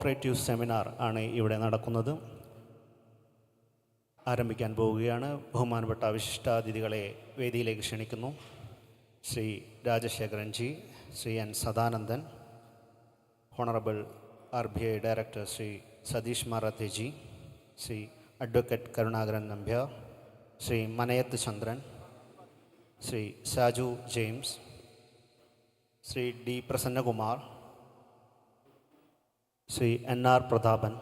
Cooperative seminar ആണ് ഇവിടെ നടക്കുന്നത്. ആരംഭിക്കാൻ പോവുകയാണ്. ബഹുമാനപ്പെട്ട വിശിഷ്ടാതിഥികളെ വേദിയിലേക്ക് ക്ഷണിക്കുന്നു. Shri Rajasekharanji, Shri N Sadanandan, honourable RBI director Shri Satish Maratheji, Shri advocate Karunakaran Nambiar, Shri Manayath Chandran, Shri Saju James, Shri D Prasannakumar, Shri NR Prathapan,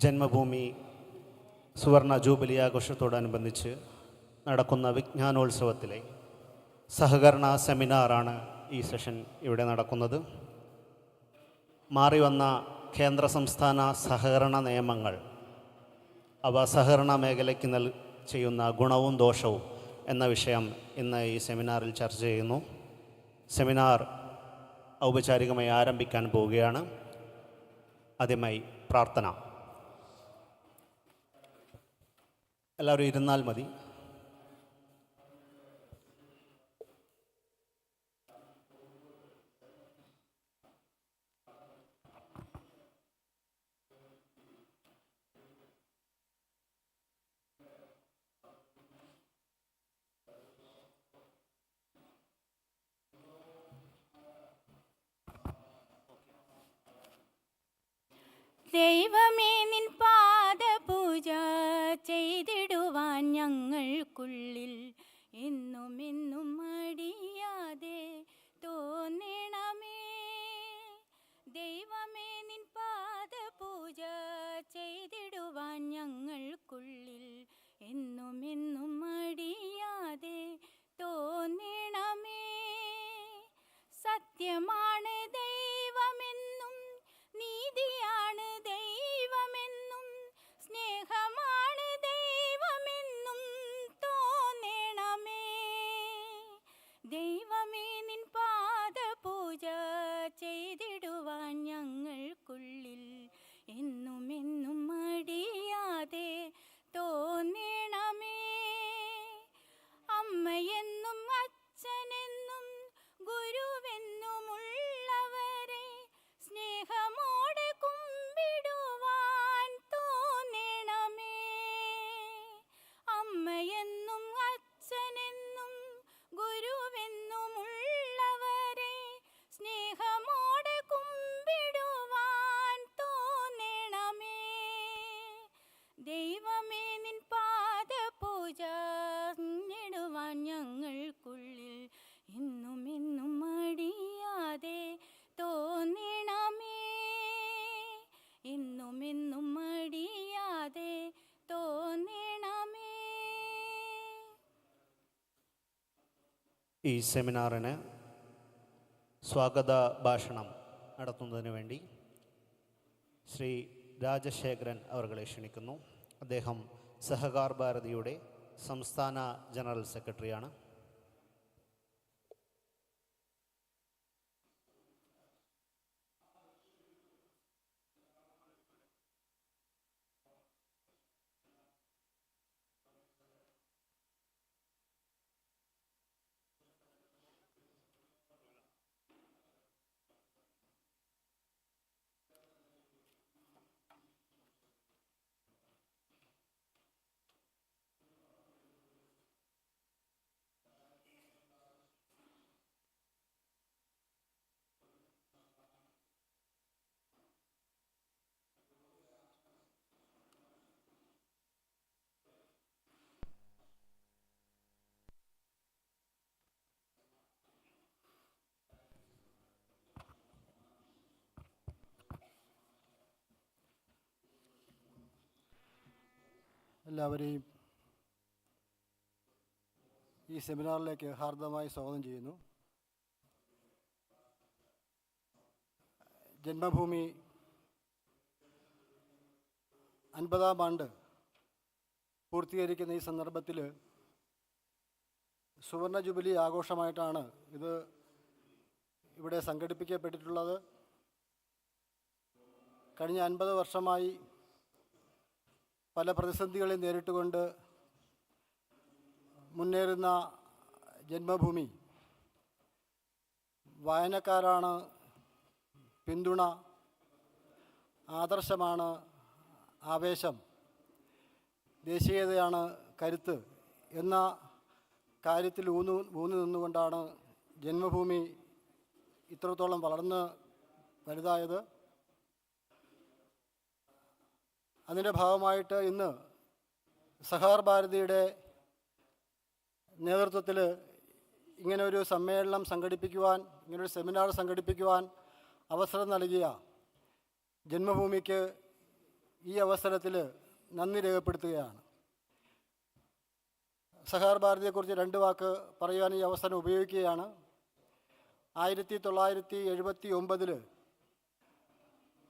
Janmabhumi സുവർണ ജൂബിലി ആഘോഷത്തോടനുബന്ധിച്ച് നടക്കുന്ന വിജ്ഞാനോത്സവത്തിലെ സഹകരണ സെമിനാറാണ് ഈ സെഷൻ ഇവിടെ നടക്കുന്നത്. മാറി വന്ന കേന്ദ്ര സംസ്ഥാന സഹകരണ നിയമങ്ങൾ, അവ സഹകരണ മേഖലയ്ക്ക് ചെയ്യുന്ന ഗുണവും ദോഷവും എന്ന വിഷയം ഇന്ന് ഈ സെമിനാറിൽ ചർച്ച ചെയ്യുന്നു. സെമിനാർ ഔപചാരികമായി ആരംഭിക്കാൻ പോവുകയാണ്. ആദ്യമായി പ്രാർത്ഥന. എല്ലാവരും ഇരുന്നാൽ മതി. ദൈവമേ, നിൻ പാദപൂജ ചെയ്തിടുവാൻ ഞങ്ങൾക്കുള്ളിൽ എന്നും എന്നും മടിയാതെ തോന്നണമേ. ദൈവമേ, നിൻ പാദപൂജ ചെയ്തിടുവാൻ ഞങ്ങൾക്കുള്ളിൽ എന്നും എന്നും മടിയാതെ തോന്നണമേ. സത്യമാണ് ദൈവമെന്നും നീതിയാണ് ദൈവമെന്നും സ്നേഹമാണ് ദൈവമെന്നും തോന്നണമേ. ദൈവമേ, നിൻ പാദപൂജ ചെയ്തിടുവാൻ ഞങ്ങൾക്കുള്ളിൽ എന്നും എന്നും മടിയാതെ തോന്നണമേ. അമ്മയെന്നും അച്ഛനെന്നും ഗുരുവെന്നുമുള്ളവരെ സ്നേഹമോടെ കുമ്പിടുവാൻ തോന്നണമേ. അമ്മയെന്നും അച്ഛനെന്നും ഗുരുവെന്നുമുള്ളവരെ സ്നേഹമോടെ കുമ്പിടുവാൻ തോന്നണമേ. ദൈവമേ, നിൻ പാദപൂജ ഇടുവാൻ ഞങ്ങൾക്കുള്ളിൽ എന്നും എന്നും മടിയാതെ തോന്നണമേ. എന്നും എന്നും മടിയാതെ തോന്നണമേ. ഈ സെമിനാറിന് സ്വാഗത ഭാഷണം നടത്തുന്നതിന് വേണ്ടി ശ്രീ രാജശേഖരൻ അവർകളെ ക്ഷണിക്കുന്നു. അദ്ദേഹം സഹകാർ ഭാരതിയുടെ സംസ്ഥാന ജനറൽ സെക്രട്ടറിയാണ്. എല്ലാവരെയും ഈ സെമിനാറിലേക്ക് ഹാർദമായി സ്വാഗതം ചെയ്യുന്നു. ജന്മഭൂമി 50-ാം ആണ്ട് പൂർത്തീകരിക്കുന്ന ഈ സന്ദർഭത്തിൽ സുവർണ ജൂബിലി ആഘോഷമായിട്ടാണ് ഇത് ഇവിടെ സംഘടിപ്പിക്കപ്പെട്ടിട്ടുള്ളത്. കഴിഞ്ഞ 50 വർഷമായി പല പ്രതിസന്ധികളെ നേരിട്ടുകൊണ്ട് മുന്നേറുന്ന ജന്മഭൂമി. വായനക്കാരാണ് പിന്തുണ, ആദർശമാണ് ആവേശം, ദേശീയതയാണ് കരുത്ത് എന്ന കാര്യത്തിൽ ഊന്നി നിന്നുകൊണ്ടാണ് ജന്മഭൂമി ഇത്രത്തോളം വളർന്ന് വലുതായത്. അതിൻ്റെ ഭാഗമായിട്ട് ഇന്ന് സഹകരണ ഭാരതിയുടെ നേതൃത്വത്തിൽ ഇങ്ങനൊരു സമ്മേളനം സംഘടിപ്പിക്കുവാൻ, ഇങ്ങനൊരു സെമിനാർ സംഘടിപ്പിക്കുവാൻ അവസരം നൽകിയ ജന്മഭൂമിക്ക് ഈ അവസരത്തിൽ നന്ദി രേഖപ്പെടുത്തുകയാണ്. സഹകരണ ഭാരതിയെക്കുറിച്ച് 2 വാക്ക് പറയുവാൻ ഈ അവസരം ഉപയോഗിക്കുകയാണ്. 1979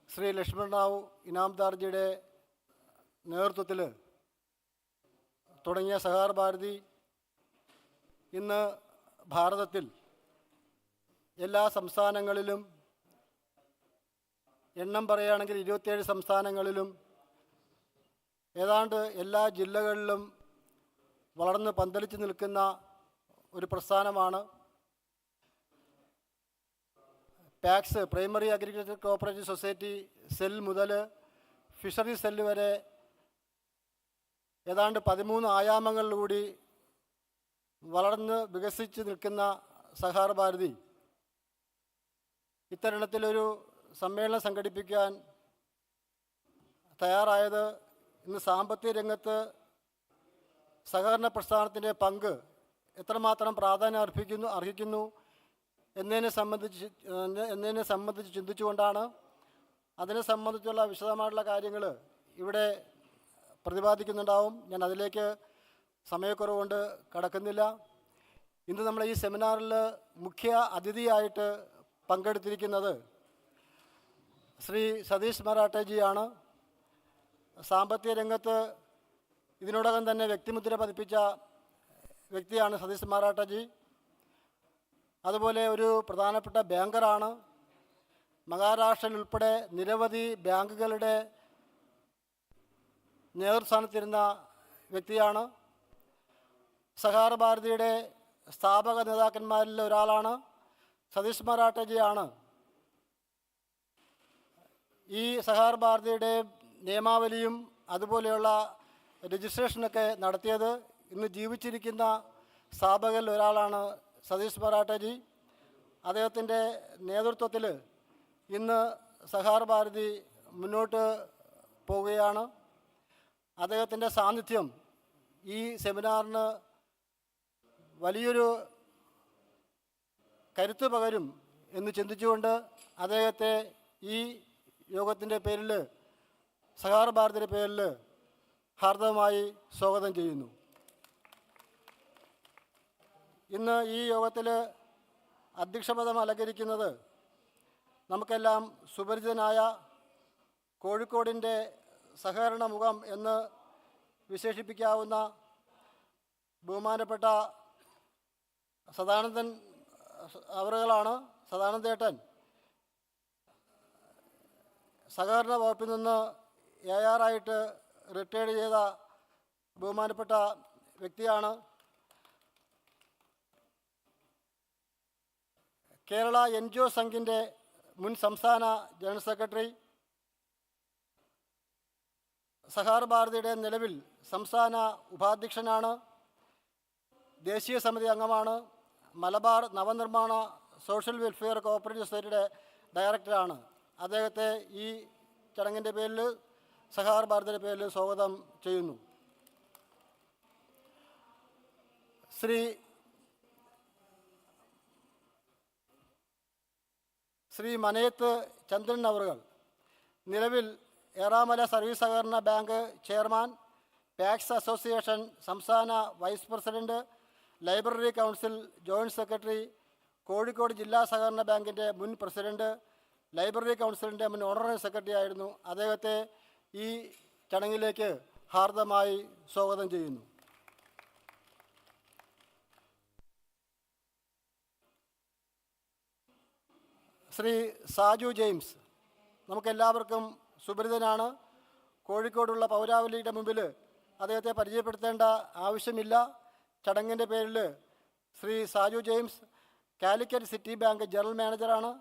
ശ്രീ ലക്ഷ്മണറാവു ഇനാംദാർജിയുടെ നേതൃത്വത്തിൽ തുടങ്ങിയ സഹകരണ ഭാരതി ഇന്ന് ഭാരതത്തിൽ എല്ലാ സംസ്ഥാനങ്ങളിലും, എണ്ണം പറയുകയാണെങ്കിൽ 27 സംസ്ഥാനങ്ങളിലും ഏതാണ്ട് എല്ലാ ജില്ലകളിലും വളർന്ന് പന്തലിച്ച് നിൽക്കുന്ന ഒരു പ്രസ്ഥാനമാണ്. PACS, primary agriculture cooperative society cell മുതൽ ഫിഷറി സെല്ല് വരെ ഏതാണ്ട് 13 ആയാമങ്ങളിലൂടി വളർന്ന് വികസിച്ച് നിൽക്കുന്ന സഹകരണ ഭാരതി ഇത്തരണത്തിലൊരു സമ്മേളനം സംഘടിപ്പിക്കാൻ തയ്യാറായത് ഇന്ന് സാമ്പത്തിക രംഗത്ത് സഹകരണ പ്രസ്ഥാനത്തിൻ്റെ പങ്ക് എത്രമാത്രം പ്രാധാന്യം അർഹിക്കുന്നു എന്നതിനെ സംബന്ധിച്ച് ചിന്തിച്ചുകൊണ്ടാണ്. അതിനെ സംബന്ധിച്ചുള്ള വിശദമായിട്ടുള്ള കാര്യങ്ങൾ ഇവിടെ പ്രതിപാദിക്കുന്നുണ്ടാവും. ഞാൻ അതിലേക്ക് സമയക്കുറവുകൊണ്ട് കടക്കുന്നില്ല. ഇന്ന് നമ്മൾ ഈ സെമിനാറിൽ മുഖ്യ അതിഥിയായിട്ട് പങ്കെടുത്തിരിക്കുന്നത് ശ്രീ സതീഷ് മറാഠേജിയാണ്. സാമ്പത്തിക രംഗത്ത് ഇതിനോടകം തന്നെ വ്യക്തിമുദ്ര പതിപ്പിച്ച വ്യക്തിയാണ് സതീഷ് മറാഠേജി. അതുപോലെ ഒരു പ്രധാനപ്പെട്ട ബാങ്കറാണ്. മഹാരാഷ്ട്രയിൽ ഉൾപ്പെടെ നിരവധി ബാങ്കുകളുടെ നേതൃസ്ഥാനത്തിരുന്ന വ്യക്തിയാണ്. സഹകരണ ഭാരതിയുടെ സ്ഥാപക നേതാക്കന്മാരിൽ ഒരാളാണ്. സതീഷ് മറാഠേജിയാണ് ഈ സഹകരണ ഭാരതിയുടെ നിയമാവലിയും അതുപോലെയുള്ള രജിസ്ട്രേഷനൊക്കെ നടത്തിയത്. ഇന്ന് ജീവിച്ചിരിക്കുന്ന സ്ഥാപകരിൽ ഒരാളാണ് സതീഷ് മറാഠേജി. അദ്ദേഹത്തിൻ്റെ നേതൃത്വത്തിൽ ഇന്ന് സഹകരണ ഭാരതി മുന്നോട്ട് പോവുകയാണ്. അദ്ദേഹത്തിൻ്റെ സാന്നിധ്യം ഈ സെമിനാറിന് വലിയൊരു കരുത്ത് പകരും എന്ന് ചിന്തിച്ചുകൊണ്ട് അദ്ദേഹത്തെ ഈ യോഗത്തിൻ്റെ പേരിൽ, സഹകരണ ഭാരതിയുടെ പേരിൽ ഹാർദവമായി സ്വാഗതം ചെയ്യുന്നു. ഇന്ന് ഈ യോഗത്തിൽ അധ്യക്ഷപദം അലങ്കരിക്കുന്നത് നമുക്കെല്ലാം സുപരിചിതനായ കോഴിക്കോടിൻ്റെ സഹകരണ മുഖം എന്ന് വിശേഷിപ്പിക്കാവുന്ന ബഹുമാനപ്പെട്ട സദാനന്ദൻ അവറുകളാണ്. സദാനന്ദേട്ടൻ സഹകരണ വകുപ്പിൽ നിന്ന് AR ആയിട്ട് റിട്ടയർഡ് ചെയ്ത ബഹുമാനപ്പെട്ട വ്യക്തിയാണ്. കേരള NGO സംഘിൻ്റെ മുൻ സംസ്ഥാന ജനറൽ സെക്രട്ടറി, സഹകരണ ഭാരതിയുടെ നിലവിൽ സംസ്ഥാന ഉപാധ്യക്ഷനാണ്. ദേശീയ സമിതി അംഗമാണ്. Malabar Navnirman social welfare cooperative സൊസൈറ്റിയുടെ ഡയറക്ടറാണ്. അദ്ദേഹത്തെ ഈ ചടങ്ങിൻ്റെ പേരിൽ, സഹകരണ ഭാരതിയുടെ പേരിൽ സ്വാഗതം ചെയ്യുന്നു. ശ്രീ മനയത്ത് ചന്ദ്രൻ അവറുകൾ നിലവിൽ ഏറാമല സർവീസ് സഹകരണ ബാങ്ക് ചെയർമാൻ, പാക്സ് അസോസിയേഷൻ സംസ്ഥാന vice president, library council joint secretary, Kozhikode ജില്ലാ സഹകരണ ബാങ്കിൻ്റെ മുൻ പ്രസിഡന്റ്, ലൈബ്രറി കൗൺസിലിൻ്റെ മുൻ ഓണററി സെക്രട്ടറി ആയിരുന്നു. അദ്ദേഹത്തെ ഈ ചടങ്ങിലേക്ക് ഹാർദമായി സ്വാഗതം ചെയ്യുന്നു. ശ്രീ സാജു ജെയിംസ് നമുക്കെല്ലാവർക്കും സുപരിചിതനാണ്. കോഴിക്കോടുള്ള പൗരാവലിയുടെ മുമ്പിൽ അദ്ദേഹത്തെ പരിചയപ്പെടുത്തേണ്ട ആവശ്യമില്ല. ചടങ്ങിൻ്റെ പേരിൽ Shri Saju James Calicut city bank general മാനേജറാണ്.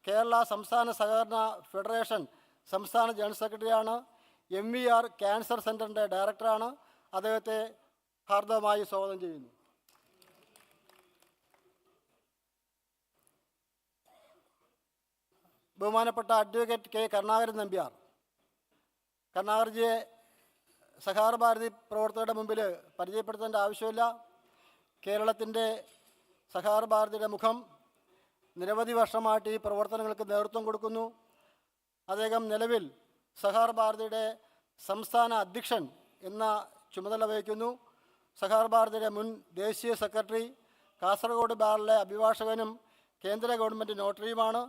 കേരള സംസ്ഥാന സഹകരണ ഫെഡറേഷൻ സംസ്ഥാന ജനറൽ സെക്രട്ടറിയാണ്. MVR ക്യാൻസർ സെൻ്ററിൻ്റെ ഡയറക്ടറാണ്. അദ്ദേഹത്തെ ഹാർദവമായി സ്വാഗതം ചെയ്യുന്നു. ബഹുമാനപ്പെട്ട അഡ്വക്കേറ്റ് K. കരുണാകരൻ നമ്പ്യാർ. കരുണാകർജിയെ സഹകരണ ഭാരതി പ്രവർത്തകരുടെ മുമ്പിൽ പരിചയപ്പെടുത്തേണ്ട ആവശ്യമില്ല. കേരളത്തിൻ്റെ സഹകരണ ഭാരതിയുടെ മുഖം. നിരവധി വർഷമായിട്ട് ഈ പ്രവർത്തനങ്ങൾക്ക് നേതൃത്വം കൊടുക്കുന്നു. അദ്ദേഹം നിലവിൽ സഹകരണ ഭാരതിയുടെ സംസ്ഥാന അധ്യക്ഷൻ എന്ന ചുമതല വഹിക്കുന്നു. സഹകരണ ഭാരതിയുടെ മുൻ ദേശീയ സെക്രട്ടറി, കാസർഗോഡ് ബാറിലെ അഭിഭാഷകനും കേന്ദ്ര ഗവൺമെൻറ് നോട്ടറിയുമാണ്.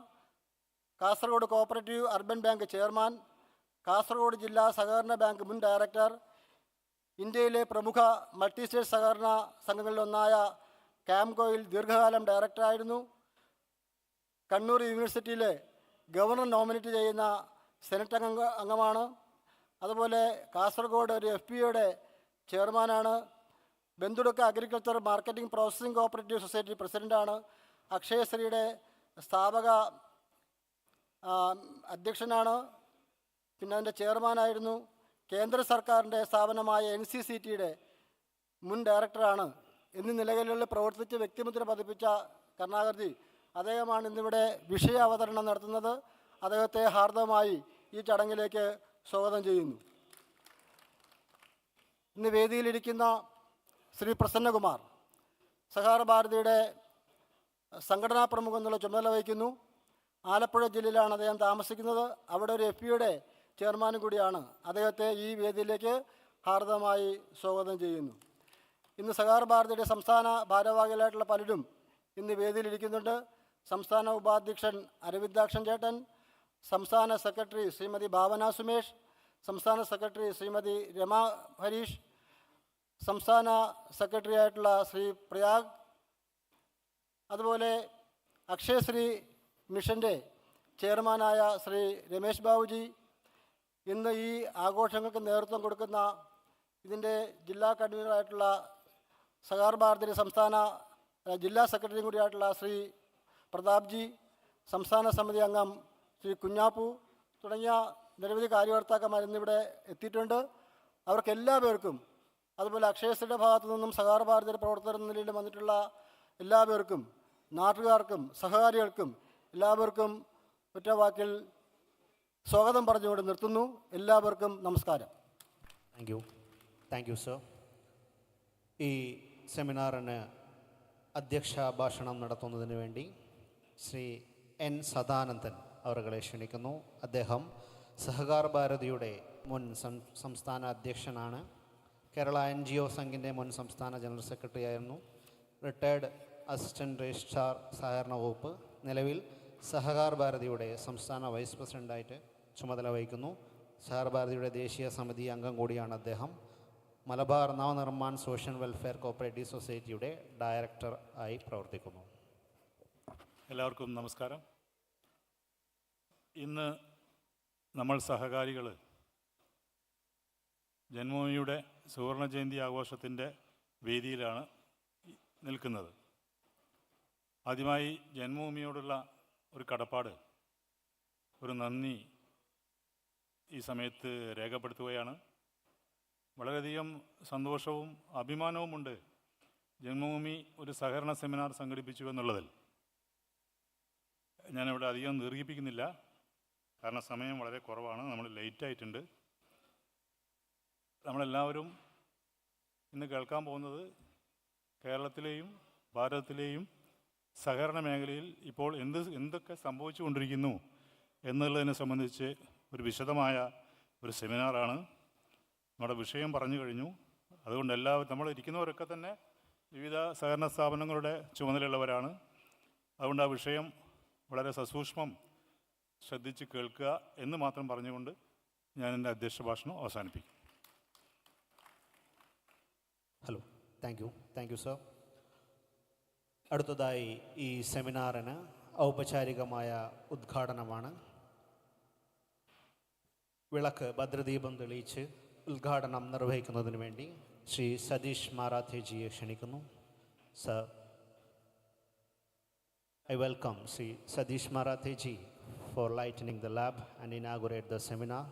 Kasaragod cooperative urban bank chairman, Kasaragod ജില്ലാ സഹകരണ ബാങ്ക് മുൻ ഡയറക്ടർ, ഇന്ത്യയിലെ പ്രമുഖ മൾട്ടി സ്റ്റേറ്റ് സഹകരണ സംഘങ്ങളിലൊന്നായ ക്യാംകോയിൽ ദീർഘകാലം ഡയറക്ടറായിരുന്നു. കണ്ണൂർ യൂണിവേഴ്സിറ്റിയിലെ ഗവർണർ നോമിനേറ്റ് ചെയ്യുന്ന സെനറ്റ് അംഗമാണ്. അതുപോലെ കാസർഗോഡ് ഒരു FPOയുടെ ചെയർമാനാണ്. Bandadukka agriculture marketing processing cooperative society പ്രസിഡൻ്റാണ്. അക്ഷയശ്രീയുടെ സ്ഥാപക അധ്യക്ഷനാണ്. പിന്നെ അതിൻ്റെ ചെയർമാനായിരുന്നു. കേന്ദ്ര സർക്കാരിൻ്റെ സ്ഥാപനമായ NCCTയുടെ മുൻ ഡയറക്ടറാണ്. എന്നീ നിലകളിൽ പ്രവർത്തിച്ച് വ്യക്തിമുദ്ര പതിപ്പിച്ച കരുണാകർജി അദ്ദേഹമാണ് ഇന്നിവിടെ വിഷയ അവതരണം നടത്തുന്നത്. അദ്ദേഹത്തെ ഹാർദവമായി ഈ ചടങ്ങിലേക്ക് സ്വാഗതം ചെയ്യുന്നു. ഇന്ന് വേദിയിലിരിക്കുന്ന ശ്രീ പ്രസന്നകുമാർ സഹകരണ ഭാരതിയുടെ സംഘടനാ പ്രമുഖ എന്നുള്ള ചുമതല വഹിക്കുന്നു. ആലപ്പുഴ ജില്ലയിലാണ് അദ്ദേഹം താമസിക്കുന്നത്. അവിടെ ഒരു FPOയുടെ ചെയർമാനും കൂടിയാണ്. അദ്ദേഹത്തെ ഈ വേദിയിലേക്ക് ഹാർദവമായി സ്വാഗതം ചെയ്യുന്നു. ഇന്ന് സഹകരണ ഭാരതിയുടെ സംസ്ഥാന ഭാരവാഹികളായിട്ടുള്ള പലരും ഇന്ന് വേദിയിലിരിക്കുന്നുണ്ട്. സംസ്ഥാന ഉപാധ്യക്ഷൻ അരവിന്ദാക്ഷൻ ചേട്ടൻ, സംസ്ഥാന സെക്രട്ടറി ശ്രീമതി ഭാവന സുമേഷ്, സംസ്ഥാന സെക്രട്ടറി ശ്രീമതി രമ ഹരീഷ്, സംസ്ഥാന സെക്രട്ടറി ആയിട്ടുള്ള ശ്രീ പ്രയാഗ്, അതുപോലെ അക്ഷയശ്രീ മിഷൻ്റെ ചെയർമാനായ ശ്രീ രമേശ് ബാബുജി, ഇന്ന് ഈ ആഘോഷങ്ങൾക്ക് നേതൃത്വം കൊടുക്കുന്ന ഇതിൻ്റെ ജില്ലാ കൺവീനറായിട്ടുള്ള സഹകരണ ഭാരതിയുടെ സംസ്ഥാന ജില്ലാ സെക്രട്ടറി കൂടിയായിട്ടുള്ള ശ്രീ പ്രതാപ്ജി, സംസ്ഥാന സമിതി അംഗം ശ്രീ കുഞ്ഞാപ്പു തുടങ്ങിയ നിരവധി കാര്യകർത്താക്കന്മാർ ഇന്നിവിടെ എത്തിയിട്ടുണ്ട്. അവർക്കെല്ലാവർക്കും, അതുപോലെ അക്ഷയശ്രീയുടെ ഭാഗത്തു നിന്നും സഹകരണ ഭാരതിയുടെ പ്രവർത്തകർ എന്ന നിലയിൽ വന്നിട്ടുള്ള എല്ലാവർക്കും, നാട്ടുകാർക്കും സഹകാരികൾക്കും എല്ലാവർക്കും ഒറ്റവാക്കിൽ സ്വാഗതം പറഞ്ഞുകൊണ്ട് നിർത്തുന്നു. എല്ലാവർക്കും നമസ്കാരം. Thank you sir. ഈ സെമിനാറിന് അധ്യക്ഷ ഭാഷണം നടത്തുന്നതിന് വേണ്ടി ശ്രീ N. സദാനന്ദൻ അവരെ ക്ഷണിക്കുന്നു. അദ്ദേഹം സഹകാർ ഭാരതിയുടെ മുൻ സംസ്ഥാന അധ്യക്ഷനാണ്. കേരള NGO സംഘിൻ്റെ മുൻ സംസ്ഥാന ജനറൽ സെക്രട്ടറി ആയിരുന്നു. റിട്ടയർഡ് അസിസ്റ്റൻറ്റ് രജിസ്ട്രാർ സഹകരണ വകുപ്പ്. നിലവിൽ സഹകാർ ഭാരതിയുടെ സംസ്ഥാന വൈസ് പ്രസിഡൻ്റായിട്ട് ചുമതല വഹിക്കുന്നു. സഹകാർ ഭാരതിയുടെ ദേശീയ സമിതി അംഗം കൂടിയാണ് അദ്ദേഹം. Malabar Navnirman social welfare cooperative സൊസൈറ്റിയുടെ ഡയറക്ടർ ആയി പ്രവർത്തിക്കുന്നു. എല്ലാവർക്കും നമസ്കാരം. ഇന്ന് നമ്മൾ സഹകാരികൾ ജന്മഭൂമിയുടെ സുവർണ ജയന്തി ആഘോഷത്തിൻ്റെ വേദിയിലാണ് നിൽക്കുന്നത്. ആദ്യമായി ജന്മഭൂമിയോടുള്ള ഒരു കടപ്പാട്, ഒരു നന്ദി ഈ സമയത്ത് രേഖപ്പെടുത്തുകയാണ്. വളരെയധികം സന്തോഷവും അഭിമാനവുമുണ്ട് ജന്മഭൂമി ഒരു സഹകരണ സെമിനാർ സംഘടിപ്പിച്ചു എന്നുള്ളതിൽ. ഞാനിവിടെ അധികം ദീർഘിപ്പിക്കുന്നില്ല, കാരണം സമയം വളരെ കുറവാണ്, നമ്മൾ ലേറ്റായിട്ടുണ്ട്. നമ്മളെല്ലാവരും ഇന്ന് കേൾക്കാൻ പോകുന്നത് കേരളത്തിലെയും ഭാരതത്തിലെയും സഹകരണ മേഖലയിൽ ഇപ്പോൾ എന്തൊക്കെ സംഭവിച്ചു കൊണ്ടിരിക്കുന്നു എന്നുള്ളതിനെ സംബന്ധിച്ച് ഒരു വിശദമായ ഒരു സെമിനാറാണ്. നമ്മുടെ വിഷയം പറഞ്ഞു കഴിഞ്ഞു. അതുകൊണ്ട് നമ്മൾ ഇരിക്കുന്നവരൊക്കെ തന്നെ വിവിധ സഹകരണ സ്ഥാപനങ്ങളുടെ ചുമതലയുള്ളവരാണ്. അതുകൊണ്ട് ആ വിഷയം വളരെ സസൂക്ഷ്മം ശ്രദ്ധിച്ച് കേൾക്കുക എന്ന് മാത്രം പറഞ്ഞുകൊണ്ട് ഞാൻ എൻ്റെ അധ്യക്ഷ ഭാഷണം അവസാനിപ്പിക്കും. Hello, thank you sir. അടുത്തതായി ഈ സെമിനാറിന് ഔപചാരികമായ ഉദ്ഘാടനമാണ്. വിളക്ക് ഭദ്രദീപം തെളിയിച്ച് ഉദ്ഘാടനം നിർവഹിക്കുന്നതിന് വേണ്ടി ശ്രീ സതീഷ് മാറാഥേജിയെ ക്ഷണിക്കുന്നു. Sir, I welcome Sri Sadish Maratheji for lightening the lab and inaugurate the seminar.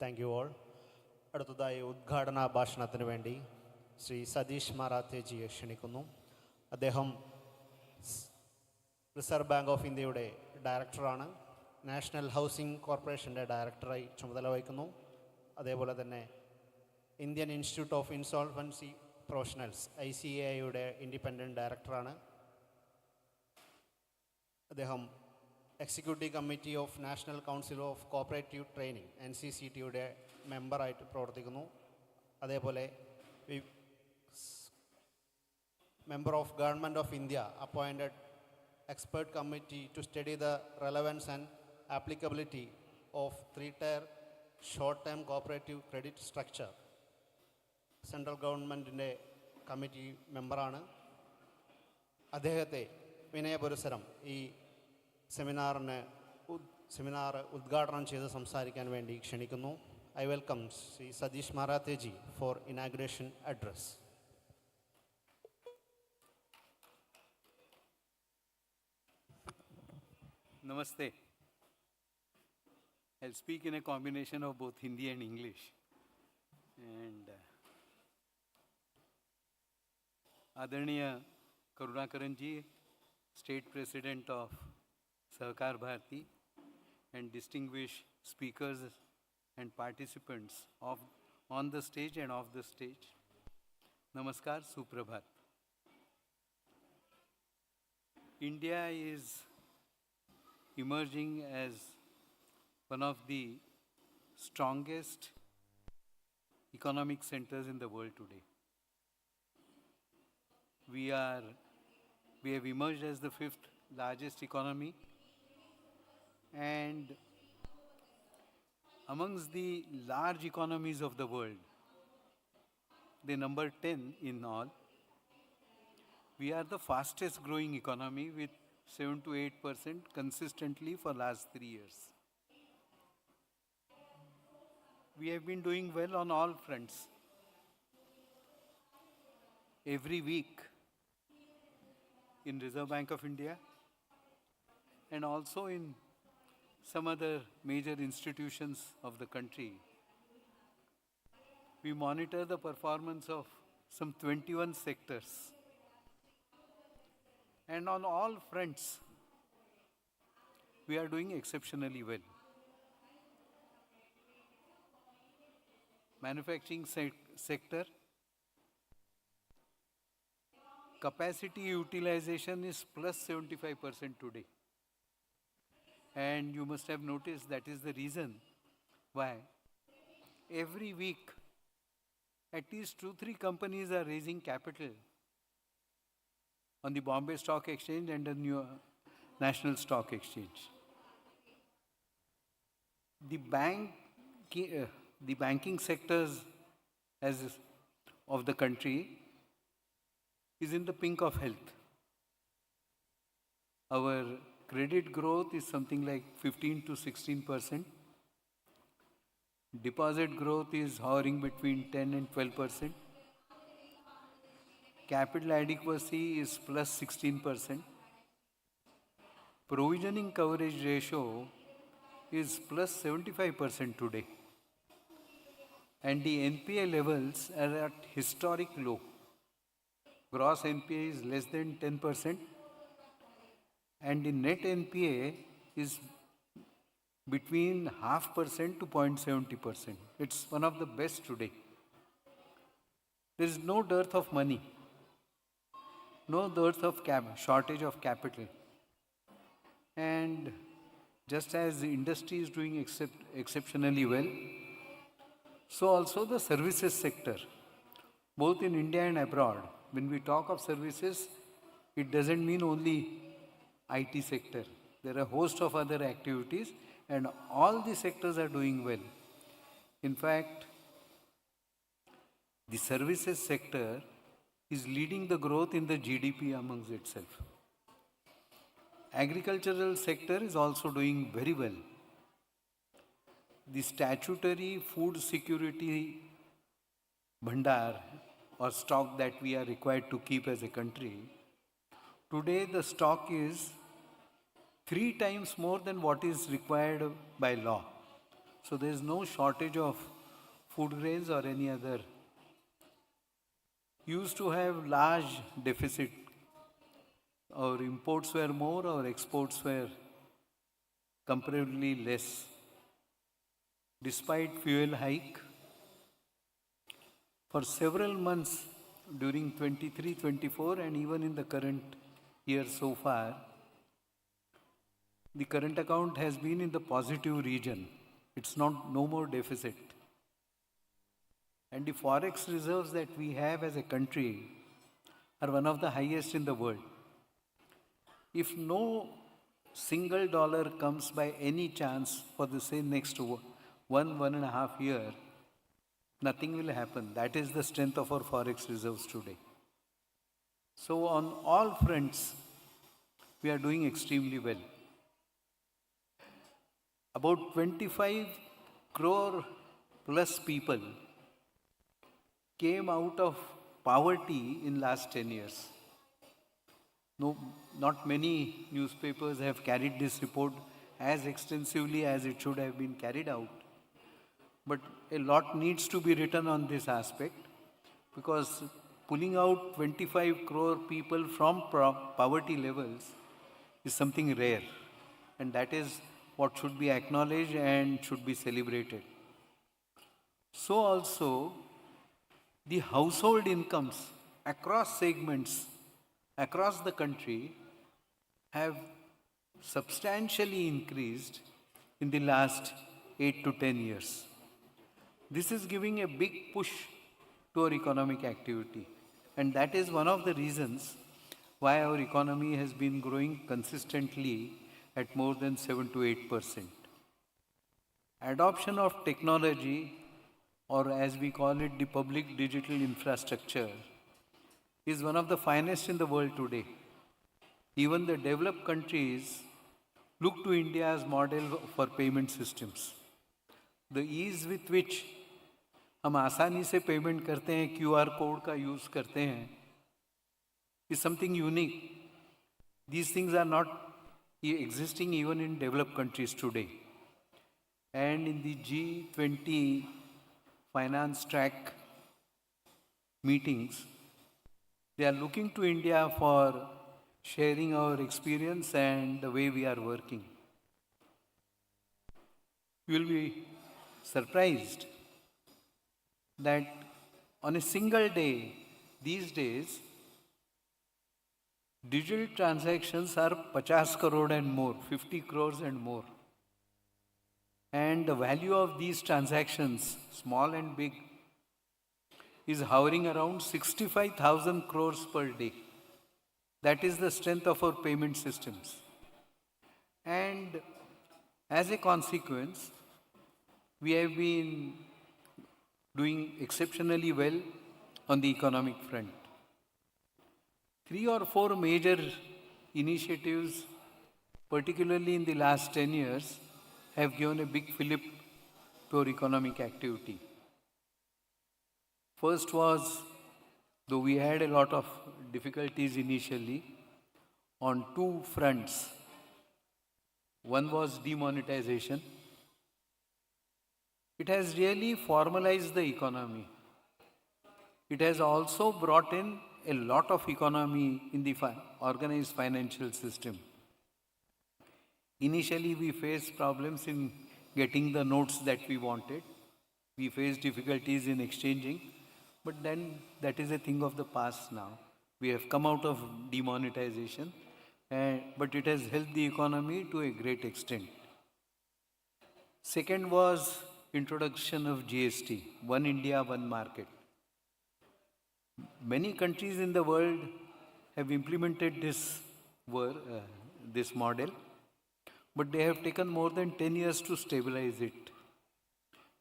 Thank you all. അടുത്തതായി ഉദ്ഘാടന ഭാഷണത്തിന് വേണ്ടി ശ്രീ സതീഷ് മാറാത്തേജിയെ ക്ഷണിക്കുന്നു. അദ്ദേഹം റിസർവ് ബാങ്ക് ഓഫ് ഇന്ത്യയുടെ ഡയറക്ടറാണ്. നാഷണൽ ഹൗസിംഗ് കോർപ്പറേഷൻ്റെ ഡയറക്ടറായി ചുമതല വഹിക്കുന്നു. അതേപോലെ തന്നെ Indian institute of insolvency professionals ICAIയുടെ ഇൻഡിപെൻഡൻറ്റ് ഡയറക്ടറാണ്. അദ്ദേഹം executive committee of national council of cooperative training NCCTയുടെ മെമ്പറായിട്ട് പ്രവർത്തിക്കുന്നു. അതേപോലെ member of government of India appointed expert committee to study the relevance and applicability of three-tier short-term cooperative credit structure. Central ഗവൺമെൻറ്റിൻ്റെ committee മെമ്പറാണ്. അദ്ദേഹത്തെ വിനയപുരസരം ഈ സെമിനാർ ഉദ്ഘാടനം ചെയ്ത് സംസാരിക്കാൻ വേണ്ടി ക്ഷണിക്കുന്നു. I welcome Shri Satish Maratheji for inauguration address. Namaste. I'll speak in a combination of both Hindi and English. And Adarniya Karunakaran ji, State President of Sahakar, and distinguished speakers and participants on the stage and off the stage. Namaskar, Suprabhat. India is emerging as one of the strongest economic centers in the world today. We have emerged as the 5th largest economy, and amongst the large economies of the world, they number 10 in all. We are the fastest growing economy with 7 to 8% consistently for last 3 years. We have been doing well on all fronts. Every week in Reserve Bank of India and also in some other major institutions of the country, we monitor the performance of some 21 sectors. And on all fronts, we are doing exceptionally well. Manufacturing sector capacity utilization is plus 75% today. And you must have noticed that is the reason why every week at least 2-3 companies are raising capital on the Bombay Stock Exchange and the New National Stock Exchange. The the banking sectors as of the country is in the pink of health. Our credit growth is something like 15 to 16%. Deposit growth is hovering between 10 and 12%. Capital adequacy is plus 16%. Provisioning coverage ratio is plus 75% today. And the NPA levels are at historic low. Gross NPA is less than 10%, and the net NPA is between 0.5% to 0.70%. It's one of the best today. There is no dearth of money, no dearth of shortage of capital. And just as the industry is doing exceptionally well, so also the services sector, both in India and abroad. When we talk of services, it doesn't mean only IT sector. There are a host of other activities, and all the sectors are doing well. In fact, the services sector is leading the growth in the GDP amongst itself. Agricultural sector is also doing very well. The statutory food security bhandar or stock that we are required to keep as a country, today the stock is 3 times more than what is required by law. So there is no shortage of food grains or any other. Used to have large deficit. Our imports were more, our exports were comparatively less. Despite fuel hike, for several months during 23-24 and even in the current year so far, the current account has been in the positive region. It's not no more deficit. And the forex reserves that we have as a country are one of the highest in the world. If no single dollar comes by any chance for the say next 1.5 year, nothing will happen. That is the strength of our forex reserves today. So on all fronts, we are doing extremely well. About 25 crore plus people came out of poverty in last 10 years. No, not many newspapers have carried this report as extensively as it should have been carried out. But a lot needs to be written on this aspect, because pulling out 25 crore people from poverty levels is something rare. And that is what should be acknowledged and should be celebrated. So also, the household incomes across segments, across the country, have substantially increased in the last 8 to 10 years. This is giving a big push to our economic activity. And that is one of the reasons why our economy has been growing consistently at more than 7 to 8%. Adoption of technology, or as we call it, the public digital infrastructure, is one of the finest in the world today. Even the developed countries look to India as model for payment systems. The ease with which हम आसानी से payment करते हैं, QR code का use करते हैं, is something unique. These things are not existing even in developed countries today. And in the G20 finance track meetings, they are looking to India for sharing our experience and the way we are working. You will be surprised that on a single day, these days, Digital transactions are 50 crore and more, 50 crores and more. And the value of these transactions, small and big, is hovering around 65,000 crores per day. That is the strength of our payment systems. And as a consequence, we have been doing exceptionally well on the economic front. 3 or 4 major initiatives, particularly in the last 10 years, have given a big fillip to our economic activity. First was, though we had a lot of difficulties initially, on 2 fronts. One was demonetization. It has really formalized the economy. It has also brought in a lot of economy in the organized financial system. Initially, we faced problems in getting the notes that we wanted. We faced difficulties in exchanging, but then that is a thing of the past now. We have come out of demonetization, but it has helped the economy to a great extent. Second was introduction of GST, One India, One Market. Many countries in the world have implemented this model, but they have taken more than 10 years to stabilize it.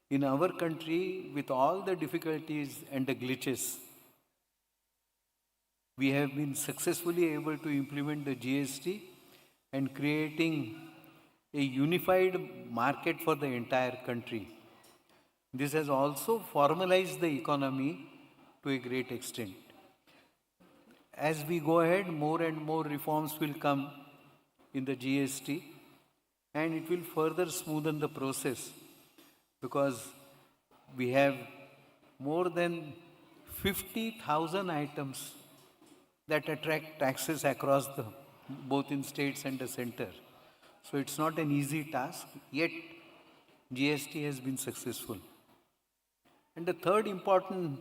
In our country, with all the difficulties and the glitches, we have been successfully able to implement the GST and creating a unified market for the entire country. This has also formalized the economy to a great extent. As we go ahead, more and more reforms will come in the GST, and it will further smoothen the process, because we have more than 50,000 items that attract taxes across both in states and the center. So it's not an easy task, yet GST has been successful. And the third important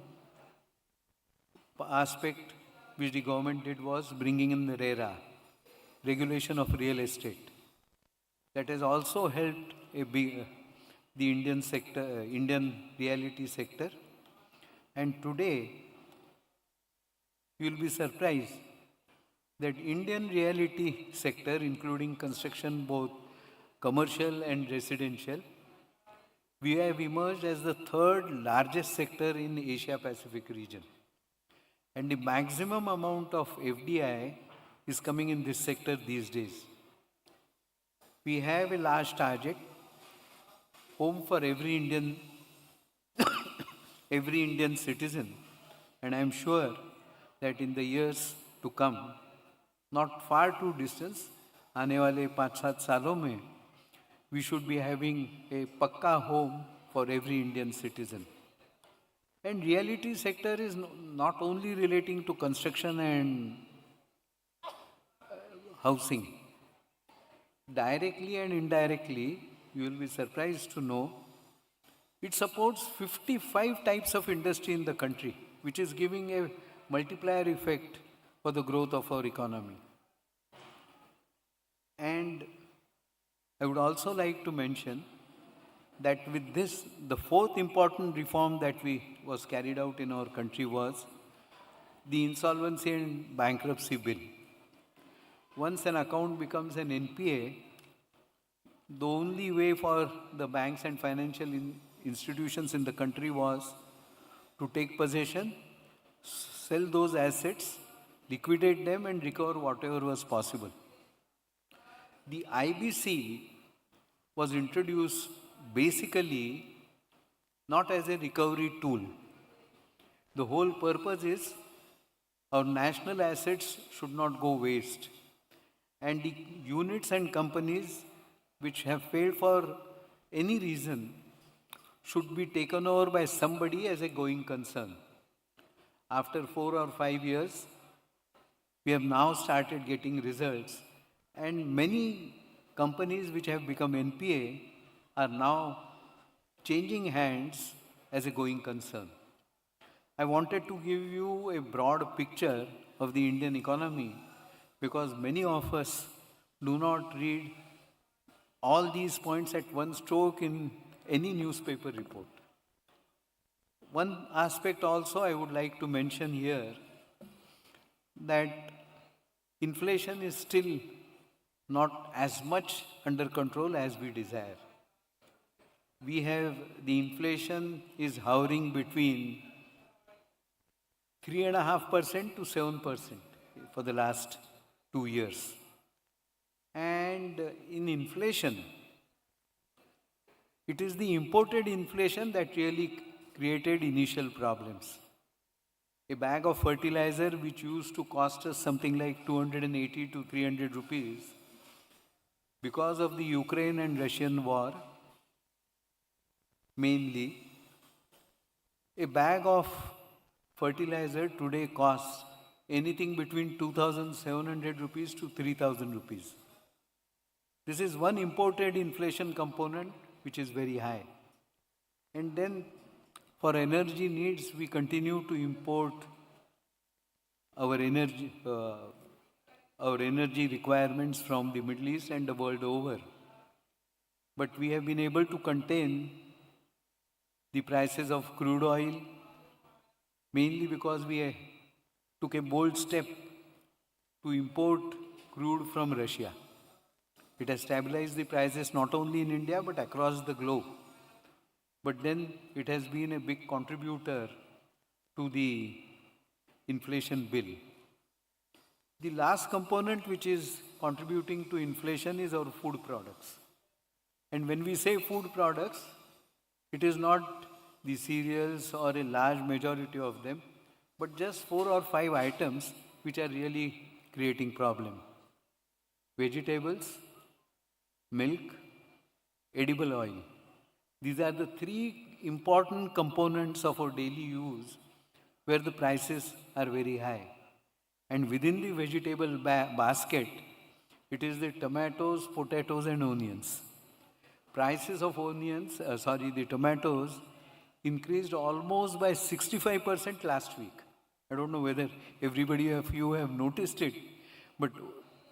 aspect which the government did was bringing in the RERA, regulation of real estate. That has also helped the Indian sector, Indian reality sector. And today, you will be surprised that Indian reality sector, including construction, both commercial and residential, we have emerged as the third largest sector in Asia Pacific region. And the maximum amount of FDI is coming in this sector these days. We have a large target, home for every Indian, every Indian citizen, and I am sure that in the years to come, not far too distant, आने वाले 5-7 सालों में, we should be having a pakka home for every Indian citizen. And reality sector is not only relating to construction and housing. Directly and indirectly, you will be surprised to know, it supports 55 types of industry in the country, which is giving a multiplier effect for the growth of our economy. And I would also like to mention that with this, the fourth important reform that was carried out in our country was the insolvency and bankruptcy bill. Once an account becomes an NPA, the only way for the banks and financial institutions in the country was to take possession, sell those assets, liquidate them, and recover whatever was possible. The IBC was introduced basically not as a recovery tool. The whole purpose is our national assets should not go waste. And the units and companies which have failed for any reason should be taken over by somebody as a going concern. After 4 or 5 years, we have now started getting results, and many companies which have become NPA are now changing hands as a going concern. I wanted to give you a broad picture of the Indian economy, because many of us do not read all these points at one stroke in any newspaper report. One aspect also I would like to mention here, that inflation is still not as much under control as we desire. We have the inflation is hovering between 3.5% to 7% for the last 2 years. And in inflation, it is the imported inflation that really created initial problems. A bag of fertilizer which used to cost us something like 280 to 300 rupees, because of the Ukraine and Russian war, mainly, a bag of fertilizer today costs anything between 2,700 rupees to 3,000 rupees. This is one imported inflation component which is very high. And then for energy needs, we continue to import our energy requirements from the Middle East and the world over. But we have been able to contain the prices of crude oil, mainly because we took a bold step to import crude from Russia. It has stabilized the prices not only in India but across the globe. But then it has been a big contributor to the inflation bill. The last component which is contributing to inflation is our food products. And when we say food products, it is not the cereals or a large majority of them, but just 4 or 5 items which are really creating problem. Vegetables, milk, edible oil. These are the 3 important components of our daily use where the prices are very high. And within the vegetable basket, it is the tomatoes, potatoes and onions. Prices of the tomatoes increased almost by 65% last week. I don't know whether everybody of you have noticed it, but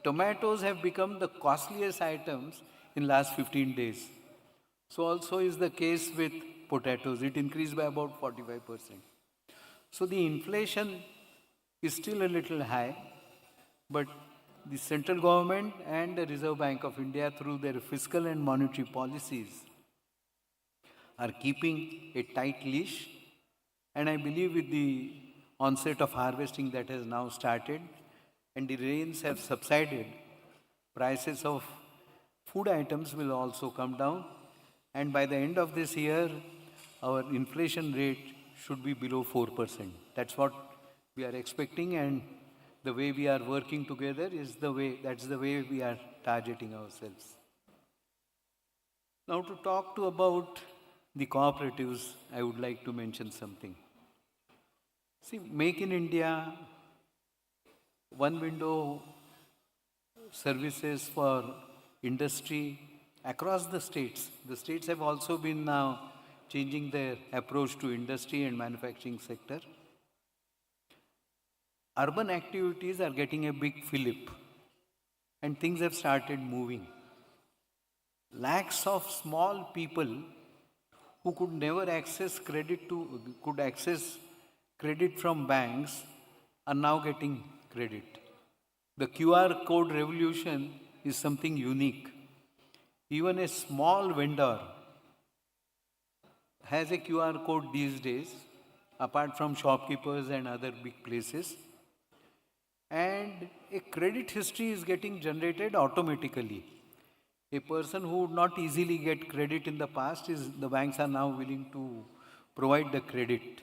tomatoes have become the costliest items in last 15 days. So also is the case with potatoes. It increased by about 45%. So the inflation is still a little high, but the central government and the Reserve Bank of India, through their fiscal and monetary policies, are keeping a tight leash. And I believe with the onset of harvesting that has now started and the rains have subsided, prices of food items will also come down. And by the end of this year, our inflation rate should be below 4%. That's what we are expecting, and the way we are working together is that's the way we are targeting ourselves. Now to talk about the cooperatives, I would like to mention something. See, Make in India, one window services for industry across the states. The states have also been now changing their approach to industry and manufacturing sector. Urban activities are getting a big fillip and things have started moving. Lakhs of small people who could never access credit from banks are now getting credit. The QR code revolution is something unique. Even a small vendor has a QR code these days, apart from shopkeepers and other big places. And a credit history is getting generated automatically. A person who would not easily get credit in the past, the banks are now willing to provide the credit.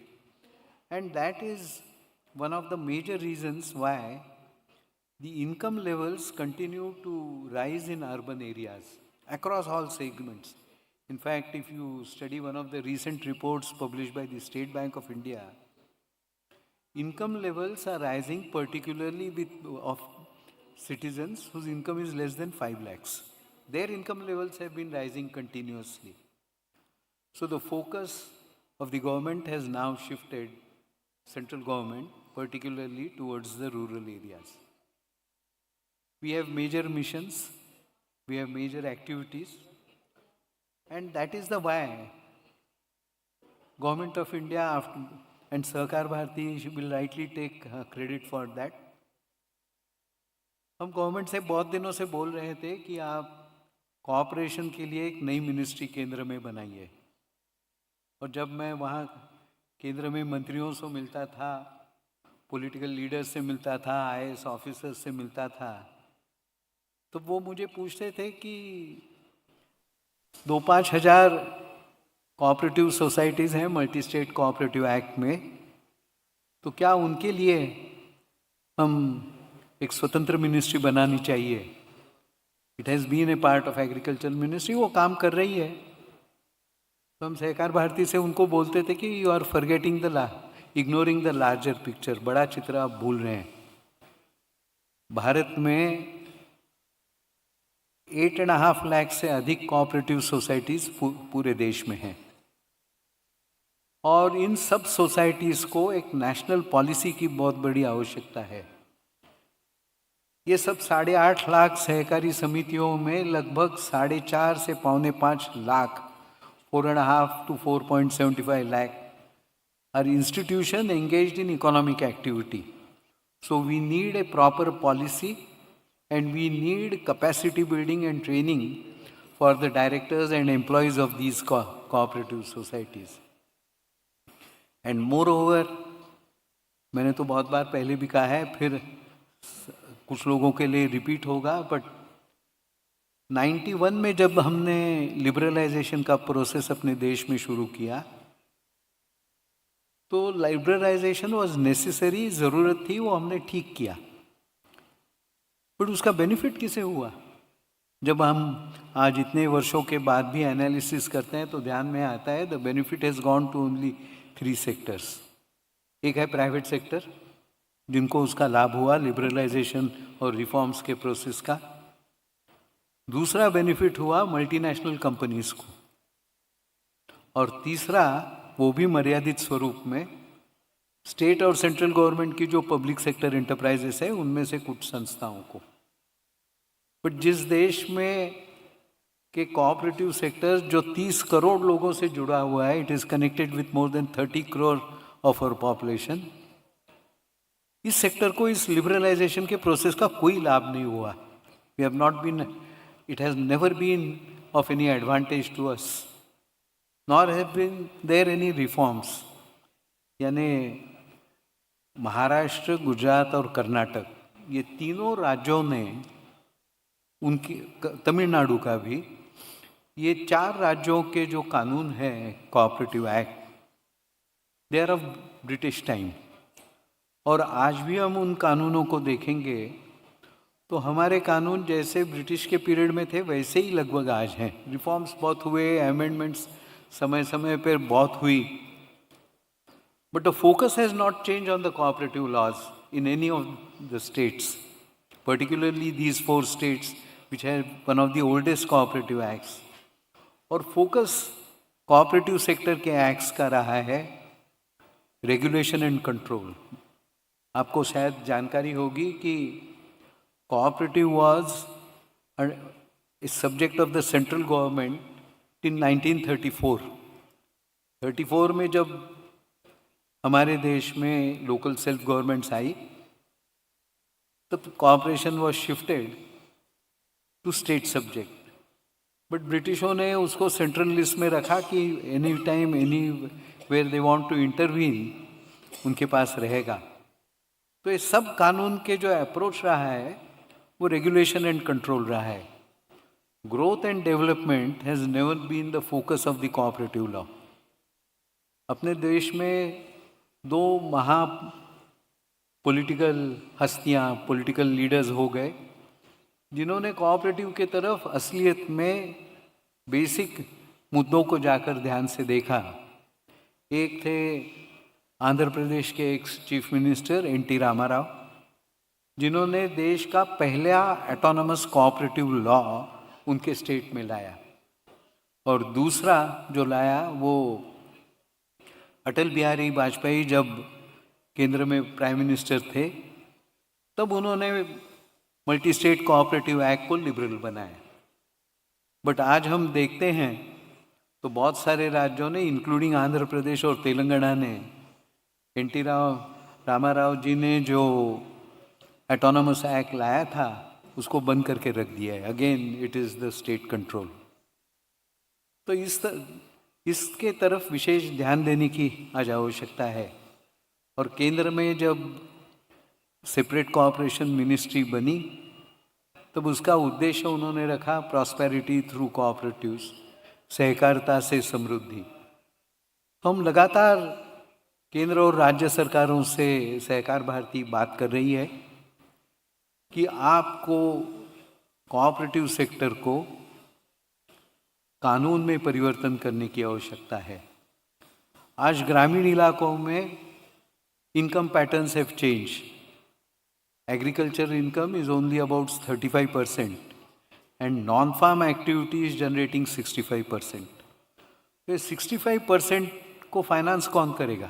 And that is one of the major reasons why the income levels continue to rise in urban areas across all segments. In fact, if you study one of the recent reports published by the State Bank of India, income levels are rising, particularly of citizens whose income is less than 5 lakhs. Their income levels have been rising continuously. So the focus of the government has now shifted, central government, particularly towards the rural areas. We have major missions, we have major activities, and that is the why Government of India and Sahakar Bharati will rightly take credit for that. हम government से बहुत दिनों से बोल रहे थे कि आप कोऑपरेशन के लिए एक नई मिनिस्ट्री केंद्र में बनाइए, और जब मैं वहाँ केंद्र में मंत्रियों से मिलता था, पॉलिटिकल लीडर्स से मिलता था, आईएएस ऑफिसर्स से मिलता था, तो वो मुझे पूछते थे कि 2-5 हज़ार कोऑपरेटिव सोसाइटीज़ हैं मल्टी स्टेट कोऑपरेटिव एक्ट में, तो क्या उनके लिए हम एक स्वतंत्र मिनिस्ट्री बनानी चाहिए? It has been a part of agriculture ministry, वो काम कर रही है। तो हम सहकार भारती से उनको बोलते थे कि you are forgetting ignoring the larger picture, बड़ा चित्र आप भूल रहे हैं। भारत में 8.5 लाख से अधिक कोऑपरेटिव सोसाइटीज़ पूरे देश में हैं, और इन सब सोसाइटीज़ को एक नेशनल पॉलिसी की बहुत बड़ी आवश्यकता है। ये सब 8.5 लाख सहकारी समितियों में लगभग 4.5 से 4.25 lakh, 4.5 to 4.75 lakh are institutions engaged in economic activity. So we need a proper policy, and we need capacity building and training for the directors and employees of these cooperative societies. And moreover, मैंने तो बहुत बार पहले भी कहा है, फिर कुछ लोगों के लिए रिपीट होगा, बट 91 में जब हमने लिबरलाइजेशन का प्रोसेस अपने देश में शुरू किया, तो लिबरलाइजेशन वाज नेसेसरी, ज़रूरत थी, वो हमने ठीक किया। बट उसका बेनिफिट किसे हुआ? जब हम आज इतने वर्षों के बाद भी एनालिसिस करते हैं तो ध्यान में आता है the benefit has gone to only 3 sectors. एक है प्राइवेट सेक्टर, जिनको उसका लाभ हुआ लिबरलाइजेशन और रिफॉर्म्स के प्रोसेस का। दूसरा बेनिफिट हुआ मल्टीनेशनल कंपनीज को, और तीसरा, वो भी मर्यादित स्वरूप में, स्टेट और सेंट्रल गवर्नमेंट की जो पब्लिक सेक्टर एंटरप्राइजेस है उनमें से कुछ संस्थाओं को। बट जिस देश में के कोऑपरेटिव सेक्टर जो 30 करोड़ लोगों से जुड़ा हुआ है, it is connected with more than 30 crore of our population, इस सेक्टर को इस लिबरलाइजेशन के प्रोसेस का कोई लाभ नहीं हुआ। We have not been, it has never been of any advantage to us, nor have been there any reforms. यानी महाराष्ट्र, गुजरात और कर्नाटक, ये तीनों राज्यों ने उनकी, तमिलनाडु का भी, ये 4 राज्यों के जो कानून हैं cooperative act, they are of British time, और आज भी हम उन कानूनों को देखेंगे तो हमारे कानून जैसे ब्रिटिश के पीरियड में थे वैसे ही लगभग आज हैं। रिफॉर्म्स बहुत हुए, अमेंडमेंट्स समय समय पर बहुत हुई, but the focus has not change on the cooperative laws in any of the states, particularly these 4 states which have one of the oldest cooperative acts. और फोकस कोऑपरेटिव सेक्टर के acts का रहा है रेगुलेशन एंड कंट्रोल। आपको शायद जानकारी होगी कि cooperative was a subject of the central government in 1934। 34 में जब हमारे देश में लोकल सेल्फ गवर्नमेंट्स आई, तब corporation was shifted to state subject, but ब्रिटिशों ने उसको सेंट्रल लिस्ट में रखा कि any time anywhere they want to intervene उनके पास रहेगा। तो ये सब कानून के जो अप्रोच रहा है वो रेगुलेशन एंड कंट्रोल रहा है। Growth and development has never been the focus of the cooperative law. अपने देश में 2 महा पॉलिटिकल हस्तियाँ, पॉलिटिकल लीडर्स हो गए जिन्होंने कोऑपरेटिव के तरफ असलियत में बेसिक मुद्दों को जाकर ध्यान से देखा। एक थे आंध्र प्रदेश के ex chief minister NT. Ramarao, जिन्होंने देश का पहला ऑटोनमस कोऑपरेटिव लॉ उनके स्टेट में लाया, और दूसरा जो लाया वो अटल बिहारी वाजपेयी जब केंद्र में प्राइम मिनिस्टर थे, तब उन्होंने मल्टी स्टेट कोऑपरेटिव एक्ट को लिबरल बनाया। बट आज हम देखते हैं तो बहुत सारे राज्यों ने, इंक्लूडिंग आंध्र प्रदेश और तेलंगाना ने, एन.टी. रामाराव जी ने जो ऑटोनोमस एक्ट लाया था उसको बंद करके रख दिया है। Again it is the state control. तो इसके तरफ विशेष ध्यान देने की आज आवश्यकता है। और केंद्र में जब सेपरेट कोऑपरेशन मिनिस्ट्री बनी तब उसका उद्देश्य उन्होंने रखा प्रॉस्पेरिटी थ्रू कोऑपरेटिव्स, सहकारिता से समृद्धि। तो हम लगातार केंद्र और राज्य सरकारों से सहकार भारती बात कर रही है कि आपको कोऑपरेटिव सेक्टर को कानून में परिवर्तन करने की आवश्यकता है। आज ग्रामीण इलाकों में income patterns have change. Agriculture income is only about 35% and non-farm activity is generating 65%. तो 65% को फाइनेंस कौन करेगा?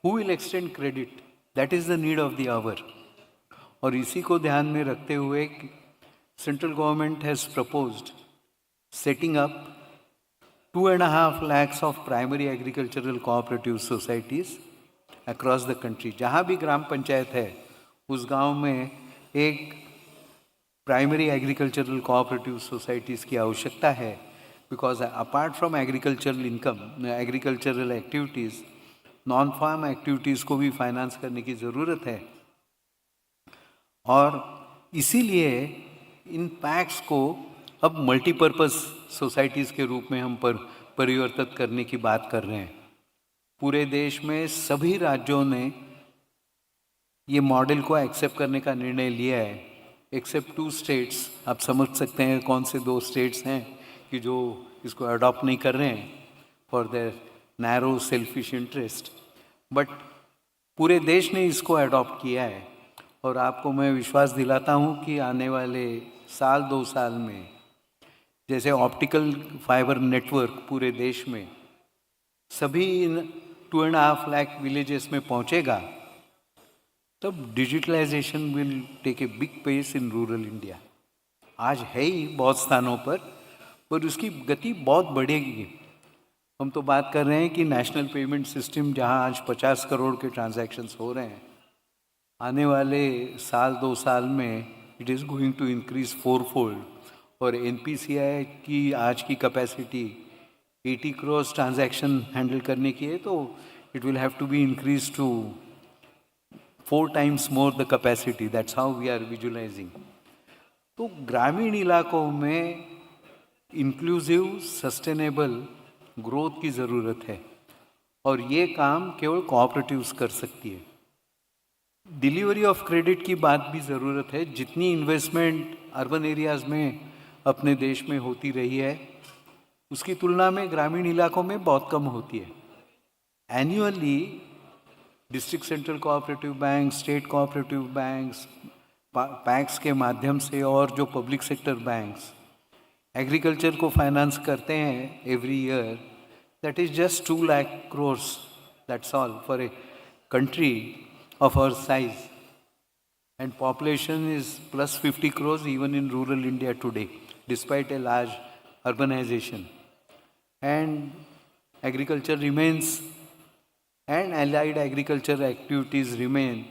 Who will extend credit? That is the need of the hour. और इसी को ध्यान में रखते हुए central government has proposed setting up 2.5 lakhs of primary agricultural cooperative societies across the country. जहाँ भी ग्राम पंचायत है उस गांव में एक प्राइमरी एग्रीकल्चरल कोऑपरेटिव सोसाइटीज़ की आवश्यकता है, because apart from agricultural income, agricultural activities, non farm activities को भी फाइनेंस करने की ज़रूरत है। और इसीलिए इन पैक्स को अब मल्टीपर्पज़ सोसाइटीज़ के रूप में हम परिवर्तित करने की बात कर रहे हैं। पूरे देश में सभी राज्यों ने ये मॉडल को एक्सेप्ट करने का निर्णय लिया है, एक्सेप्ट 2 स्टेट्स। आप समझ सकते हैं कौन से 2 स्टेट्स हैं कि जो इसको अडॉप्ट नहीं कर रहे हैं for their narrow selfish interest. But पूरे देश ने इसको अडॉप्ट किया है और आपको मैं विश्वास दिलाता हूँ कि आने वाले 1-2 साल में जैसे ऑप्टिकल फाइबर नेटवर्क पूरे देश में सभी 2.5 लाख विलेजेस में पहुँचेगा, तब digitalisation will take a big pace in rural India. आज है ही बहुत स्थानों पर उसकी गति बहुत बढ़ेगी। हम तो बात कर रहे हैं कि नेशनल पेमेंट सिस्टम जहां आज 50 करोड़ के ट्रांजैक्शंस हो रहे हैं, आने वाले 1-2 साल में it is going to increase 4-fold। और NPCI की आज की कैपेसिटी 80 करोड़ ट्रांजैक्शन हैंडल करने की है, तो it will have to be increase to 4 times more the capacity. That's how we are visualizing. तो ग्रामीण इलाकों में इंक्लूसिव सस्टेनेबल ग्रोथ की ज़रूरत है और ये काम केवल कोऑपरेटिव्स कर सकती है। डिलीवरी ऑफ क्रेडिट की बात भी ज़रूरत है। जितनी इन्वेस्टमेंट अर्बन एरियाज़ में अपने देश में होती रही है उसकी तुलना में ग्रामीण इलाकों में बहुत कम होती है। Annually district central cooperative bank, state cooperative banks, PACS के माध्यम से और जो पब्लिक सेक्टर बैंक्स एग्रीकल्चर को फाइनेंस करते हैं every year, that is just 2 lakh crores. That's all for a country of our size. And population is plus 50 crores even in rural India today, despite a large urbanization. And agriculture remains, and allied agriculture activities remain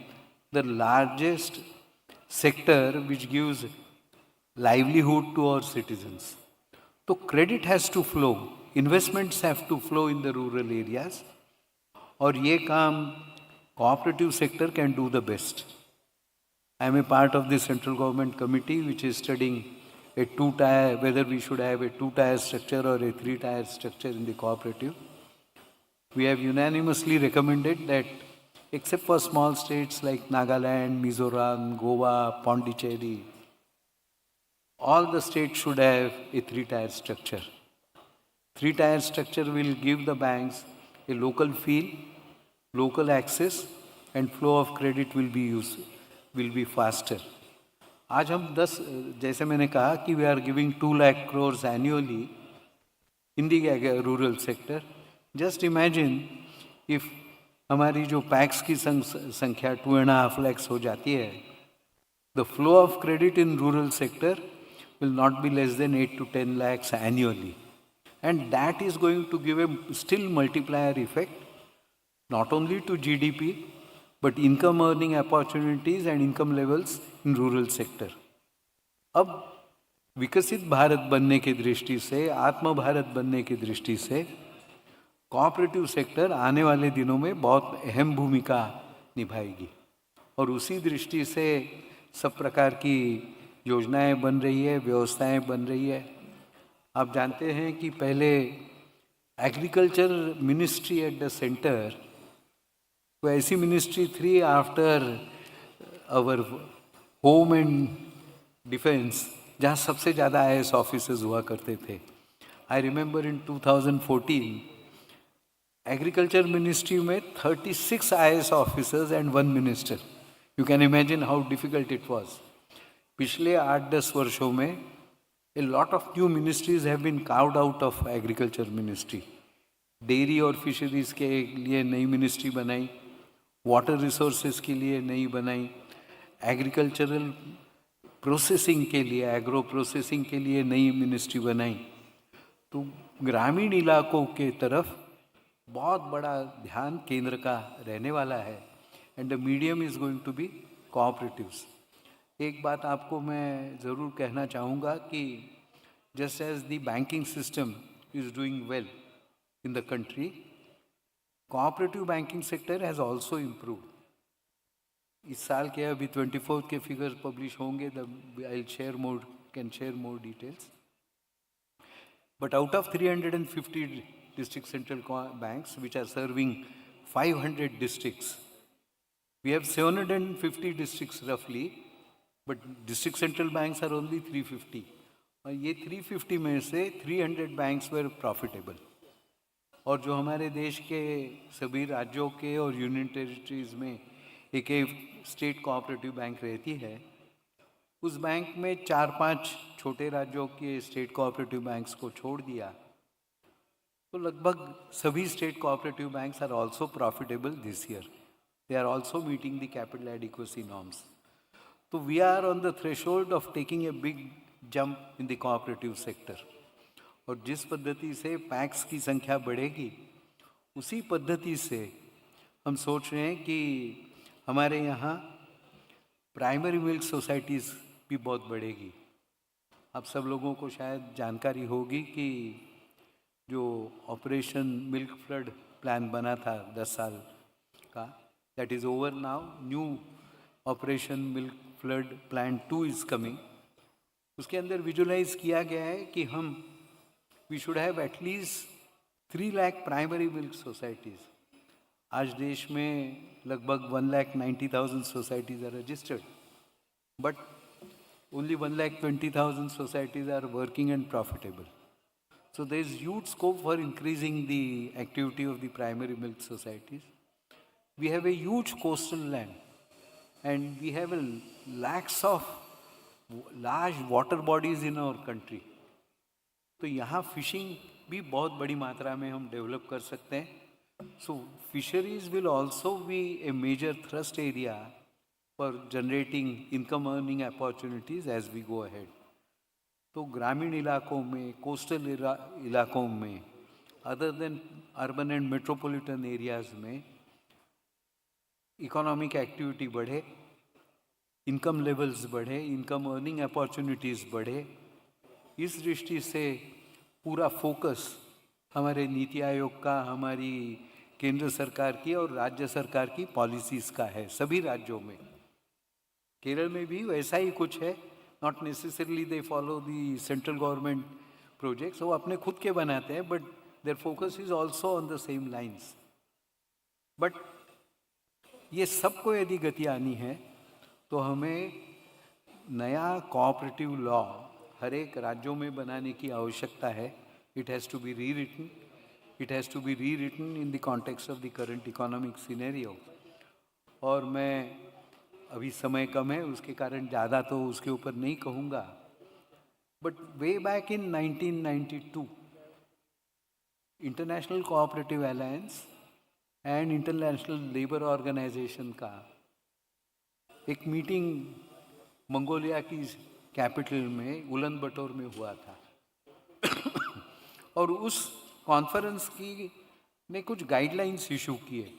the largest sector which gives livelihood to our citizens. So credit has to flow, investments have to flow in the rural areas, और ये काम cooperative sector can do the best. I am a part of the central government committee which is studying a 2-tier, whether we should have a 2-tier structure or a 3-tier structure in the cooperative. We have unanimously recommended that except for small states like Nagaland, Mizoram, Goa, Pondicherry, all the states should have a 3-tier structure. 3-tier structure will give the banks a local feel, local access, and flow of credit will be faster. आज हम 10, जैसे मैंने कहा कि we are giving 2 lakh crores annually in the rural sector. Just imagine if हमारी जो PACS की संख्या 2.5 lakhs हो जाती है, the flow of credit in rural sector will not be less than 8 to 10 lakhs annually. And that is going to give a still multiplier effect, not only to GDP, but income earning opportunities and income levels in rural sector. अब विकसित भारत बनने की दृष्टि से, आत्म भारत बनने की दृष्टि से कोऑपरेटिव सेक्टर आने वाले दिनों में बहुत अहम भूमिका निभाएगी और उसी दृष्टि से सब प्रकार की योजनाएं बन रही है, व्यवस्थाएं बन रही है। आप जानते हैं कि पहले agriculture ministry at the centre, तो ऐसी मिनिस्ट्री थी after our home and defence, जहाँ सबसे ज़्यादा IAS ऑफिसर्स हुआ करते थे। I remember in 2014 agriculture ministry में 36 IAS officers and 1 minister. You can imagine how difficult it was. पिछले 8-10 वर्षों में a lot of new ministries have been carved out of agriculture ministry. Dairy और fisheries के लिए नई मिनिस्ट्री बनाई, water resources के लिए नई बनाई, एग्रीकल्चरल प्रोसेसिंग के लिए, एग्रो प्रोसेसिंग के लिए नई मिनिस्ट्री बनाई। तो ग्रामीण इलाकों के तरफ बहुत बड़ा ध्यान केंद्र का रहने वाला है and the medium is going to be cooperatives. एक बात आपको मैं ज़रूर कहना चाहूँगा कि just as the banking system is doing well in the country, cooperative banking sector has also improved. इस साल के अभी 24 के फिगर्स पब्लिश होंगे, I can share more details. But out of 350 district central banks which are serving 500 districts, we have 750 districts roughly, but district central banks are only 350, और ये 350 में से 300 banks were profitable। और जो हमारे देश के सभी राज्यों के और यूनियन टेरिटरीज में एक स्टेट कोऑपरेटिव बैंक रहती है, उस बैंक में 4-5 छोटे राज्यों के स्टेट कोऑपरेटिव बैंक्स को छोड़ दिया तो लगभग सभी state cooperative banks are also profitable this year. They are also meeting the capital adequacy norms. तो we are on the threshold of taking a big jump in the cooperative sector. और जिस पद्धति से पैक्स की संख्या बढ़ेगी, उसी पद्धति से हम सोच रहे हैं कि हमारे यहाँ प्राइमरी मिल्क सोसाइटीज़ भी बहुत बढ़ेगी। आप सब लोगों को शायद जानकारी होगी कि जो ऑपरेशन मिल्क फ्लड प्लान बना था 10 साल का, that is over now. New operation milk flood plan 2 is coming. उसके अंदर विजुलाइज किया गया है कि हम we should have at least 3 lakh primary milk societies. आज देश में लगभग 1,90,000 सोसाइटीज़ are registered, but only 1,20,000 societies are working and profitable. So there is huge scope for increasing the activity of the primary milk societies. We have a huge coastal land and we have a lakhs of large water bodies in our country. तो यहाँ fishing भी बहुत बड़ी मात्रा में हम develop कर सकते हैं। So fisheries will also be a major thrust area for generating income earning opportunities as we go ahead. तो ग्रामीण इलाकों में, कोस्टल इलाकों में, other than urban and metropolitan areas में इकोनॉमिक एक्टिविटी बढ़े, इनकम लेवल्स बढ़े, इनकम अर्निंग अपॉर्चुनिटीज़ बढ़े। इस दृष्टि से पूरा फोकस हमारे नीति आयोग का, हमारी केंद्र सरकार की और राज्य सरकार की पॉलिसीज़ का है, सभी राज्यों में। केरल में भी वैसा ही कुछ है। Not necessarily they follow the central government projects, वो अपने खुद के बनाते हैं, but their focus is also on the same lines. But ये सबको यदि गति आनी है तो हमें नया कोऑपरेटिव लॉ हर एक राज्यों में बनाने की आवश्यकता है। It has to be rewritten, it has to be rewritten in the context of the current economic scenario. और मैं अभी समय कम है, उसके कारण ज़्यादा तो उसके ऊपर नहीं कहूँगा, but way back in 1992 international cooperative alliance and international labour organisation का एक मीटिंग मंगोलिया की कैपिटल में उलन बटोर में हुआ था। और उस कॉन्फ्रेंस की ने कुछ गाइडलाइंस इशू किए।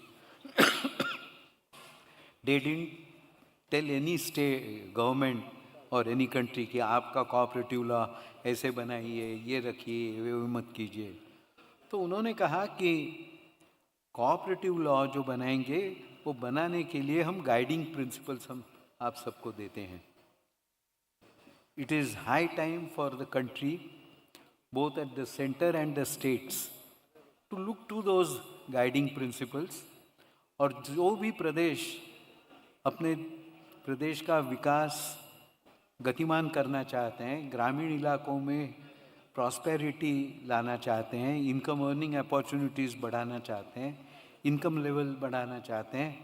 They didn't tell any state government or any country कि आपका कोऑपरेटिव लॉ ऐसे बनाइए, ये रखिए, वो मत कीजिए। तो उन्होंने कहा कि कोऑपरेटिव लॉ जो बनाएंगे वो बनाने के लिए हम गाइडिंग प्रिंसिपल्स हम आप सबको देते हैं। It is high time for the country, both at the center and the states, to look to those guiding principles, और जो भी प्रदेश अपने प्रदेश का विकास गतिमान करना चाहते हैं, ग्रामीण इलाकों में प्रॉस्पेरिटी लाना चाहते हैं, इनकम अर्निंग अपॉर्चुनिटीज़ बढ़ाना चाहते हैं, इनकम लेवल बढ़ाना चाहते हैं,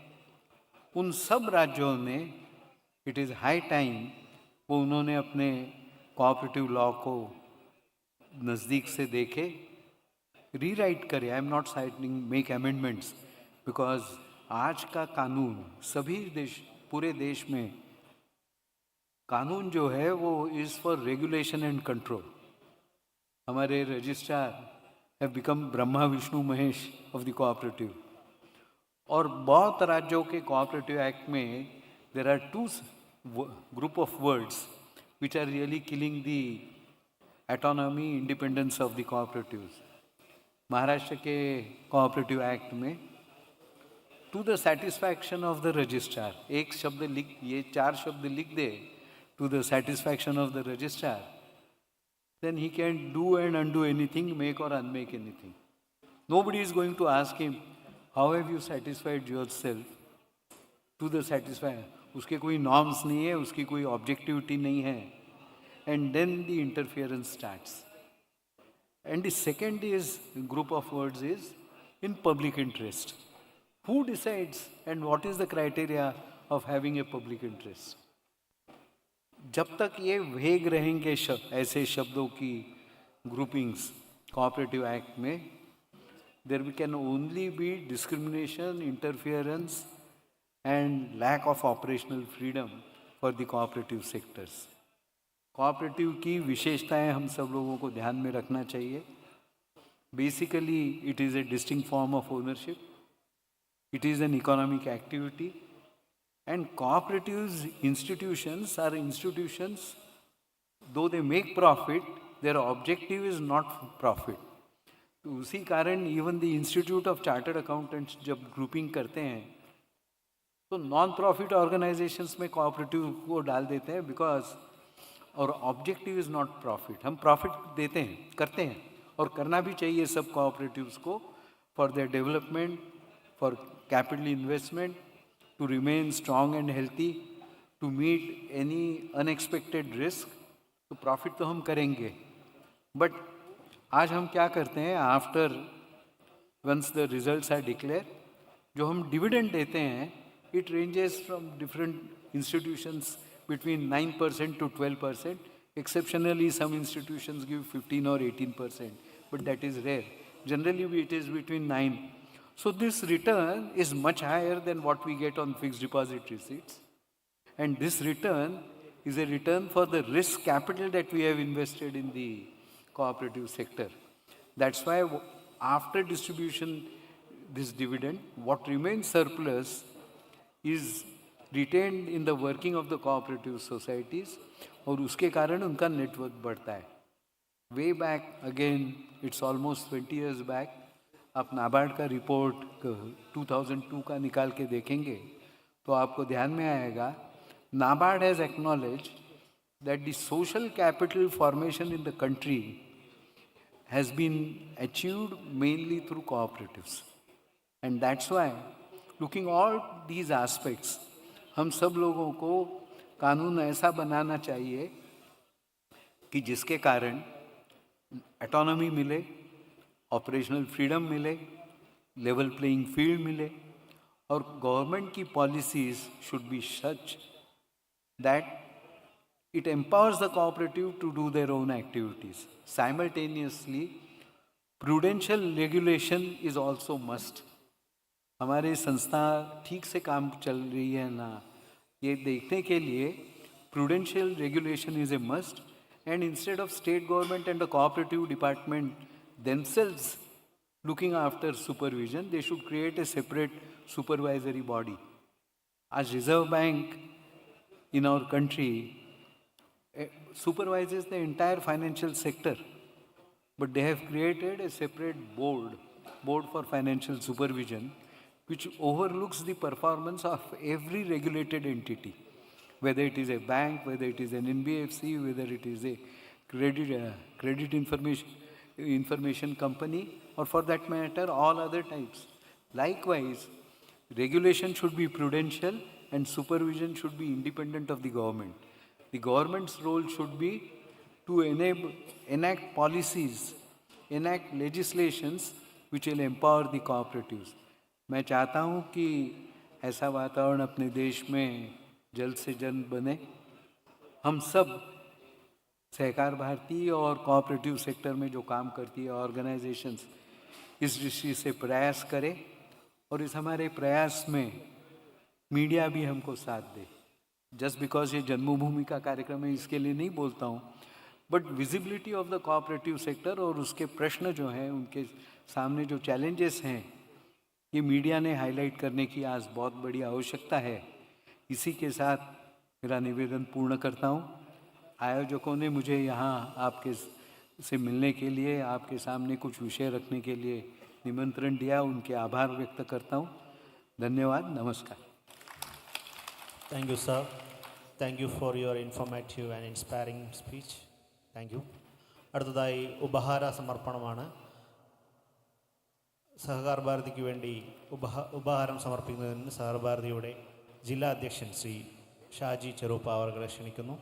उन सब राज्यों में इट इज़ हाई टाइम वो उन्होंने अपने कोऑपरेटिव लॉ को नज़दीक से देखे, रीराइट करे। I am not citing make amendments, because आज का कानून सभी देश, पूरे देश में कानून जो है वो is for regulation and control. हमारे registrar have become Brahma Vishnu Mahesh of the cooperative. और बहुत राज्यों के कोऑपरेटिव एक्ट में there are two group of words which are really killing the autonomy independence of the cooperatives. Maharashtra के कोऑपरेटिव एक्ट में to the satisfaction of the registrar, एक शब्द लिख, ये 4 शब्द लिख दे, to the satisfaction of the registrar, then he can do and undo anything, make or unmake anything. Nobody is going to ask him, how have you satisfied yourself to the satisfier? उसके कोई norms नहीं है, उसकी कोई objectivity नहीं है, and then the interference starts. And the second is group of words is in public interest. Who decides and what is the criteria of having a public interest? जब तक ये वेग रहेंगे ऐसे शब्दों की ग्रुपिंग्स कोऑपरेटिव एक्ट में, there can only be discrimination, interference and lack of operational freedom for the cooperative sectors. Cooperative की विशेषताएं हम सब लोगों को ध्यान में रखना चाहिए। Basically it is a distinct form of ownership, it is an economic activity, and cooperatives institutions are institutions, though they make profit, their objective is not profit. तो उसी कारण even the institute of chartered accountants जब grouping करते हैं तो non profit organisations में cooperative को डाल देते हैं, बिकॉज और ऑब्जेक्टिव इज़ नॉट प्रॉफिट। हम प्रॉफिट देते हैं, करते हैं, और करना भी चाहिए सब कोऑपरेटिव्स को, for their development, for capital investment, to remain strong and healthy, to meet any unexpected risk, तो प्रॉफिट तो हम करेंगे। बट आज हम क्या करते हैं, after once the results are declare, जो हम डिविडेंड देते हैं, it ranges from different institutions between 9% to 12%. Exceptionally, some institutions give 15 or 18%, but that is rare. Generally, it is between 9. So this return is much higher than what we get on fixed deposit receipts. And this return is a return for the risk capital that we have invested in the cooperative sector. That's why after distribution, this dividend, what remains surplus is retained in the working of the cooperative societies, और उसके कारण उनका network बढ़ता है। Way back again, it's almost 20 years back, आप नाबार्ड का report 2002 का निकाल के देखेंगे तो आपको ध्यान में आएगा, NABARD has acknowledge that the social capital formation in the country has been achieved mainly through cooperatives. And that's why looking all these aspects, हम सब लोगों को कानून ऐसा बनाना चाहिए कि जिसके कारण ऑटोनॉमी मिले, ऑपरेशनल फ्रीडम मिले, लेवल प्लेइंग फील्ड मिले, और गवर्नमेंट की policies should be such that it empowers the cooperative to do their own activities. Simultaneously prudential regulation is also must. हमारी संस्था ठीक से काम चल रही है ना, ये देखने के लिए prudential regulation is a must, and instead of state government and the cooperative department themselves looking after supervision, they should create a separate supervisory body. As Reserve Bank in our country supervises the entire financial sector, but they have created a separate board for financial supervision, which overlooks the performance of every regulated entity, whether it is a bank, whether it is an NBFC, whether it is a credit information company, or for that matter, all other types. Likewise, regulation should be prudential and supervision should be independent of the government. The government's role should be to enact policies, enact legislations which will empower the cooperatives. मैं चाहता हूँ कि ऐसा वातावरण अपने देश में जल्द से जल्द बने. हम सब सहकार भारती और कोऑपरेटिव सेक्टर में जो काम करती है ऑर्गेनाइजेशंस इस दृष्टि से प्रयास करें, और इस हमारे प्रयास में मीडिया भी हमको साथ दे. जस्ट बिकॉज ये जन्मभूमि का कार्यक्रम है इसके लिए नहीं बोलता हूँ, but visibility of the cooperative sector और उसके प्रश्न जो हैं, उनके सामने जो चैलेंजेस हैं, ये मीडिया ने हाईलाइट करने की आज बहुत बड़ी आवश्यकता है. इसी के साथ मेरा निवेदन पूर्ण करता हूँ. आयोजकों ने मुझे यहाँ आपके से मिलने के लिए, आपके सामने कुछ विषय रखने के लिए निमंत्रण दिया, उनके आभार व्यक्त करता हूँ. धन्यवाद. नमस्कार. Thank you sir. Thank you for your informative and inspiring speech. Thank you. അടുത്തതായി ഉപഹാര സമർപ്പണമാണ്. സഹകാർ ഭാരതിക്ക് വേണ്ടി ഉപഹാരം സമർപ്പിക്കുന്നതിന് സഹകാർ ഭാരതിയുടെ ജില്ലാ അധ്യക്ഷൻ ശ്രീ ഷാജി ചെറുപ്പ അവരെ ക്ഷണിക്കുന്നു.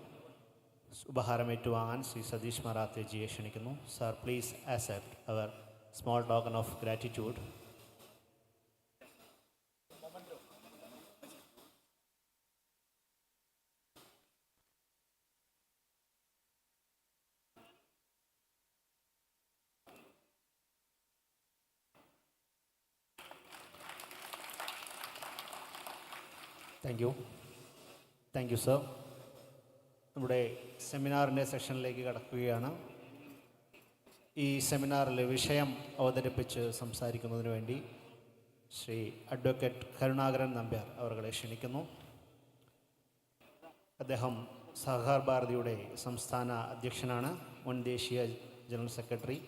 ഉപഹാരം ഏറ്റുവാങ്ങാൻ ശ്രീ സതീഷ് മറാത്തേജിയെ ക്ഷണിക്കുന്നു. Sir, please accept our small token of gratitude. Thank you sir. നമ്മുടെ സെമിനാറിൻ്റെ സെഷനിലേക്ക് കടക്കുകയാണ്. ഈ സെമിനാറിൽ വിഷയം അവതരിപ്പിച്ച് സംസാരിക്കുന്നതിന് വേണ്ടി ശ്രീ അഡ്വക്കേറ്റ് കരുണാകരൻ നമ്പ്യാർ അവരെ ക്ഷണിക്കുന്നു. അദ്ദേഹം സഹകാർ ഭാരതിയുടെ സംസ്ഥാന അധ്യക്ഷനാണ്, മുൻ ദേശീയ ജനറൽ സെക്രട്ടറി,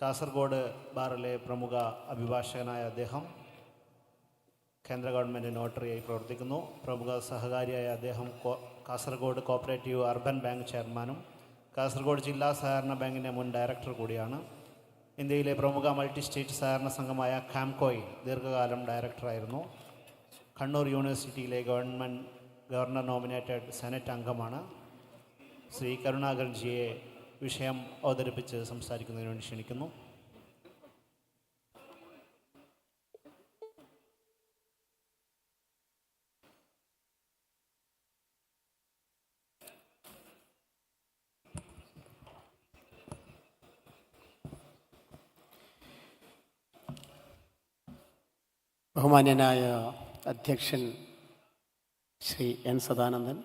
കാസർഗോഡ് ബാറിലെ പ്രമുഖ അഭിഭാഷകനായ അദ്ദേഹം കേന്ദ്ര ഗവൺമെൻറ് നോട്ടറിയായി പ്രവർത്തിക്കുന്നു. പ്രമുഖ സഹകാരിയായ അദ്ദേഹം കാസർഗോഡ് കോപ്പറേറ്റീവ് അർബൻ ബാങ്ക് ചെയർമാനും കാസർഗോഡ് ജില്ലാ സഹകരണ ബാങ്കിൻ്റെ മുൻ ഡയറക്ടർ കൂടിയാണ്. ഇന്ത്യയിലെ പ്രമുഖ മൾട്ടി സ്റ്റേറ്റ് സഹകരണ സംഘമായ കാംകോയിൽ ദീർഘകാലം ഡയറക്ടറായിരുന്നു. കണ്ണൂർ യൂണിവേഴ്സിറ്റിയിലെ ഗവർണർ നോമിനേറ്റഡ് സെനറ്റ് അംഗമാണ്. ശ്രീ കരുണാകരൻജിയെ വിഷയം അവതരിപ്പിച്ച് സംസാരിക്കുന്നതിന് വേണ്ടി ക്ഷണിക്കുന്നു. ബഹുമാന്യനായ അധ്യക്ഷൻ ശ്രീ എൻ സദാനന്ദൻ,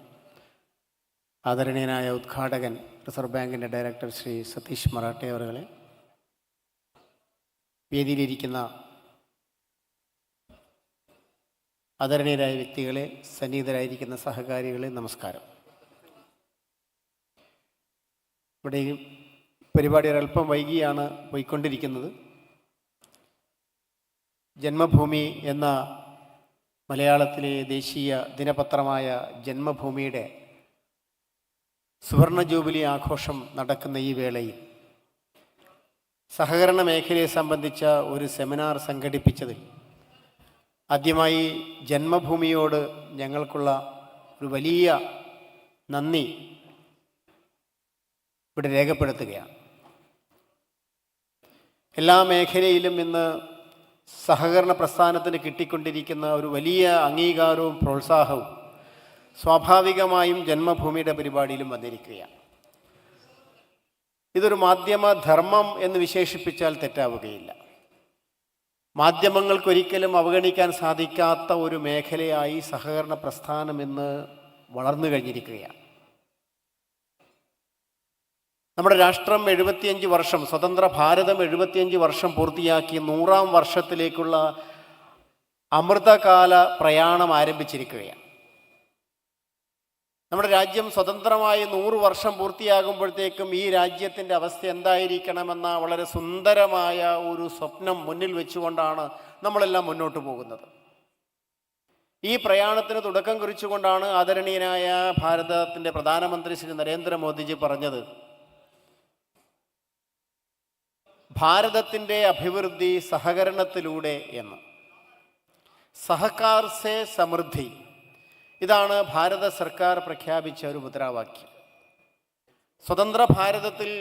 ആദരണീയനായ ഉദ്ഘാടകൻ റിസർവ് ബാങ്കിൻ്റെ ഡയറക്ടർ ശ്രീ സതീഷ് മറാട്ടെ അവരെ, വേദിയിലിരിക്കുന്ന ആദരണീയരായ വ്യക്തികളെ, സന്നിഹിതരായിരിക്കുന്ന സഹകാരികളെ, നമസ്കാരം. ഇവിടെ ഈ പരിപാടി ഒരല്പം വൈകിയാണ് പോയിക്കൊണ്ടിരിക്കുന്നത്. ജന്മഭൂമി എന്ന മലയാളത്തിലെ ദേശീയ ദിനപത്രമായ ജന്മഭൂമിയുടെ സുവർണ ജൂബിലി ആഘോഷം നടക്കുന്ന ഈ വേളയിൽ സഹകരണ മേഖലയെ സംബന്ധിച്ച ഒരു സെമിനാർ സംഘടിപ്പിച്ചതിൽ ആദ്യമായി ജന്മഭൂമിയോട് ഞങ്ങൾക്കുള്ള ഒരു വലിയ നന്ദി ഇവിടെ രേഖപ്പെടുത്തുകയാണ്. എല്ലാ മേഖലയിലും ഇന്ന് സഹകരണ പ്രസ്ഥാനത്തിന് കിട്ടിക്കൊണ്ടിരിക്കുന്ന ഒരു വലിയ അംഗീകാരവും പ്രോത്സാഹവും സ്വാഭാവികമായും ജന്മഭൂമിയുടെ പരിപാടിയിലും വന്നിരിക്കുകയാണ്. ഇതൊരു മാധ്യമധർമ്മം എന്ന് വിശേഷിപ്പിച്ചാൽ തെറ്റാവുകയില്ല. മാധ്യമങ്ങൾക്കൊരിക്കലും അവഗണിക്കാൻ സാധിക്കാത്ത ഒരു മേഖലയായി സഹകരണ പ്രസ്ഥാനം ഇന്ന് വളർന്നു കഴിഞ്ഞിരിക്കുകയാണ്. നമ്മുടെ രാഷ്ട്രം 75 വർഷം, സ്വതന്ത്ര ഭാരതം 75 വർഷം പൂർത്തിയാക്കി 100-ാം വർഷത്തിലേക്കുള്ള അമൃതകാല പ്രയാണം ആരംഭിച്ചിരിക്കുകയാണ്. നമ്മുടെ രാജ്യം സ്വതന്ത്രമായി 100 വർഷം പൂർത്തിയാകുമ്പോഴത്തേക്കും ഈ രാജ്യത്തിൻ്റെ അവസ്ഥ എന്തായിരിക്കണമെന്ന വളരെ സുന്ദരമായ ഒരു സ്വപ്നം മുന്നിൽ വെച്ചുകൊണ്ടാണ് നമ്മളെല്ലാം മുന്നോട്ട് പോകുന്നത്. ഈ പ്രയാണത്തിന് തുടക്കം കുറിച്ചുകൊണ്ടാണ് ആദരണീയനായ ഭാരതത്തിൻ്റെ പ്രധാനമന്ത്രി ശ്രീ നരേന്ദ്രമോദിജി പറഞ്ഞത്, ഭാരതത്തിൻ്റെ അഭിവൃദ്ധി സഹകരണത്തിലൂടെ എന്ന്. സഹകാർ സേ സമൃദ്ധി, ഇതാണ് ഭാരത സർക്കാർ പ്രഖ്യാപിച്ച ഒരു മുദ്രാവാക്യം. സ്വതന്ത്ര ഭാരതത്തിൽ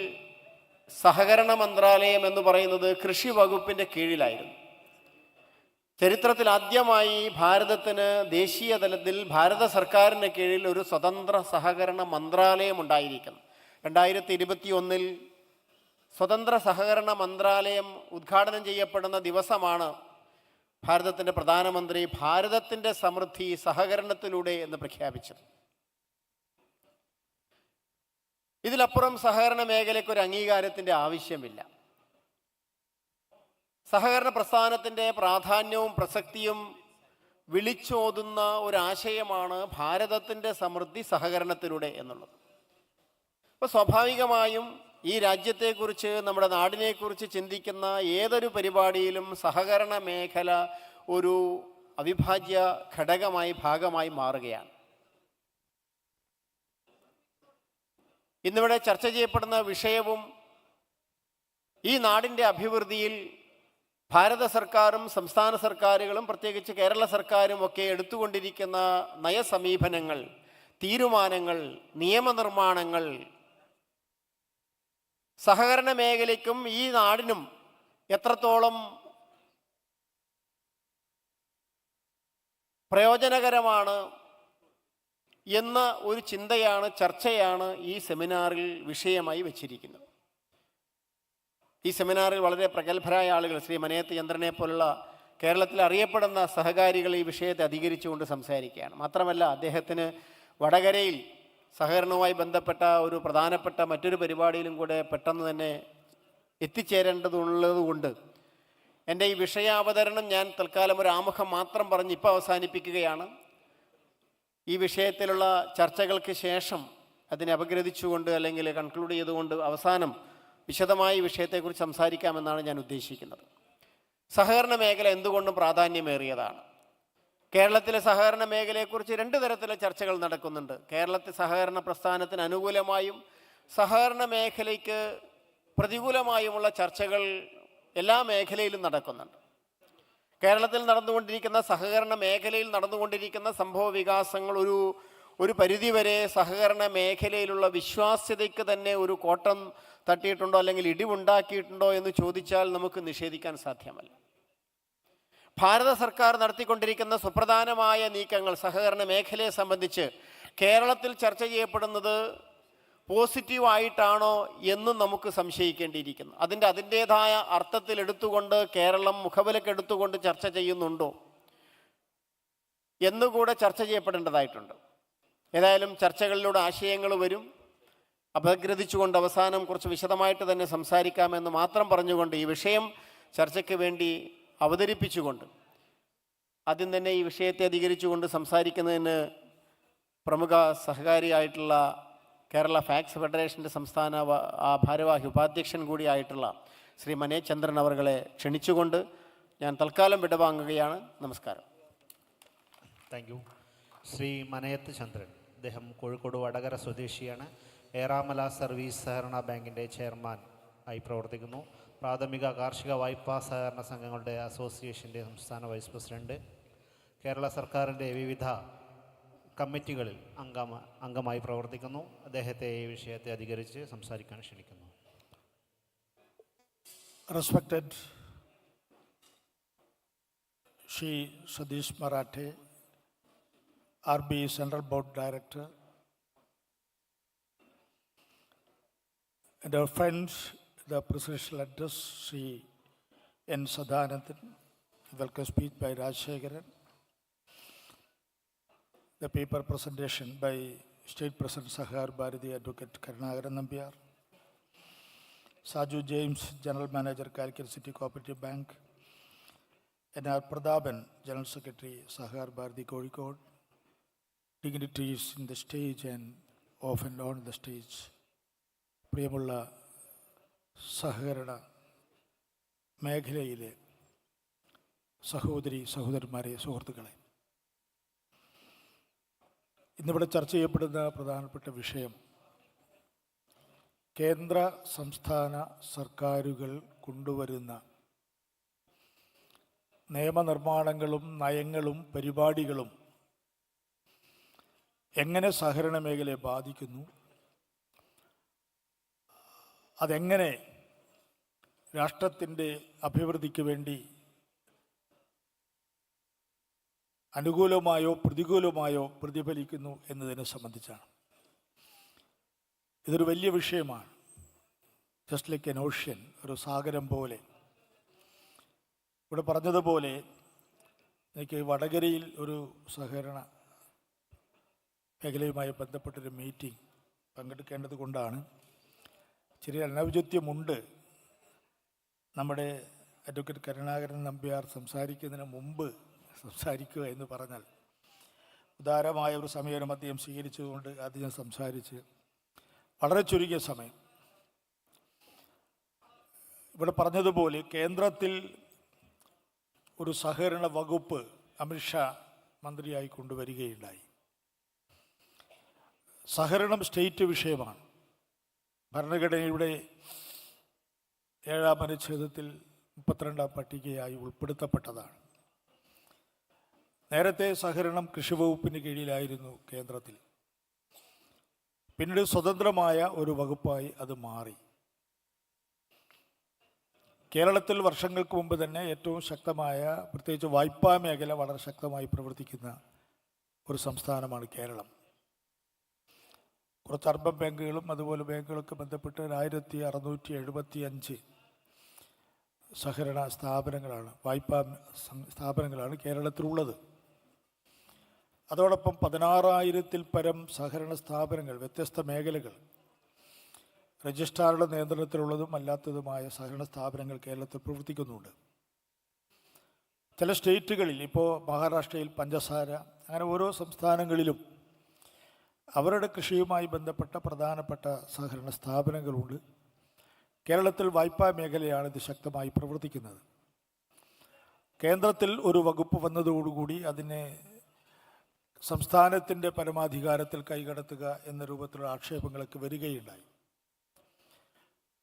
സഹകരണ മന്ത്രാലയം എന്ന് പറയുന്നത് കൃഷി വകുപ്പിൻ്റെ കീഴിലായിരുന്നു. ചരിത്രത്തിൽ ആദ്യമായി ഭാരതത്തിന് ദേശീയ തലത്തിൽ ഭാരത സർക്കാരിന് കീഴിൽ ഒരു സ്വതന്ത്ര സഹകരണ മന്ത്രാലയം ഉണ്ടായിരിക്കുന്നു. 2021 സ്വതന്ത്ര സഹകരണ മന്ത്രാലയം ഉദ്ഘാടനം ചെയ്യപ്പെടുന്ന ദിവസമാണ് ഭാരതത്തിൻ്റെ പ്രധാനമന്ത്രി ഭാരതത്തിൻ്റെ സമൃദ്ധി സഹകരണത്തിലൂടെ എന്ന് പ്രഖ്യാപിച്ചത്. ഇതിലപ്പുറം സഹകരണ മേഖലയ്ക്ക് ഒരു അംഗീകാരത്തിൻ്റെ ആവശ്യമില്ല. സഹകരണ പ്രസ്ഥാനത്തിൻ്റെ പ്രാധാന്യവും പ്രസക്തിയും വിളിച്ചോതുന്ന ഒരാശയമാണ് ഭാരതത്തിൻ്റെ സമൃദ്ധി സഹകരണത്തിലൂടെ എന്നുള്ളത്. അപ്പോൾ സ്വാഭാവികമായും ഈ രാജ്യത്തെക്കുറിച്ച്, നമ്മുടെ നാടിനെക്കുറിച്ച് ചിന്തിക്കുന്ന ഏതൊരു പരിപാടിയിലും സഹകരണ മേഖല ഒരു അവിഭാജ്യ ഘടകമായി ഭാഗമായി മാറുകയാണ്. ഇന്നിവിടെ ചർച്ച ചെയ്യപ്പെടുന്ന വിഷയവും ഈ നാടിൻ്റെ അഭിവൃദ്ധിയിൽ ഭാരത സർക്കാരും സംസ്ഥാന സർക്കാരുകളും പ്രത്യേകിച്ച് കേരള സർക്കാരും ഒക്കെ എടുത്തുകൊണ്ടിരിക്കുന്ന നയസമീപനങ്ങൾ, തീരുമാനങ്ങൾ, നിയമനിർമ്മാണങ്ങൾ സഹകരണ മേഖലയ്ക്കും ഈ നാടിനും എത്രത്തോളം പ്രയോജനകരമാണ് എന്ന ഒരു ചിന്തയാണ്, ചർച്ചയാണ് ഈ സെമിനാറിൽ വിഷയമായി വച്ചിരിക്കുന്നത്. ഈ സെമിനാറിൽ വളരെ പ്രഗത്ഭരായ ആളുകൾ, ശ്രീ മനയത്ത് ചന്ദ്രനെ പോലുള്ള കേരളത്തിൽ അറിയപ്പെടുന്ന സഹകാരികൾ ഈ വിഷയത്തെ അധികരിച്ചുകൊണ്ട് സംസാരിക്കുകയാണ്. മാത്രമല്ല, അദ്ദേഹത്തിന് വടകരയിൽ സഹകരണവുമായി ബന്ധപ്പെട്ട ഒരു പ്രധാനപ്പെട്ട മറ്റൊരു പരിപാടിയിലും കൂടെ പെട്ടെന്ന് തന്നെ എത്തിച്ചേരേണ്ടതുള്ളതുകൊണ്ട് എൻ്റെ ഈ വിഷയാവതരണം ഞാൻ തൽക്കാലം ഒരു ആമുഖം മാത്രം പറഞ്ഞ് ഇപ്പോൾ അവസാനിപ്പിക്കുകയാണ്. ഈ വിഷയത്തിലുള്ള ചർച്ചകൾക്ക് ശേഷം അതിനെ അപഗ്രഥിച്ചുകൊണ്ട് അല്ലെങ്കിൽ കൺക്ലൂഡ് ചെയ്തുകൊണ്ട് അവസാനം വിശദമായി വിഷയത്തെക്കുറിച്ച് സംസാരിക്കാമെന്നാണ് ഞാൻ ഉദ്ദേശിക്കുന്നത്. സഹകരണ മേഖല എന്തുകൊണ്ടും പ്രാധാന്യമേറിയതാണ്. കേരളത്തിലെ സഹകരണ മേഖലയെക്കുറിച്ച് 2 തരത്തിലെ ചർച്ചകൾ നടക്കുന്നുണ്ട്. കേരളത്തിൽ സഹകരണ പ്രസ്ഥാനത്തിന് അനുകൂലമായും സഹകരണ മേഖലയ്ക്ക് പ്രതികൂലമായുമുള്ള ചർച്ചകൾ എല്ലാ മേഖലയിലും നടക്കുന്നുണ്ട്. കേരളത്തിൽ നടന്നുകൊണ്ടിരിക്കുന്ന സഹകരണ മേഖലയിൽ നടന്നുകൊണ്ടിരിക്കുന്ന സംഭവ വികാസങ്ങൾ ഒരു പരിധിവരെ സഹകരണ മേഖലയിലുള്ള വിശ്വാസ്യതയ്ക്ക് തന്നെ ഒരു കോട്ടം തട്ടിയിട്ടുണ്ടോ അല്ലെങ്കിൽ ഇടിവുണ്ടാക്കിയിട്ടുണ്ടോ എന്ന് ചോദിച്ചാൽ നമുക്ക് നിഷേധിക്കാൻ സാധ്യമല്ല. ഭാരത സർക്കാർ നടത്തിക്കൊണ്ടിരിക്കുന്ന സുപ്രധാനമായ നീക്കങ്ങൾ സഹകരണ മേഖലയെ സംബന്ധിച്ച് കേരളത്തിൽ ചർച്ച ചെയ്യപ്പെടുന്നത് പോസിറ്റീവായിട്ടാണോ എന്നും നമുക്ക് സംശയിക്കേണ്ടിയിരിക്കുന്നു. അതിൻ്റേതായ അർത്ഥത്തിൽ എടുത്തുകൊണ്ട് കേരളം മുഖവിലക്കെടുത്തുകൊണ്ട് ചർച്ച ചെയ്യുന്നുണ്ടോ എന്നുകൂടെ ചർച്ച ചെയ്യപ്പെടേണ്ടതായിട്ടുണ്ട്. ഏതായാലും ചർച്ചകളിലൂടെ ആശയങ്ങൾ വരും. അപഗ്രഥിച്ചുകൊണ്ട് അവസാനം കുറച്ച് വിശദമായിട്ട് തന്നെ സംസാരിക്കാമെന്ന് മാത്രം പറഞ്ഞുകൊണ്ട് ഈ വിഷയം ചർച്ചയ്ക്ക് വേണ്ടി അവതരിപ്പിച്ചുകൊണ്ട് ആദ്യം തന്നെ ഈ വിഷയത്തെ അധികരിച്ചുകൊണ്ട് സംസാരിക്കുന്നതിന് പ്രമുഖ സഹകാരിയായിട്ടുള്ള കേരള ഫാക്സ് ഫെഡറേഷൻ്റെ സംസ്ഥാന ഭാരവാഹി ഉപാധ്യക്ഷൻ കൂടിയായിട്ടുള്ള ശ്രീ മനയത്ത് ചന്ദ്രൻ അവരെ ക്ഷണിച്ചുകൊണ്ട് ഞാൻ തൽക്കാലം വിടവാങ്ങുകയാണ്. നമസ്കാരം. Thank you. ശ്രീ മനയത്ത് ചന്ദ്രൻ, അദ്ദേഹം കോഴിക്കോട് വടകര സ്വദേശിയാണ്. ഏറാമല സർവീസ് സഹകരണ ബാങ്കിൻ്റെ ചെയർമാൻ ആയി പ്രവർത്തിക്കുന്നു. പ്രാഥമിക കാർഷിക വായ്പാ സഹകരണ സംഘങ്ങളുടെ അസോസിയേഷൻ്റെ സംസ്ഥാന വൈസ് പ്രസിഡന്റ്, കേരള സർക്കാരിൻ്റെ വിവിധ കമ്മിറ്റികളിൽ അംഗമായി പ്രവർത്തിക്കുന്നു. അദ്ദേഹത്തെ ഈ വിഷയത്തെ അധികരിച്ച് സംസാരിക്കാൻ ക്ഷണിക്കുന്നു. Respected Shri Satish Marathe, RB Central Board Director, and our friends, the presidential address, Sri N. Sadananthan, welcome speech by Rajshekaran, the paper presentation by State President Sahar Bharati Advocate Karnagaran Nambiyar, Saju James, General Manager, Calicut City Cooperative Bank, N.R. Pradhaban, General Secretary, Sahar Bharati Kozhikode, dignitaries in the stage and off and on the stage, പ്രിയമുള്ള സഹകരണ മേഖലയിലെ സഹോദരന്മാരെ, സുഹൃത്തുക്കളെ, ഇന്നിവിടെ ചർച്ച ചെയ്യപ്പെടുന്ന പ്രധാനപ്പെട്ട വിഷയം കേന്ദ്ര സംസ്ഥാന സർക്കാരുകൾ കൊണ്ടുവരുന്ന നിയമനിർമ്മാണങ്ങളും നയങ്ങളും പരിപാടികളും എങ്ങനെ സഹകരണ മേഖലയെ ബാധിക്കുന്നു, അതെങ്ങനെ രാഷ്ട്രത്തിൻ്റെ അഭിവൃദ്ധിക്ക് വേണ്ടി അനുകൂലമായോ പ്രതികൂലമായോ പ്രതിഫലിക്കുന്നു എന്നതിനെ സംബന്ധിച്ചാണ്. ഇതൊരു വലിയ വിഷയമാണ്. ജസ്റ്റ് ലൈക്ക് എൻ ഓഷ്യൻ, ഒരു സാഗരം പോലെ. ഇവിടെ പറഞ്ഞതുപോലെ എനിക്ക് വടകരയിൽ ഒരു സഹകരണ മേഖലയുമായി ബന്ധപ്പെട്ടൊരു മീറ്റിംഗ് പങ്കെടുക്കേണ്ടത് കൊണ്ടാണ്. ചെറിയ അനൗചിത്യമുണ്ട്. നമ്മുടെ അഡ്വക്കേറ്റ് കരുണാകരൻ നമ്പ്യാർ സംസാരിക്കുന്നതിന് മുമ്പ് സംസാരിക്കുക എന്ന് പറഞ്ഞാൽ ഉദാരമായ ഒരു സമീപനം അദ്ദേഹം സ്വീകരിച്ചുകൊണ്ട് ആദ്യം സംസാരിച്ച് വളരെ ചുരുങ്ങിയ സമയം. ഇവിടെ പറഞ്ഞതുപോലെ കേന്ദ്രത്തിൽ ഒരു സഹകരണ വകുപ്പ് അമിത്ഷാ മന്ത്രിയായി കൊണ്ടുവരികയുണ്ടായി. സഹകരണം സ്റ്റേറ്റ് വിഷയമാണ്. ഭരണഘടനയുടെ 7-ാം അനുച്ഛേദത്തിൽ 32-ാം പട്ടികയായി ഉൾപ്പെടുത്തപ്പെട്ടതാണ്. നേരത്തെ സഹകരണം കൃഷി വകുപ്പിന് കീഴിലായിരുന്നു കേന്ദ്രത്തിൽ. പിന്നീട് സ്വതന്ത്രമായ ഒരു വകുപ്പായി അത് മാറി. കേരളത്തിൽ വർഷങ്ങൾക്ക് മുമ്പ് തന്നെ ഏറ്റവും ശക്തമായ, പ്രത്യേകിച്ച് വായ്പാ മേഖല വളരെ ശക്തമായി പ്രവർത്തിക്കുന്ന ഒരു സംസ്ഥാനമാണ് കേരളം. കുറച്ച് അർബൻ ബാങ്കുകളും അതുപോലെ ബാങ്കുകളൊക്കെ ബന്ധപ്പെട്ട് 1675 സഹകരണ സ്ഥാപനങ്ങളാണ്, വായ്പാ സ്ഥാപനങ്ങളാണ് കേരളത്തിലുള്ളത്. അതോടൊപ്പം 16,000-ൽ പരം സഹകരണ സ്ഥാപനങ്ങൾ, വ്യത്യസ്ത മേഖലകൾ, രജിസ്ട്രാറുടെ നിയന്ത്രണത്തിലുള്ളതും അല്ലാത്തതുമായ സഹകരണ സ്ഥാപനങ്ങൾ കേരളത്തിൽ പ്രവർത്തിക്കുന്നുണ്ട്. ചില സ്റ്റേറ്റുകളിൽ, ഇപ്പോൾ മഹാരാഷ്ട്രയിൽ പഞ്ചസാര, അങ്ങനെ ഓരോ സംസ്ഥാനങ്ങളിലും അവരുടെ കൃഷിയുമായി ബന്ധപ്പെട്ട പ്രധാനപ്പെട്ട സഹകരണ സ്ഥാപനങ്ങളുണ്ട്. കേരളത്തിൽ വായ്പാ മേഖലയാണ് ഇത് ശക്തമായി പ്രവർത്തിക്കുന്നത്. കേന്ദ്രത്തിൽ ഒരു വകുപ്പ് വന്നതോടുകൂടി അതിനെ സംസ്ഥാനത്തിൻ്റെ പരമാധികാരത്തിൽ കൈകടത്തുക എന്ന രൂപത്തിലുള്ള ആക്ഷേപങ്ങളൊക്കെ വരികയുണ്ടായി.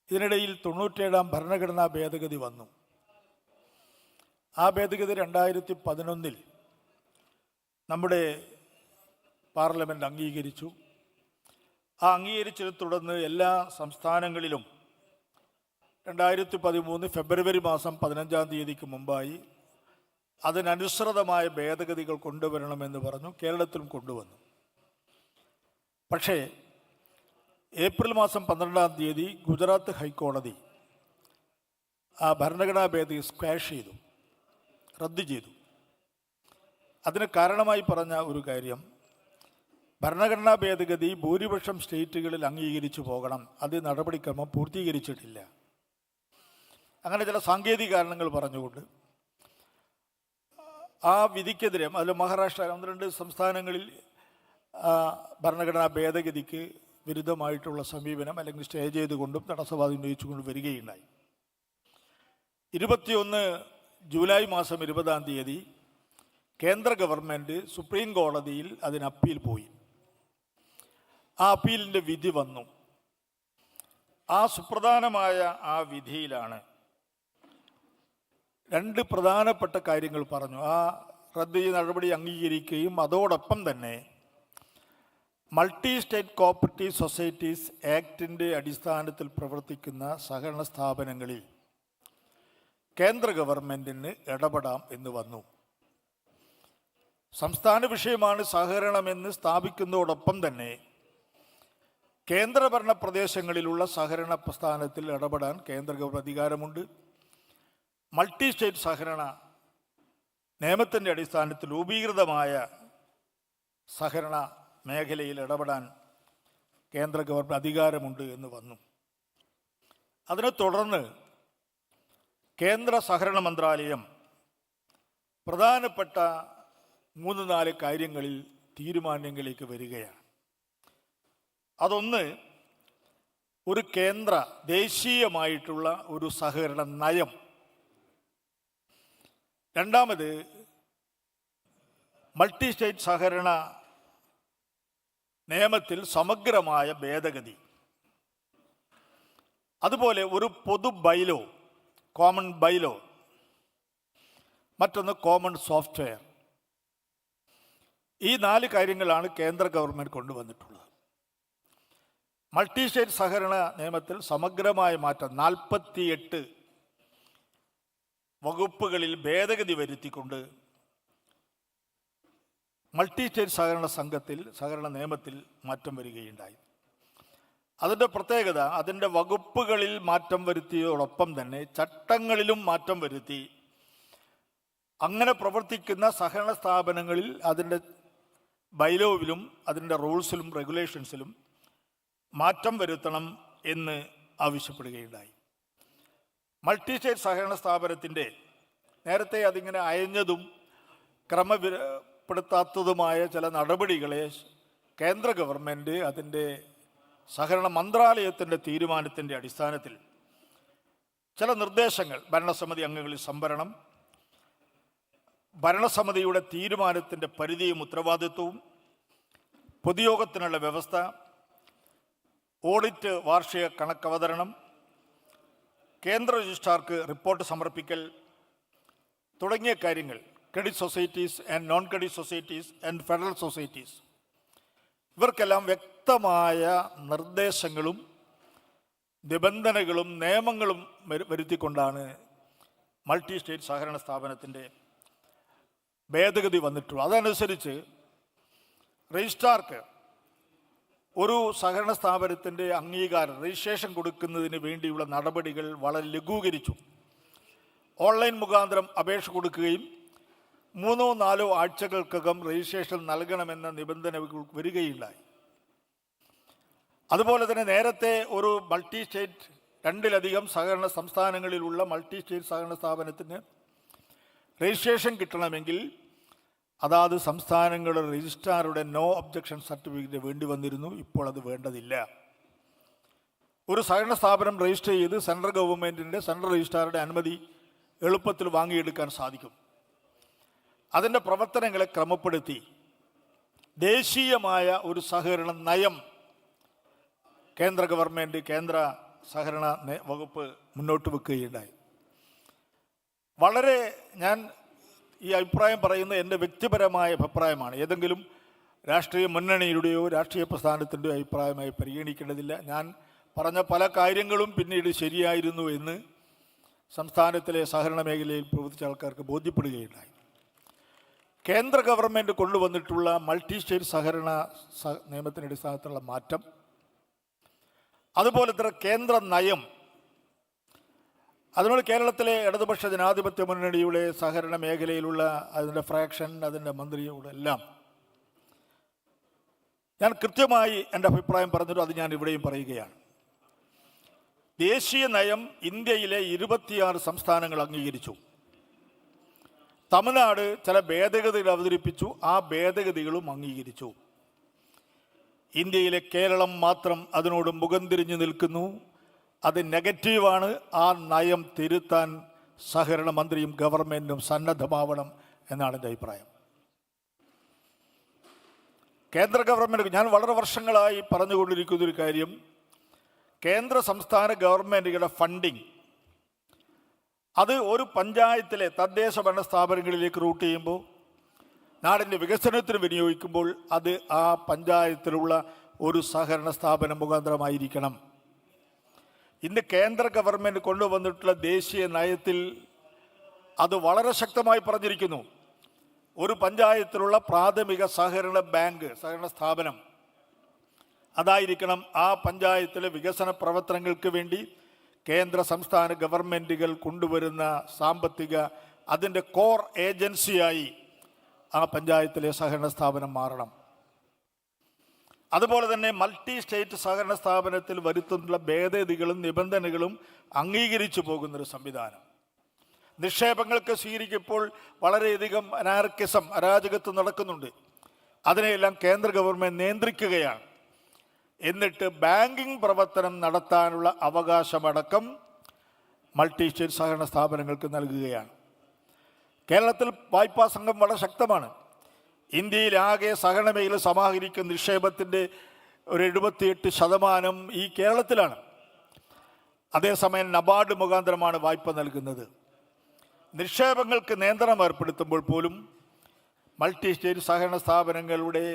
ഇതിനിടയിൽ 97-ാം ഭരണഘടനാ ഭേദഗതി വന്നു. ആ ഭേദഗതി 2011-ൽ നമ്മുടെ പാർലമെൻറ്റ് അംഗീകരിച്ചു. ആ അംഗീകരിച്ചതിനെ തുടർന്ന് എല്ലാ സംസ്ഥാനങ്ങളിലും 2013 ഫെബ്രുവരി മാസം 15-ാം തീയതിക്ക് മുമ്പായി അതിനനുസൃതമായ ഭേദഗതികൾ കൊണ്ടുവരണമെന്ന് പറഞ്ഞു. കേരളത്തിലും കൊണ്ടുവന്നു. പക്ഷേ ഏപ്രിൽ മാസം 12-ാം തീയതി ഗുജറാത്ത് ഹൈക്കോടതി ആ ഭരണഘടനാ ഭേദഗതി സ്ക്വാഷ് ചെയ്തു, റദ്ദ് ചെയ്തു. അതിന് കാരണമായി പറഞ്ഞ ഒരു കാര്യം, ഭരണഘടനാ ഭേദഗതി ഭൂരിപക്ഷം സ്റ്റേറ്റുകളിൽ അംഗീകരിച്ചു പോകണം, അത് നടപടിക്രമം പൂർത്തീകരിച്ചിട്ടില്ല. അങ്ങനെ ചില സാങ്കേതിക കാരണങ്ങൾ പറഞ്ഞുകൊണ്ട് ആ വിധിക്കെതിരെ, അതിൽ മഹാരാഷ്ട്ര 1-2 സംസ്ഥാനങ്ങളിൽ ഭരണഘടനാ ഭേദഗതിക്ക് വിരുദ്ധമായിട്ടുള്ള സമീപനം അല്ലെങ്കിൽ സ്റ്റേ ചെയ്തുകൊണ്ടും തടസ്സവാദം ഉന്നയിച്ചുകൊണ്ടും വരികയുണ്ടായി. 21 ജൂലൈ മാസം 20-ാം തീയതി കേന്ദ്ര ഗവൺമെൻറ് സുപ്രീം കോടതിയിൽ അതിന് അപ്പീൽ പോയി. ആ അപ്പീലിൻ്റെ വിധി വന്നു. ആ സുപ്രധാനമായ ആ വിധിയിലാണ് 2 പ്രധാനപ്പെട്ട കാര്യങ്ങൾ പറഞ്ഞു. ആ റദ്ദ് ചെയ്ത നടപടി അംഗീകരിക്കുകയും അതോടൊപ്പം തന്നെ മൾട്ടി സ്റ്റേറ്റ് കോപ്പറേറ്റീവ് സൊസൈറ്റീസ് ആക്ടിൻ്റെ അടിസ്ഥാനത്തിൽ പ്രവർത്തിക്കുന്ന സഹകരണ സ്ഥാപനങ്ങളിൽ കേന്ദ്ര ഗവൺമെൻറ്റിന് ഇടപെടാം എന്ന് വന്നു. സംസ്ഥാന വിഷയമാണ് സഹകരണമെന്ന് സ്ഥാപിക്കുന്നതോടൊപ്പം തന്നെ കേന്ദ്രഭരണ പ്രദേശങ്ങളിലുള്ള സഹകരണ പ്രസ്ഥാനത്തിൽ ഇടപെടാൻ കേന്ദ്ര ഗവൺമെൻറ് അധികാരമുണ്ട്. മൾട്ടി സ്റ്റേറ്റ് സഹകരണ നിയമത്തിൻ്റെ അടിസ്ഥാനത്തിൽ രൂപീകൃതമായ സഹകരണ മേഖലയിൽ ഇടപെടാൻ കേന്ദ്ര ഗവൺമെൻറ് അധികാരമുണ്ട് എന്ന് വന്നു. അതിനെ തുടർന്ന് കേന്ദ്ര സഹകരണ മന്ത്രാലയം പ്രധാനപ്പെട്ട 3-4 കാര്യങ്ങളിൽ തീരുമാനങ്ങളിലേക്ക് വരികയാണ്. അതൊന്ന്, ഒരു കേന്ദ്ര ദേശീയമായിട്ടുള്ള ഒരു സഹകരണ നയം. രണ്ടാമത്, മൾട്ടി സ്റ്റേറ്റ് സഹകരണ നിയമത്തിൽ സമഗ്രമായ ഭേദഗതി. അതുപോലെ ഒരു പൊതു ബൈലോ, കോമൺ ബൈലോ. മറ്റൊന്ന് കോമൺ സോഫ്റ്റ്വെയർ. ഈ 4 കാര്യങ്ങളാണ് കേന്ദ്ര ഗവൺമെൻറ് കൊണ്ടുവന്നിട്ടുള്ളത്. മൾട്ടി സ്റ്റേറ്റ് സഹകരണ നിയമത്തിൽ സമഗ്രമായ മാറ്റം 48 വകുപ്പുകളിൽ ഭേദഗതി വരുത്തിക്കൊണ്ട് മൾട്ടി സ്റ്റേറ്റ് സഹകരണ നിയമത്തിൽ മാറ്റം വരികയുണ്ടായി. അതിൻ്റെ പ്രത്യേകത, അതിൻ്റെ വകുപ്പുകളിൽ മാറ്റം വരുത്തിയതോടൊപ്പം തന്നെ ചട്ടങ്ങളിലും മാറ്റം വരുത്തി. അങ്ങനെ പ്രവർത്തിക്കുന്ന സഹകരണ സ്ഥാപനങ്ങളിൽ അതിൻ്റെ ബൈലോവിലും അതിൻ്റെ റൂൾസിലും റെഗുലേഷൻസിലും മാറ്റം വരുത്തണം എന്ന് ആവശ്യപ്പെടുകയുണ്ടായി. മൾട്ടി സ്റ്റേറ്റ് സഹകരണ സ്ഥാപനത്തിൻ്റെ നേരത്തെ അതിങ്ങനെ അയഞ്ഞതും ക്രമപ്പെടുത്താത്തതുമായ ചില നടപടികളെ കേന്ദ്ര ഗവൺമെൻറ് അതിൻ്റെ സഹകരണ മന്ത്രാലയത്തിൻ്റെ തീരുമാനത്തിൻ്റെ അടിസ്ഥാനത്തിൽ ചില നിർദ്ദേശങ്ങൾ, ഭരണസമിതി അംഗങ്ങളിൽ സംവരണം, ഭരണസമിതിയുടെ തീരുമാനത്തിൻ്റെ പരിധിയും ഉത്തരവാദിത്വവും, പൊതുയോഗത്തിനുള്ള വ്യവസ്ഥ, ഓഡിറ്റ് വാർഷിക കണക്കവതരണം, കേന്ദ്ര രജിസ്ട്രാർക്ക് റിപ്പോർട്ട് സമർപ്പിക്കൽ തുടങ്ങിയ കാര്യങ്ങൾ, credit societies and non credit societies and federal societies, ഇവർക്കെല്ലാം വ്യക്തമായ നിർദ്ദേശങ്ങളും നിബന്ധനകളും നിയമങ്ങളും വരുത്തിക്കൊണ്ടാണ് മൾട്ടി സ്റ്റേറ്റ് സഹകരണ സ്ഥാപനത്തിൻ്റെ ഭേദഗതി വന്നിട്ടുള്ളത്. അതനുസരിച്ച് രജിസ്ട്രാർക്ക് ഒരു സഹകരണ സ്ഥാപനത്തിൻ്റെ അംഗീകാരം, രജിസ്ട്രേഷൻ കൊടുക്കുന്നതിന് വേണ്ടിയുള്ള നടപടികൾ വളരെ ലഘൂകരിച്ചു. ഓൺലൈൻ മുഖാന്തരം അപേക്ഷ കൊടുക്കുകയും 3-4 ആഴ്ചകൾക്കകം രജിസ്ട്രേഷൻ നൽകണമെന്ന നിബന്ധന വരികയുണ്ടായി. അതുപോലെ തന്നെ നേരത്തെ ഒരു മൾട്ടി സ്റ്റേറ്റ് 2-ലധികം സഹകരണ സംസ്ഥാനങ്ങളിലുള്ള മൾട്ടി സ്റ്റേറ്റ് സഹകരണ സ്ഥാപനത്തിന് രജിസ്ട്രേഷൻ കിട്ടണമെങ്കിൽ അതാത് സംസ്ഥാനങ്ങളുടെ രജിസ്ട്രാറുടെ നോ ഒബ്ജക്ഷൻ സർട്ടിഫിക്കറ്റ് വേണ്ടി വന്നിരുന്നു. ഇപ്പോൾ അത് വേണ്ടതില്ല. ഒരു സഹകരണ സ്ഥാപനം രജിസ്റ്റർ ചെയ്ത് സെൻട്രൽ ഗവൺമെൻറ്റിൻ്റെ സെൻട്രൽ രജിസ്ട്രാറുടെ അനുമതി എളുപ്പത്തിൽ വാങ്ങിയെടുക്കാൻ സാധിക്കും. അതിൻ്റെ പ്രവർത്തനങ്ങളെ ക്രമപ്പെടുത്തി ദേശീയമായ ഒരു സഹകരണ നയം കേന്ദ്ര ഗവൺമെൻറ്, കേന്ദ്ര സഹകരണ വകുപ്പ് മുന്നോട്ട് വെക്കുകയുണ്ടായി. വളരെ, ഞാൻ ഈ അഭിപ്രായം പറയുന്നത് എൻ്റെ വ്യക്തിപരമായ അഭിപ്രായമാണ്. ഏതെങ്കിലും രാഷ്ട്രീയ മുന്നണിയുടെയോ രാഷ്ട്രീയ പ്രസ്ഥാനത്തിൻ്റെയോ അഭിപ്രായമായി പരിഗണിക്കേണ്ടതില്ല. ഞാൻ പറഞ്ഞ പല കാര്യങ്ങളും പിന്നീട് ശരിയായിരുന്നു എന്ന് സംസ്ഥാനത്തിലെ സഹകരണ മേഖലയിൽ പ്രവർത്തിച്ച ആൾക്കാർക്ക് ബോധ്യപ്പെടുകയുണ്ടായി. കേന്ദ്ര ഗവൺമെൻറ് കൊണ്ടുവന്നിട്ടുള്ള മൾട്ടി സ്റ്റേറ്റ് സഹകരണ നിയമത്തിൻ്റെ അടിസ്ഥാനത്തിലുള്ള മാറ്റം, അതുപോലെ തന്നെ കേന്ദ്ര നയം, അതിനോട് കേരളത്തിലെ ഇടതുപക്ഷ ജനാധിപത്യ മുന്നണിയുടെ സഹകരണ മേഖലയിലുള്ള അതിൻ്റെ ഫ്രാക്ഷൻ, അതിൻ്റെ മന്ത്രിയുടെ എല്ലാം ഞാൻ കൃത്യമായി എൻ്റെ അഭിപ്രായം പറഞ്ഞിട്ട് അത് ഞാൻ ഇവിടെയും പറയുകയാണ്. ദേശീയ നയം ഇന്ത്യയിലെ 26 സംസ്ഥാനങ്ങൾ അംഗീകരിച്ചു. തമിഴ്നാട് ചില ഭേദഗതികൾ അവതരിപ്പിച്ചു, ആ ഭേദഗതികളും അംഗീകരിച്ചു. ഇന്ത്യയിലെ കേരളം മാത്രം അതിനോട് മുഖം തിരിഞ്ഞു നിൽക്കുന്നു. അത് നെഗറ്റീവാണ്. ആ നയം തിരുത്താൻ സഹകരണ മന്ത്രിയും ഗവൺമെൻറ്റും സന്നദ്ധമാവണം എന്നാണ് എൻ്റെ അഭിപ്രായം. കേന്ദ്ര ഗവൺമെൻറ്, ഞാൻ വളരെ വർഷങ്ങളായി പറഞ്ഞുകൊണ്ടിരിക്കുന്നൊരു കാര്യം, കേന്ദ്ര സംസ്ഥാന ഗവൺമെൻറ്റുകളുടെ ഫണ്ടിങ് അത് ഒരു പഞ്ചായത്തിലെ തദ്ദേശ ഭരണ സ്ഥാപനങ്ങളിലേക്ക് റൂട്ട് ചെയ്യുമ്പോൾ, നാടിൻ്റെ വികസനത്തിന് വിനിയോഗിക്കുമ്പോൾ അത് ആ പഞ്ചായത്തിലുള്ള ഒരു സഹകരണ സ്ഥാപനം മുഖാന്തരമായിരിക്കണം. ഇന്ന് കേന്ദ്ര ഗവൺമെൻറ് കൊണ്ടുവന്നിട്ടുള്ള ദേശീയ നയത്തിൽ അത് വളരെ ശക്തമായി പറഞ്ഞിരിക്കുന്നു. ഒരു പഞ്ചായത്തിലുള്ള പ്രാഥമിക സഹകരണ ബാങ്ക്, സഹകരണ സ്ഥാപനം അതായിരിക്കണം ആ പഞ്ചായത്തിലെ വികസന പ്രവർത്തനങ്ങൾക്ക് വേണ്ടി കേന്ദ്ര സംസ്ഥാന ഗവൺമെൻറ്റുകൾ കൊണ്ടുവരുന്ന സാമ്പത്തിക അതിൻ്റെ കോർ ഏജൻസിയായി ആ പഞ്ചായത്തിലെ സഹകരണ സ്ഥാപനം മാറണം. അതുപോലെ തന്നെ മൾട്ടി സ്റ്റേറ്റ് സഹകരണ സ്ഥാപനത്തിൽ വരുത്തുന്ന ഭേദഗതികളും നിബന്ധനകളും അംഗീകരിച്ചു പോകുന്നൊരു സംവിധാനം. നിക്ഷേപങ്ങൾക്ക് സ്വീകരിക്കുമ്പോൾ വളരെയധികം അരാജകത്വം നടക്കുന്നുണ്ട്. അതിനെയെല്ലാം കേന്ദ്ര ഗവൺമെൻറ് നിയന്ത്രിക്കുകയാണ്. എന്നിട്ട് ബാങ്കിങ് പ്രവർത്തനം നടത്താനുള്ള അവകാശമടക്കം മൾട്ടി സ്റ്റേറ്റ് സഹകരണ സ്ഥാപനങ്ങൾക്ക് നൽകുകയാണ്. കേരളത്തിൽ വായ്പാ സംഘം വളരെ ശക്തമാണ്. ഇന്ത്യയിലാകെ സഹകരണ മേഖല സമാഹരിക്കുന്ന നിക്ഷേപത്തിൻ്റെ ഒരു 78% ഈ കേരളത്തിലാണ്. അതേസമയം നബാർഡ് മുഖാന്തരമാണ് വായ്പ നൽകുന്നത്. നിക്ഷേപങ്ങൾക്ക് നിയന്ത്രണം ഏർപ്പെടുത്തുമ്പോൾ പോലും മൾട്ടി സ്റ്റേറ്റ് സഹകരണ സ്ഥാപനങ്ങളുടെ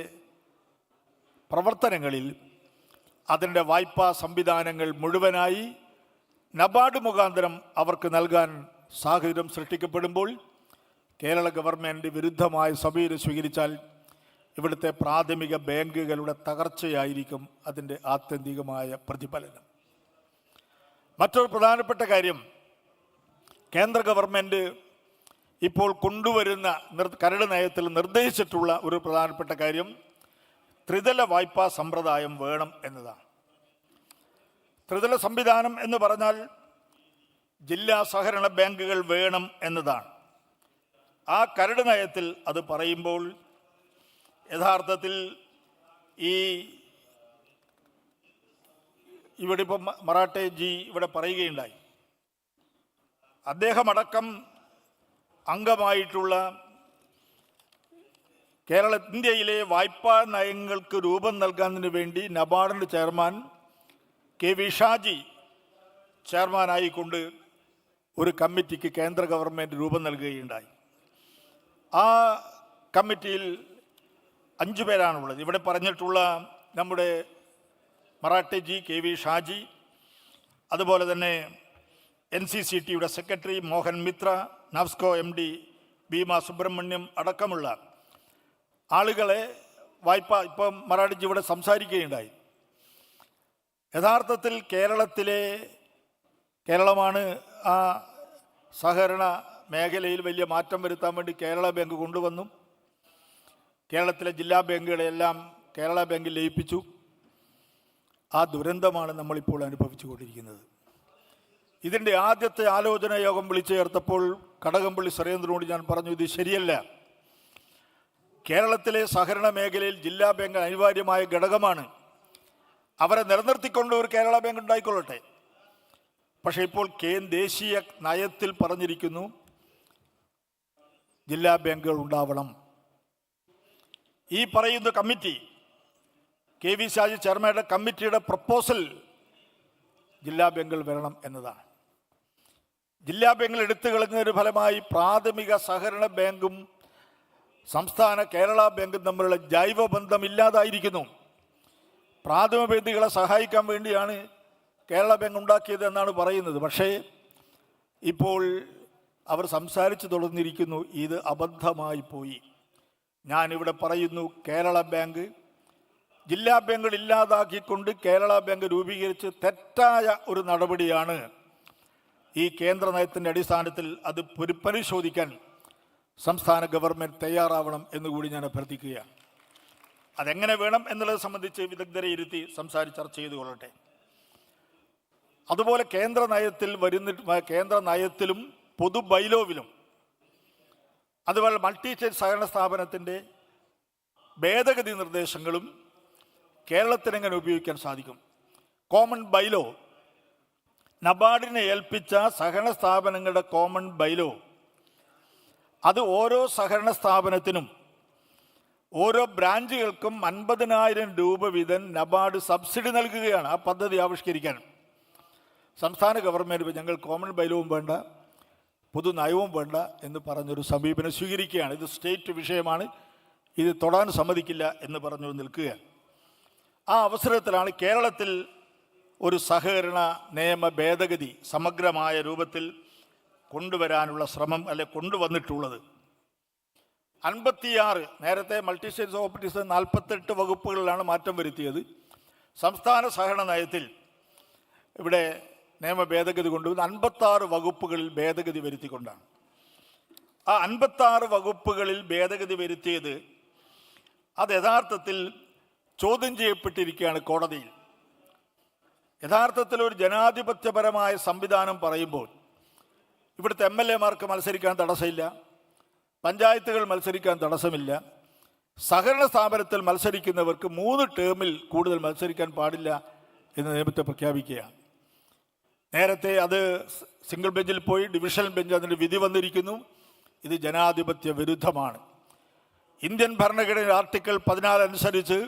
പ്രവർത്തനങ്ങളിൽ അതിൻ്റെ വായ്പാ സംവിധാനങ്ങൾ മുഴുവനായി നബാർഡ് മുഖാന്തരം അവർക്ക് നൽകാൻ സാഹചര്യം സൃഷ്ടിക്കപ്പെടുമ്പോൾ കേരള ഗവൺമെൻറ് വിരുദ്ധമായ സമീപനം സ്വീകരിച്ചാൽ ഇവിടുത്തെ പ്രാഥമിക ബാങ്കുകളുടെ തകർച്ചയായിരിക്കും അതിൻ്റെ ആത്യന്തികമായ പ്രതിഫലനം. മറ്റൊരു പ്രധാനപ്പെട്ട കാര്യം, കേന്ദ്ര ഗവൺമെൻറ് ഇപ്പോൾ കൊണ്ടുവരുന്ന കരട് നയത്തിൽ നിർദ്ദേശിച്ചിട്ടുള്ള ഒരു പ്രധാനപ്പെട്ട കാര്യം ത്രിതല വായ്പാ സമ്പ്രദായം വേണം എന്നതാണ്. ത്രിതല സംവിധാനം എന്ന് പറഞ്ഞാൽ ജില്ലാ സഹകരണ ബാങ്കുകൾ വേണം എന്നതാണ്. ആ കരട് നയത്തിൽ അത് പറയുമ്പോൾ യഥാർത്ഥത്തിൽ ഇവിടെ ഇപ്പം മറാഠെ ജി ഇവിടെ പറയുകയുണ്ടായി. അദ്ദേഹമടക്കം അംഗമായിട്ടുള്ള ഇന്ത്യയിലെ വായ്പാ നയങ്ങൾക്ക് രൂപം നൽകുന്നതിന് വേണ്ടി നബാർഡിൻ്റെ ചെയർമാൻ KV ഷാജി ചെയർമാനായിക്കൊണ്ട് ഒരു കമ്മിറ്റിക്ക് കേന്ദ്ര ഗവൺമെൻറ് രൂപം നൽകുകയുണ്ടായി. ആ കമ്മിറ്റിയിൽ 5 പേരാണുള്ളത്. ഇവിടെ പറഞ്ഞിട്ടുള്ള നമ്മുടെ മറാഠെ ജി, KV ഷാജി, അതുപോലെ തന്നെ NCCTയുടെ സെക്രട്ടറി മോഹൻ മിത്ര, നാവ്സ്കോ MD ഭീമ സുബ്രഹ്മണ്യം അടക്കമുള്ള ആളുകളെ ഇപ്പം മറാഠെ ജി ഇവിടെ സംസാരിക്കുകയുണ്ടായി. യഥാർത്ഥത്തിൽ കേരളമാണ് ആ സഹകരണ മേഖലയിൽ വലിയ മാറ്റം വരുത്താൻ വേണ്ടി കേരള ബാങ്ക് കൊണ്ടുവന്നു. കേരളത്തിലെ ജില്ലാ ബാങ്കുകളെല്ലാം കേരള ബാങ്കിൽ ലയിപ്പിച്ചു. ആ ദുരന്തമാണ് നമ്മളിപ്പോൾ അനുഭവിച്ചു കൊണ്ടിരിക്കുന്നത്. ഇതിൻ്റെ ആദ്യത്തെ ആലോചന യോഗം വിളിച്ചു ചേർത്തപ്പോൾ കടകംപള്ളി സുരേന്ദ്രനോട് ഞാൻ പറഞ്ഞു, ഇത് ശരിയല്ല. കേരളത്തിലെ സഹകരണ മേഖലയിൽ ജില്ലാ ബാങ്ക് അനിവാര്യമായ ഘടകമാണ്. അവരെ നിലനിർത്തിക്കൊണ്ട് ഒരു കേരള ബാങ്ക് ഉണ്ടായിക്കൊള്ളട്ടെ. പക്ഷേ ഇപ്പോൾ ദേശീയ നയത്തിൽ പറഞ്ഞിരിക്കുന്നു ജില്ലാ ബാങ്കുകൾ ഉണ്ടാവണം. ഈ പറയുന്ന കമ്മിറ്റി, KV ഷാജി ചെയർമാൻ്റെ കമ്മിറ്റിയുടെ പ്രപ്പോസൽ ജില്ലാ ബാങ്കുകൾ വരണം എന്നതാണ്. ജില്ലാ ബാങ്കുകൾ എടുത്തു കളഞ്ഞതിന് ഫലമായി പ്രാഥമിക സഹകരണ ബാങ്കും സംസ്ഥാന കേരള ബാങ്കും തമ്മിലുള്ള ജൈവബന്ധം ഇല്ലാതായിരിക്കുന്നു. പ്രാഥമിക ബാങ്കുകളെ സഹായിക്കാൻ വേണ്ടിയാണ് കേരള ബാങ്ക് ഉണ്ടാക്കിയത് എന്നാണ് പറയുന്നത്. പക്ഷേ ഇപ്പോൾ അവർ സംസാരിച്ചു തുടർന്നിരിക്കുന്നു, ഇത് അബദ്ധമായി പോയി. ഞാനിവിടെ പറയുന്നു, കേരള ബാങ്ക് ജില്ലാ ബാങ്കുകൾ ഇല്ലാതാക്കിക്കൊണ്ട് കേരള ബാങ്ക് രൂപീകരിച്ച് തെറ്റായ ഒരു നടപടിയാണ്. ഈ കേന്ദ്ര നയത്തിൻ്റെ അടിസ്ഥാനത്തിൽ അത് പുനഃപരിശോധിക്കാൻ സംസ്ഥാന ഗവൺമെൻറ് തയ്യാറാവണം എന്നുകൂടി ഞാൻ അഭ്യർത്ഥിക്കുകയാണ്. അതെങ്ങനെ വേണം എന്നുള്ളത് സംബന്ധിച്ച് വിദഗ്ധരെ ഇരുത്തി ചർച്ച ചെയ്തു കൊള്ളട്ടെ. അതുപോലെ കേന്ദ്ര നയത്തിലും പൊതു ബൈലോവിലും അതുപോലെ മൾട്ടി സ്റ്റേറ്റ് സഹകരണ സ്ഥാപനത്തിൻ്റെ ഭേദഗതി നിർദ്ദേശങ്ങളും കേരളത്തിന് എങ്ങനെ ഉപയോഗിക്കാൻ സാധിക്കും. കോമൺ ബൈലോ, നബാർഡിനെ ഏൽപ്പിച്ച സഹകരണ സ്ഥാപനങ്ങളുടെ കോമൺ ബൈലോ, അത് ഓരോ സഹകരണ സ്ഥാപനത്തിനും ഓരോ ബ്രാഞ്ചുകൾക്കും 50,000 രൂപ വീതം നബാർഡ് സബ്സിഡി നൽകുകയാണ്. ആ പദ്ധതി ആവിഷ്കരിക്കാൻ സംസ്ഥാന ഗവൺമെൻറ് ഞങ്ങൾ കോമൺ ബൈലോവും വേണ്ട, പൊതു നയവും വേണ്ട എന്ന് പറഞ്ഞൊരു സമീപനം സ്വീകരിക്കുകയാണ്. ഇത് സ്റ്റേറ്റ് വിഷയമാണ്, ഇത് തൊടാൻ സമ്മതിക്കില്ല എന്ന് പറഞ്ഞു നിൽക്കുകയാണ്. ആ അവസരത്തിലാണ് കേരളത്തിൽ ഒരു സഹകരണ നിയമ ഭേദഗതി സമഗ്രമായ രൂപത്തിൽ കൊണ്ടുവരാനുള്ള ശ്രമം കൊണ്ടുവന്നിട്ടുള്ളത്. 56 നേരത്തെ മൾട്ടി സ്റ്റേറ്റ് കോപ്പറേറ്റീവ്സ് 48 വകുപ്പുകളിലാണ് മാറ്റം വരുത്തിയത്. സംസ്ഥാന സഹകരണ നയത്തിൽ ഇവിടെ നിയമ ഭേദഗതി കൊണ്ടുവന്ന് 56 വകുപ്പുകളിൽ ഭേദഗതി വരുത്തിക്കൊണ്ടാണ്. ആ 56 വകുപ്പുകളിൽ ഭേദഗതി വരുത്തിയത് അത് യഥാർത്ഥത്തിൽ ചോദ്യം ചെയ്യപ്പെട്ടിരിക്കുകയാണ് കോടതിയിൽ. യഥാർത്ഥത്തിൽ ഒരു ജനാധിപത്യപരമായ സംവിധാനം പറയുമ്പോൾ ഇവിടുത്തെ MLA-മാർക്ക് മത്സരിക്കാൻ തടസ്സമില്ല, പഞ്ചായത്തുകൾ മത്സരിക്കാൻ തടസ്സമില്ല, സഹകരണ സ്ഥാപനത്തിൽ മത്സരിക്കുന്നവർക്ക് 3 ടേമിൽ കൂടുതൽ മത്സരിക്കാൻ പാടില്ല എന്ന് നിയമത്തെ പ്രഖ്യാപിക്കുകയാണ്. നേരത്തെ അത് സിംഗിൾ ബെഞ്ചിൽ പോയി ഡിവിഷണൽ ബെഞ്ച് അതിൻ്റെ വിധി വന്നിരിക്കുന്നു. ഇത് ജനാധിപത്യ വിരുദ്ധമാണ്. ഇന്ത്യൻ ഭരണഘടനയുടെ ആർട്ടിക്കിൾ 14 അനുസരിച്ച്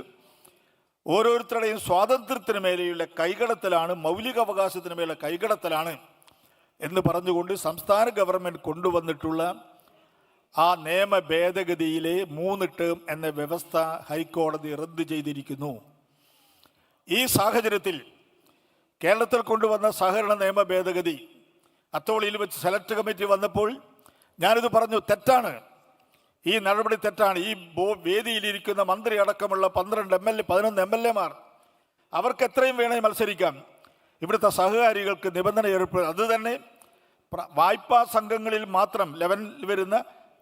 ഓരോരുത്തരുടെയും സ്വാതന്ത്ര്യത്തിന് മേലെയുള്ള കൈകടത്തലാണ്, മൗലികാവകാശത്തിന് മേലെ കൈകടത്തലാണ് എന്ന് പറഞ്ഞുകൊണ്ട് സംസ്ഥാന ഗവൺമെൻറ് കൊണ്ടുവന്നിട്ടുള്ള ആ നിയമ ഭേദഗതിയിലെ 3 ടേം എന്ന വ്യവസ്ഥ ഹൈക്കോടതി റദ്ദ് ചെയ്തിരിക്കുന്നു. ഈ സാഹചര്യത്തിൽ കേരളത്തിൽ കൊണ്ടുവന്ന സഹകരണ നിയമ ഭേദഗതി അത്തോളിയിൽ വെച്ച് സെലക്ട് കമ്മിറ്റി വന്നപ്പോൾ ഞാനിത് പറഞ്ഞു, തെറ്റാണ്, ഈ നടപടി തെറ്റാണ്. ഈ വേദിയിലിരിക്കുന്ന മന്ത്രി അടക്കമുള്ള 11 MLA-മാർ അവർക്ക് എത്രയും വേണേ മത്സരിക്കാം. ഇവിടുത്തെ സഹകാരികൾക്ക് നിബന്ധന ഏർപ്പെടും. അത് തന്നെ വായ്പാ സംഘങ്ങളിൽ മാത്രം, 11 വരുന്ന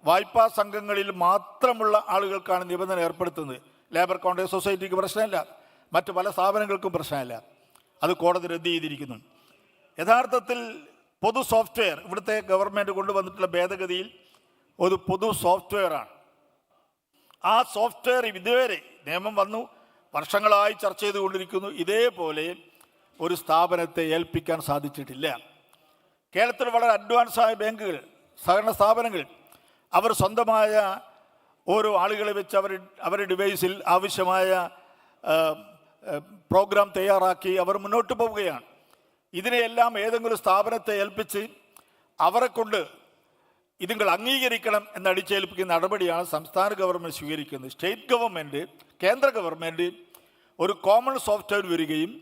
വായ്പാ സംഘങ്ങളിൽ മാത്രമുള്ള ആളുകൾക്കാണ് നിബന്ധന ഏർപ്പെടുത്തുന്നത്. ലേബർ കോൺട്രാക്ട് സൊസൈറ്റിക്ക് പ്രശ്നമില്ല, മറ്റ് പല സ്ഥാപനങ്ങൾക്കും പ്രശ്നമില്ല. അത് കോടതി റദ്ദ് ചെയ്തിരിക്കുന്നു. യഥാർത്ഥത്തിൽ പൊതു സോഫ്റ്റ്വെയർ ഇവിടുത്തെ ഗവൺമെൻറ് കൊണ്ടുവന്നിട്ടുള്ള ഭേദഗതിയിൽ ഒരു പൊതു സോഫ്റ്റ്വെയറാണ്. ആ സോഫ്റ്റ്വെയർ ഇതുവരെ നിയമം വന്നു വർഷങ്ങളായി ചർച്ച ചെയ്തുകൊണ്ടിരിക്കുന്നു. ഇതേപോലെ ഒരു സ്ഥാപനത്തെ ഏൽപ്പിക്കാൻ സാധിച്ചിട്ടില്ല. കേരളത്തിൽ വളരെ അഡ്വാൻസായ ബാങ്കുകൾ, സഹകരണ സ്ഥാപനങ്ങൾ അവർ സ്വന്തമായ ഓരോ ആളുകളെ വെച്ച് അവരുടെ ഡിവൈസിൽ ആവശ്യമായ പ്രോഗ്രാം തയ്യാറാക്കി അവർ മുന്നോട്ട് പോവുകയാണ്. ഇതിനെയെല്ലാം ഏതെങ്കിലും സ്ഥാപനത്തെ ഏൽപ്പിച്ച് അവരെ കൊണ്ട് ഇതുങ്ങൾ അംഗീകരിക്കണം എന്നടിച്ചേൽപ്പിക്കുന്ന നടപടിയാണ് സംസ്ഥാന ഗവൺമെൻറ് സ്വീകരിക്കുന്നത്. സ്റ്റേറ്റ് ഗവൺമെൻറ്, കേന്ദ്ര ഗവൺമെൻറ് ഒരു കോമൺ സോഫ്റ്റ്വെയർ വരികയും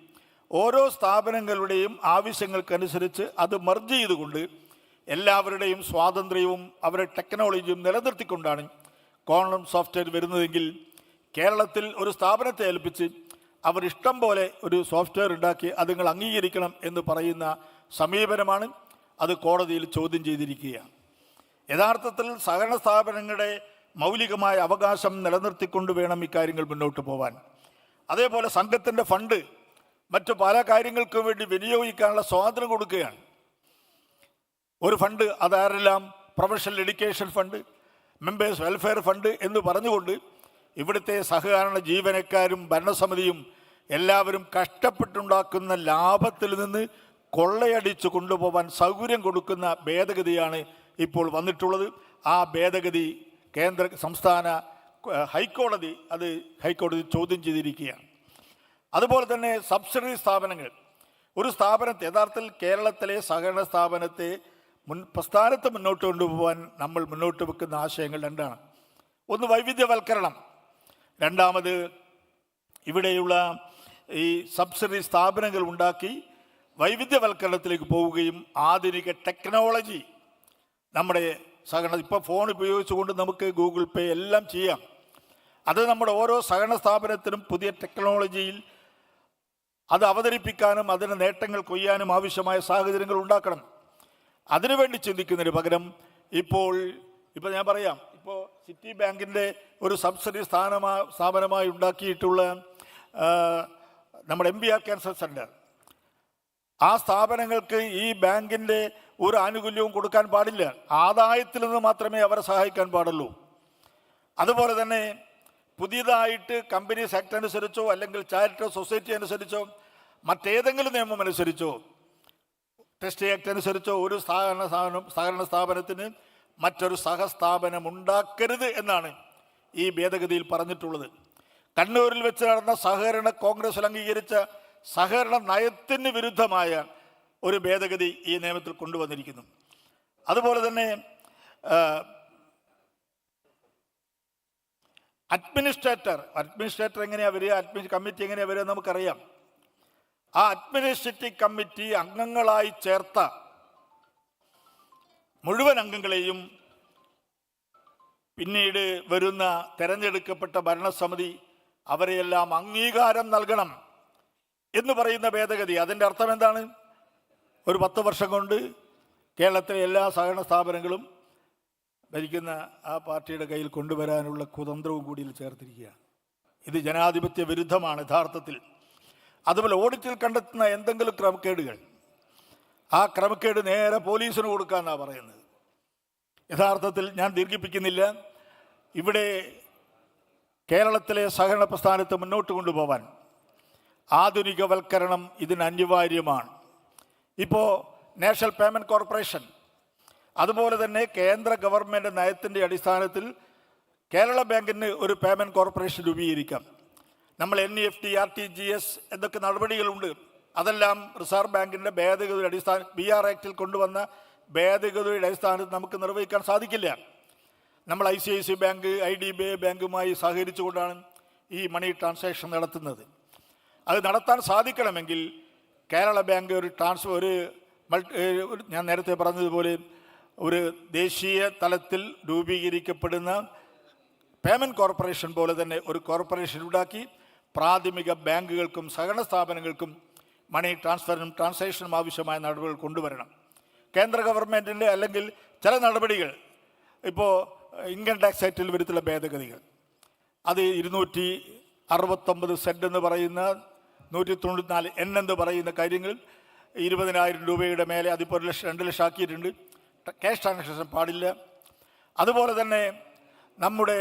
ഓരോ സ്ഥാപനങ്ങളുടെയും ആവശ്യങ്ങൾക്കനുസരിച്ച് അത് മെർജ് ചെയ്തുകൊണ്ട് എല്ലാവരുടെയും സ്വാതന്ത്ര്യവും അവരുടെ ടെക്നോളജിയും നിലനിർത്തിക്കൊണ്ടാണ് കോമൺ സോഫ്റ്റ്വെയർ വരുന്നതെങ്കിൽ കേരളത്തിൽ ഒരു സ്ഥാപനത്തെ ഏൽപ്പിച്ച് അവർ ഇഷ്ടം പോലെ ഒരു സോഫ്റ്റ്വെയർ ഉണ്ടാക്കി അത് നിങ്ങൾ അംഗീകരിക്കണം എന്ന് പറയുന്ന സമീപനമാണ്. അത് കോടതിയിൽ ചോദ്യം ചെയ്തിരിക്കുകയാണ്. യഥാർത്ഥത്തിൽ സഹകരണ സ്ഥാപനങ്ങളുടെ മൗലികമായ അവകാശം നിലനിർത്തിക്കൊണ്ട് വേണം ഇക്കാര്യങ്ങൾ മുന്നോട്ട് പോകാൻ. അതേപോലെ സംഘത്തിൻ്റെ ഫണ്ട് മറ്റു പല കാര്യങ്ങൾക്കും വേണ്ടി വിനിയോഗിക്കാനുള്ള സ്വാതന്ത്ര്യം കൊടുക്കുകയാണ്. ഒരു ഫണ്ട് അതാരെല്ലാം professional education fund, members welfare fund എന്ന് പറഞ്ഞുകൊണ്ട് ഇവിടുത്തെ സഹകരണ ജീവനക്കാരും ഭരണസമിതിയും എല്ലാവരും കഷ്ടപ്പെട്ടുണ്ടാക്കുന്ന ലാഭത്തിൽ നിന്ന് കൊള്ളയടിച്ച് കൊണ്ടുപോകാൻ സൗകര്യം കൊടുക്കുന്ന ഭേദഗതിയാണ് ഇപ്പോൾ വന്നിട്ടുള്ളത്. ആ ഭേദഗതി സംസ്ഥാന ഹൈക്കോടതി ചോദ്യം ചെയ്തിരിക്കുകയാണ്. അതുപോലെ തന്നെ സബ്സിഡറി സ്ഥാപനങ്ങൾ, ഒരു സ്ഥാപനത്തെ യഥാർത്ഥത്തിൽ കേരളത്തിലെ സഹകരണ സ്ഥാപനത്തെ പ്രസ്ഥാനത്തെ മുന്നോട്ട് കൊണ്ടുപോകാൻ നമ്മൾ മുന്നോട്ട് വെക്കുന്ന ആശയങ്ങൾ രണ്ടാണ്. ഒന്ന് വൈവിധ്യവൽക്കരണം, രണ്ടാമത് ഇവിടെയുള്ള ഈ സബ്സിഡറി സ്ഥാപനങ്ങൾ ഉണ്ടാക്കി വൈവിധ്യവൽക്കരണത്തിലേക്ക് പോവുകയും ആധുനിക ടെക്നോളജി നമ്മുടെ സഹകരണ ഇപ്പോൾ ഫോൺ ഉപയോഗിച്ചുകൊണ്ട് നമുക്ക് ഗൂഗിൾ പേ എല്ലാം ചെയ്യാം. അത് നമ്മുടെ ഓരോ സഹകരണ സ്ഥാപനത്തിനും പുതിയ ടെക്നോളജിയിൽ അത് അവതരിപ്പിക്കാനും അതിന് നേട്ടങ്ങൾ കൊയ്യാനും ആവശ്യമായ സാഹചര്യങ്ങൾ ഉണ്ടാക്കണം. അതിനുവേണ്ടി ചിന്തിക്കുന്നതിന് പകരം ഇപ്പോൾ ഞാൻ പറയാം, ഇപ്പോൾ സിറ്റി ബാങ്കിൻ്റെ ഒരു സബ്സിഡി സ്ഥാപനമായി ഉണ്ടാക്കിയിട്ടുള്ള നമ്മുടെ MBR ക്യാൻസർ സെൻറ്റർ, ആ സ്ഥാപനങ്ങൾക്ക് ഈ ബാങ്കിൻ്റെ ഒരു ആനുകൂല്യവും കൊടുക്കാൻ പാടില്ല. ആദായത്തിൽ നിന്ന് മാത്രമേ അവരെ സഹായിക്കാൻ പാടുള്ളൂ. അതുപോലെ തന്നെ പുതിയതായിട്ട് കമ്പനീസ് ആക്ട് അനുസരിച്ചോ അല്ലെങ്കിൽ ചാരിറ്റബിൾ സൊസൈറ്റി അനുസരിച്ചോ മറ്റേതെങ്കിലും നിയമം അനുസരിച്ചോ ട്രസ്റ്റ് ആക്ട് അനുസരിച്ചോ ഒരു സഹകരണ സ്ഥാപനത്തിന് മറ്റൊരു സഹസ്ഥാപനം ഉണ്ടാക്കരുത് എന്നാണ് ഈ ഭേദഗതിയിൽ പറഞ്ഞിട്ടുള്ളത്. കണ്ണൂരിൽ വെച്ച് നടന്ന സഹകരണ കോൺഗ്രസിൽ അംഗീകരിച്ച സഹകരണ നയത്തിന് വിരുദ്ധമായ ഒരു ഭേദഗതി ഈ നിയമത്തിൽ കൊണ്ടുവന്നിരിക്കുന്നു. അതുപോലെ തന്നെ അഡ്മിനിസ്ട്രേറ്റർ എങ്ങനെയാണ് വരിക, കമ്മിറ്റി എങ്ങനെയാണ് വരിക നമുക്കറിയാം. ആ അഡ്മിനിസ്ട്രേറ്റീവ് കമ്മിറ്റി അംഗങ്ങളായി ചേർത്ത മുഴുവൻ അംഗങ്ങളെയും പിന്നീട് വരുന്ന തെരഞ്ഞെടുക്കപ്പെട്ട ഭരണസമിതി അവരെയെല്ലാം അംഗീകാരം നൽകണം എന്ന് പറയുന്ന ഭേദഗതി. അതിൻ്റെ അർത്ഥം എന്താണ്? ഒരു 10 വർഷം കൊണ്ട് കേരളത്തിലെ എല്ലാ സഹകരണ സ്ഥാപനങ്ങളും ഭരിക്കുന്ന ആ പാർട്ടിയുടെ കയ്യിൽ കൊണ്ടുവരാനുള്ള കുതന്ത്രവും കൂടി ചേർത്തിരിക്കുകയാണ്. ഇത് ജനാധിപത്യ വിരുദ്ധമാണ് യഥാർത്ഥത്തിൽ. അതുപോലെ ഓഡിറ്റിൽ കണ്ടെത്തുന്ന എന്തെങ്കിലും ക്രമക്കേടുകൾ, ആ ക്രമക്കേട് നേരെ പോലീസിന് കൊടുക്കാമെന്നാണ് പറയുന്നത്. യഥാർത്ഥത്തിൽ ഞാൻ ദീർഘിപ്പിക്കുന്നില്ല. ഇവിടെ കേരളത്തിലെ സഹകരണ പ്രസ്ഥാനത്തെ മുന്നോട്ട് കൊണ്ടുപോകാൻ ആധുനികവൽക്കരണം ഇതിന് അനിവാര്യമാണ്. ഇപ്പോൾ നാഷണൽ പേയ്മെൻറ്റ് കോർപ്പറേഷൻ, അതുപോലെ തന്നെ കേന്ദ്ര ഗവൺമെൻറ് നയത്തിൻ്റെ അടിസ്ഥാനത്തിൽ കേരള ബാങ്കിന് ഒരു പേയ്മെൻറ്റ് കോർപ്പറേഷൻ രൂപീകരിക്കാം. നമ്മൾ NEFT, RTGS എന്നൊക്കെ നടപടികളുണ്ട്. അതെല്ലാം റിസർവ് ബാങ്കിൻ്റെ ഭേദഗതിയുടെ അടിസ്ഥാനം BR ആക്റ്റിൽ കൊണ്ടുവന്ന ഭേദഗതിയുടെ അടിസ്ഥാനത്തിൽ നമുക്ക് നിർവഹിക്കാൻ സാധിക്കില്ല. നമ്മൾ ICICI ബാങ്ക്, IDBI ബാങ്കുമായി സഹകരിച്ചുകൊണ്ടാണ് ഈ മണി ട്രാൻസാക്ഷൻ നടത്തുന്നത്. അത് നടത്താൻ സാധിക്കണമെങ്കിൽ കേരള ബാങ്ക് ഞാൻ നേരത്തെ പറഞ്ഞതുപോലെ ഒരു ദേശീയ തലത്തിൽ രൂപീകരിക്കപ്പെടുന്ന പേയ്മെൻറ്റ് കോർപ്പറേഷൻ പോലെ തന്നെ ഒരു കോർപ്പറേഷൻ ഉണ്ടാക്കി പ്രാഥമിക ബാങ്കുകൾക്കും സഹകരണ സ്ഥാപനങ്ങൾക്കും മണി ട്രാൻസ്ഫറിനും ട്രാൻസാക്ഷനും ആവശ്യമായ നടപടികൾ കൊണ്ടുവരണം. കേന്ദ്ര ഗവൺമെൻറ്റിൻ്റെ അല്ലെങ്കിൽ ചില നടപടികൾ, ഇപ്പോൾ ഇൻകം ടാക്സ് ആക്റ്റിൽ വരുത്തുള്ള ഭേദഗതികൾ, അത് 269 സെഡ് എന്ന് പറയുന്ന 194 N എന്ന് പറയുന്ന കാര്യങ്ങൾ 20,000 രൂപയുടെ മേലെ അതിപ്പോൾ 1 ലക്ഷം 2 ലക്ഷം ആക്കിയിട്ടുണ്ട്. ക്യാഷ് ട്രാൻസാക്ഷൻ പാടില്ല. അതുപോലെ തന്നെ നമ്മുടെ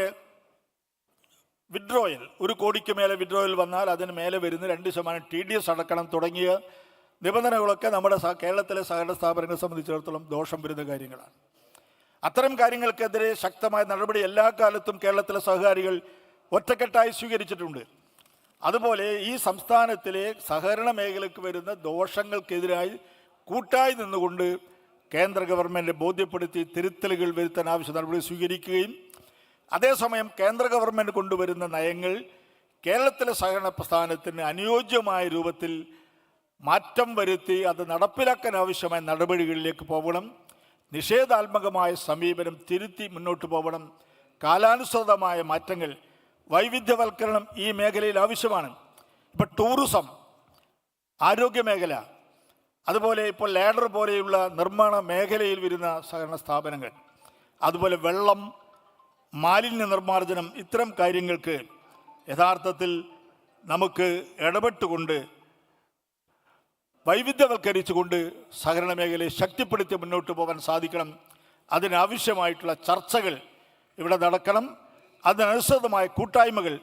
വിഡ്രോയൽ, 1 കോടിക്ക് മേലെ വിഡ്രോയൽ വന്നാൽ അതിന് മേലെ വരുന്ന 2% TDS അടക്കണം തുടങ്ങിയ നിബന്ധനകളൊക്കെ നമ്മുടെ കേരളത്തിലെ സഹകരണ സ്ഥാപനങ്ങളെ സംബന്ധിച്ചിടത്തോളം ദോഷം വരുന്ന കാര്യങ്ങളാണ്. അത്തരം കാര്യങ്ങൾക്കെതിരെ ശക്തമായ നടപടി എല്ലാ കാലത്തും കേരളത്തിലെ സഹകാരികൾ ഒറ്റക്കെട്ടായി സ്വീകരിച്ചിട്ടുണ്ട്. അതുപോലെ ഈ സംസ്ഥാനത്തിലെ സഹകരണ മേഖലയ്ക്ക് വരുന്ന ദോഷങ്ങൾക്കെതിരായി കൂട്ടായി നിന്നുകൊണ്ട് കേന്ദ്ര ഗവൺമെൻറ് ബോധ്യപ്പെടുത്തി തിരുത്തലുകൾ വരുത്താൻ ആവശ്യ നടപടി സ്വീകരിക്കുകയും അതേസമയം കേന്ദ്ര ഗവൺമെൻറ് കൊണ്ടുവരുന്ന നയങ്ങൾ കേരളത്തിലെ സഹകരണ പ്രസ്ഥാനത്തിന് അനുയോജ്യമായ രൂപത്തിൽ മാറ്റം വരുത്തി അത് നടപ്പിലാക്കാൻ ആവശ്യമായ നടപടികളിലേക്ക് പോകണം. നിഷേധാത്മകമായ സമീപനം തിരുത്തി മുന്നോട്ട് പോകണം. കാലാനുസൃതമായ മാറ്റങ്ങൾ, വൈവിധ്യവൽക്കരണം ഈ മേഖലയിൽ ആവശ്യമാണ്. ഇപ്പോൾ ടൂറിസം, ആരോഗ്യമേഖല, അതുപോലെ ഇപ്പോൾ ലാഡർ പോലെയുള്ള നിർമ്മാണ മേഖലയിൽ വരുന്ന സഹകരണ സ്ഥാപനങ്ങൾ, അതുപോലെ വെള്ളം, മാലിന്യ നിർമ്മാർജ്ജനം, ഇത്തരം കാര്യങ്ങൾക്ക് യഥാർത്ഥത്തിൽ നമുക്ക് ഇടപെട്ടുകൊണ്ട് വൈവിധ്യവൽക്കരിച്ചുകൊണ്ട് സഹകരണ മേഖലയെ ശക്തിപ്പെടുത്തി മുന്നോട്ട് പോകാൻ സാധിക്കണം. അതിനാവശ്യമായിട്ടുള്ള ചർച്ചകൾ ഇവിടെ നടക്കണം. അതിനനുസൃതമായ കൂട്ടായ്മകൾ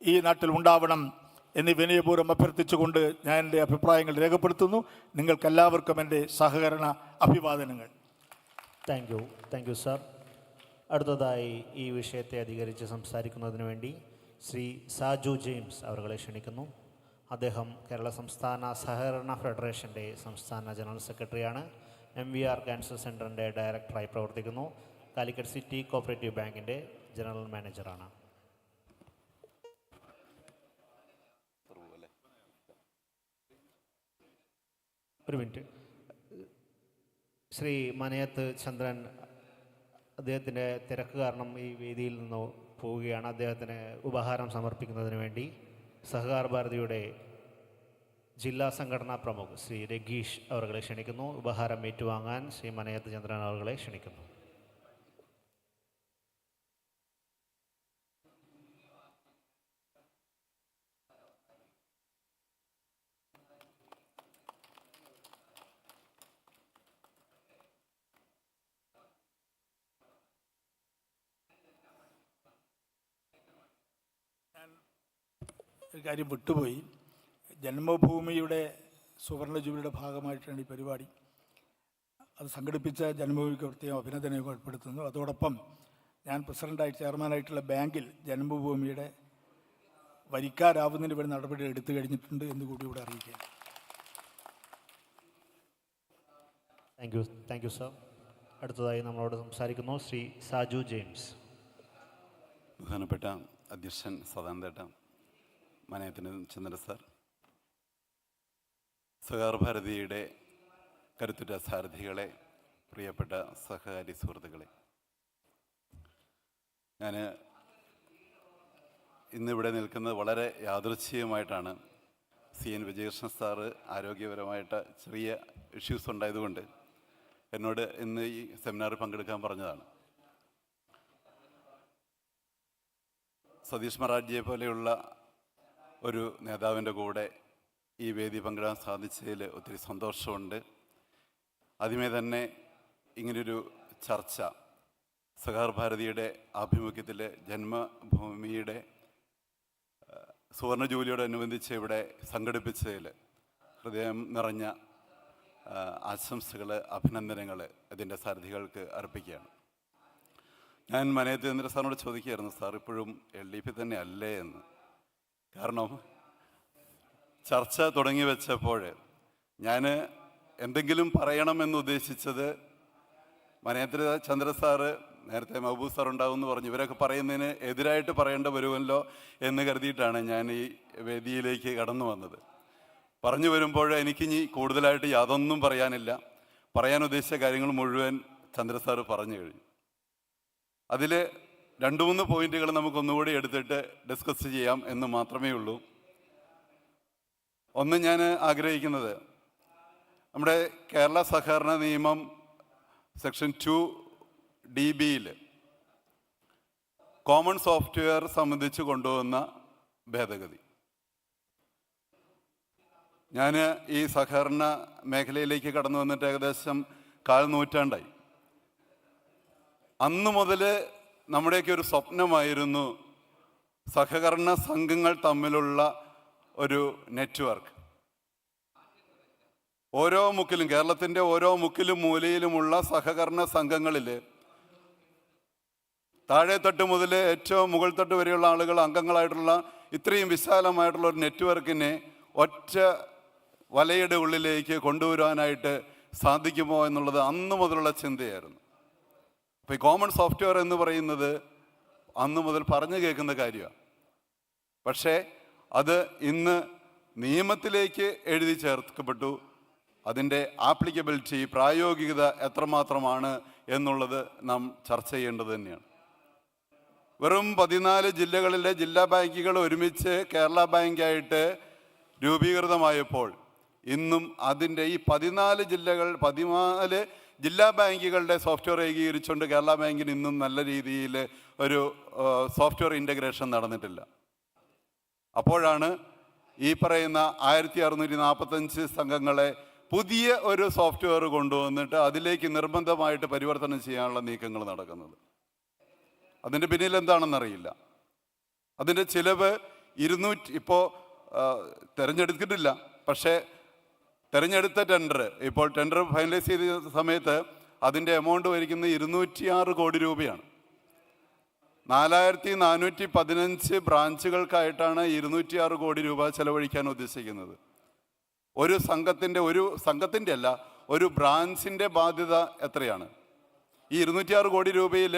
ഈ നാട്ടിൽ ഉണ്ടാവണം എന്ന് വിനയപൂർവ്വം അഭ്യർത്ഥിച്ചുകൊണ്ട് ഞാൻ എൻ്റെ അഭിപ്രായങ്ങൾ രേഖപ്പെടുത്തുന്നു. നിങ്ങൾക്കെല്ലാവർക്കും എൻ്റെ സഹകരണ അഭിവാദനങ്ങൾ. Thank you sir. അടുത്തതായി ഈ വിഷയത്തെ അധികരിച്ച് സംസാരിക്കുന്നതിന് വേണ്ടി ശ്രീ സാജു ജെയിംസ് അവരെ ക്ഷണിക്കുന്നു. അദ്ദേഹം കേരള സംസ്ഥാന സഹകരണ ഫെഡറേഷൻ്റെ സംസ്ഥാന ജനറൽ സെക്രട്ടറിയാണ്. MVR ക്യാൻസർ സെൻ്ററിൻ്റെ ഡയറക്ടറായി പ്രവർത്തിക്കുന്നു. കാലിക്കറ്റ് സിറ്റി കോപ്പറേറ്റീവ് ബാങ്കിൻ്റെ ജനറൽ മാനേജറാണ്. ഒരു മിനിറ്റ്. ശ്രീ മനയത്ത് ചന്ദ്രൻ അദ്ദേഹത്തിൻ്റെ തിരക്ക് കാരണം ഈ വേദിയിൽ നിന്ന് പോവുകയാണ്. അദ്ദേഹത്തിന് ഉപഹാരം സമർപ്പിക്കുന്നതിന് വേണ്ടി സഹകാർ ഭാരതിയുടെ ജില്ലാ സംഘടനാ പ്രമുഖ് ശ്രീ രഗീഷ് അവരെ ക്ഷണിക്കുന്നു. ഉപഹാരം ഏറ്റുവാങ്ങാൻ ശ്രീ മനയത്ത് ചന്ദ്രൻ അവരെ ക്ഷണിക്കുന്നു. ഒരു കാര്യം വിട്ടുപോയി. ജന്മഭൂമിയുടെ സുവർണ ജൂബിലിയുടെ ഭാഗമായിട്ടാണ് ഈ പരിപാടി. അത് സംഘടിപ്പിച്ച ജന്മഭൂമിക്ക് പ്രത്യേകം അഭിനന്ദനം ഏർപ്പെടുത്തുന്നു. അതോടൊപ്പം ഞാൻ പ്രസിഡൻ്റായി ചെയർമാനായിട്ടുള്ള ബാങ്കിൽ ജന്മഭൂമിയുടെ വരിക്കാരാവുന്നതിന് വേണ്ടി നടപടി എടുത്തു കഴിഞ്ഞിട്ടുണ്ട് എന്ന് കൂടി ഇവിടെ അറിയിക്കുക. Thank you sir. അടുത്തതായി നമ്മളോട് സംസാരിക്കുന്നു ശ്രീ സാജു ജെയിംസ്. ബഹുമാനപ്പെട്ട അധ്യക്ഷൻ സദാനന്ദേട്ട, മനയത്തിന് ചന്ദ്ര സാർ, സഹകാർ ഭാരതിയുടെ കരുത്തുറ്റ സാരഥികളെ, പ്രിയപ്പെട്ട സഹകാരി സുഹൃത്തുക്കളെ, ഞാൻ ഇന്നിവിടെ നിൽക്കുന്നത് വളരെ യാദൃച്ഛികമായിട്ടാണ്. CN വിജയകൃഷ്ണൻ സാറ് ആരോഗ്യപരമായിട്ട് ചെറിയ ഇഷ്യൂസ് ഉണ്ടായതുകൊണ്ട് എന്നോട് ഇന്ന് ഈ സെമിനാറിൽ പങ്കെടുക്കാൻ പറഞ്ഞതാണ്. സതീഷ് മറാഠിയെ പോലെയുള്ള ഒരു നേതാവിൻ്റെ കൂടെ ഈ വേദി പങ്കിടാൻ സാധിച്ചതിൽ ഒത്തിരി സന്തോഷമുണ്ട്. ആദ്യമേ തന്നെ ഇങ്ങനൊരു ചർച്ച സഹകരണ ഭാരതിയുടെ ആഭിമുഖ്യത്തിൽ ജന്മഭൂമിയുടെ സുവർണ ജൂലിയോടനുബന്ധിച്ച് ഇവിടെ സംഘടിപ്പിച്ചതിൽ ഹൃദയം നിറഞ്ഞ ആശംസകൾ, അഭിനന്ദനങ്ങൾ ഇതിൻ്റെ സാരഥികൾക്ക് അർപ്പിക്കുകയാണ്. ഞാൻ മനേന്ദ്ര സാറിനോട് ചോദിക്കുകയായിരുന്നു, സാർ ഇപ്പോഴും LDP തന്നെ അല്ലേ എന്ന്. കാരണം ചർച്ച തുടങ്ങി വെച്ചപ്പോൾ ഞാൻ എന്തെങ്കിലും പറയണമെന്ന് ഉദ്ദേശിച്ചത് മനേന്ദ്ര ചന്ദ്ര സാറ് നേരത്തെ മഹബൂബ് സാർ ഉണ്ടാവുമെന്ന് പറഞ്ഞു, ഇവരൊക്കെ പറയുന്നതിന് എതിരായിട്ട് പറയേണ്ട വരുമല്ലോ എന്ന് കരുതിയിട്ടാണ് ഞാൻ ഈ വേദിയിലേക്ക് കടന്നു വന്നത്. പറഞ്ഞു വരുമ്പോൾ എനിക്കിനി കൂടുതലായിട്ട് യാതൊന്നും പറയാനില്ല. പറയാൻ ഉദ്ദേശിച്ച കാര്യങ്ങൾ മുഴുവൻ ചന്ദ്ര സാറ് പറഞ്ഞു കഴിഞ്ഞു. അതിൽ 2-3 പോയിന്റുകൾ നമുക്കൊന്നുകൂടി എടുത്തിട്ട് ഡിസ്കസ് ചെയ്യാം എന്ന് മാത്രമേ ഉള്ളൂ. ഒന്ന്, ഞാൻ ആഗ്രഹിക്കുന്നത് നമ്മുടെ കേരള സഹകരണ നിയമം സെക്ഷൻ 2DBയിൽ കോമൺ സോഫ്റ്റ്വെയർ സംബന്ധിച്ച് കൊണ്ടുവന്ന ഭേദഗതി. ഞാൻ ഈ സഹകരണ മേഖലയിലേക്ക് കടന്നു വന്നിട്ട് ഏകദേശം 1/4 നൂറ്റാണ്ടായി. അന്നു മുതൽ നമ്മുടെയൊക്കെ ഒരു സ്വപ്നമായിരുന്നു സഹകരണ സംഘങ്ങൾ തമ്മിലുള്ള ഒരു നെറ്റ്വർക്ക്. ഓരോ മുക്കിലും, കേരളത്തിൻ്റെ ഓരോ മുക്കിലും മൂലയിലുമുള്ള സഹകരണ സംഘങ്ങളിൽ താഴെത്തട്ട് മുതൽ ഏറ്റവും മുകൾ തട്ട് വരെയുള്ള ആളുകൾ അംഗങ്ങളായിട്ടുള്ള ഇത്രയും വിശാലമായിട്ടുള്ള ഒരു നെറ്റ്വർക്കിനെ ഒറ്റ വലയുടെ ഉള്ളിലേക്ക് കൊണ്ടുവരാനായിട്ട് സാധിക്കുമോ എന്നുള്ളത് അന്ന് മുതലുള്ള ചിന്തയായിരുന്നു. അപ്പോൾ ഈ കോമൺ സോഫ്റ്റ്വെയർ എന്ന് പറയുന്നത് അന്ന് മുതൽ പറഞ്ഞു കേൾക്കുന്ന കാര്യമാണ്. പക്ഷേ അത് ഇന്ന് നിയമത്തിലേക്ക് എഴുതി ചേർക്കപ്പെട്ടു. അതിൻ്റെ ആപ്ലിക്കബിലിറ്റി, പ്രായോഗികത എത്രമാത്രമാണ് എന്നുള്ളത് നാം ചർച്ച ചെയ്യേണ്ടത് തന്നെയാണ്. വെറും 14 ജില്ലകളിലെ ജില്ലാ ബാങ്കുകൾ ഒരുമിച്ച് കേരള ബാങ്കായിട്ട് രൂപീകൃതമായപ്പോൾ ഇന്നും അതിൻ്റെ ഈ 14 ജില്ലാ ബാങ്കുകളുടെ സോഫ്റ്റ്വെയർ ഏകീകരിച്ചുകൊണ്ട് കേരള ബാങ്കിന് ഇന്നും നല്ല രീതിയിൽ ഒരു സോഫ്റ്റ്വെയർ ഇൻ്റഗ്രേഷൻ നടന്നിട്ടില്ല. അപ്പോഴാണ് ഈ പറയുന്ന 1645 സംഘങ്ങളെ പുതിയ ഒരു സോഫ്റ്റ്വെയർ കൊണ്ടുവന്നിട്ട് അതിലേക്ക് നിർബന്ധമായിട്ട് പരിവർത്തനം ചെയ്യാനുള്ള നീക്കങ്ങൾ നടക്കുന്നത്. അതിൻ്റെ പിന്നിൽ എന്താണെന്നറിയില്ല. അതിൻ്റെ ചിലവ് 200, ഇപ്പോൾ തിരഞ്ഞെടുത്തിട്ടില്ല, പക്ഷേ തിരഞ്ഞെടുത്ത ടെൻഡർ, ഇപ്പോൾ ടെൻഡർ ഫൈനലൈസ് ചെയ്ത സമയത്ത് അതിൻ്റെ എമൗണ്ട് വരിക്കുന്നത് 206 കോടി രൂപയാണ്. 4415 ബ്രാഞ്ചുകൾക്കായിട്ടാണ് 206 കോടി രൂപ ചെലവഴിക്കാൻ ഉദ്ദേശിക്കുന്നത്. ഒരു സംഘത്തിൻ്റെ അല്ല, ഒരു ബ്രാഞ്ചിൻ്റെ ബാധ്യത എത്രയാണ്? ഈ 206 കോടി രൂപയിൽ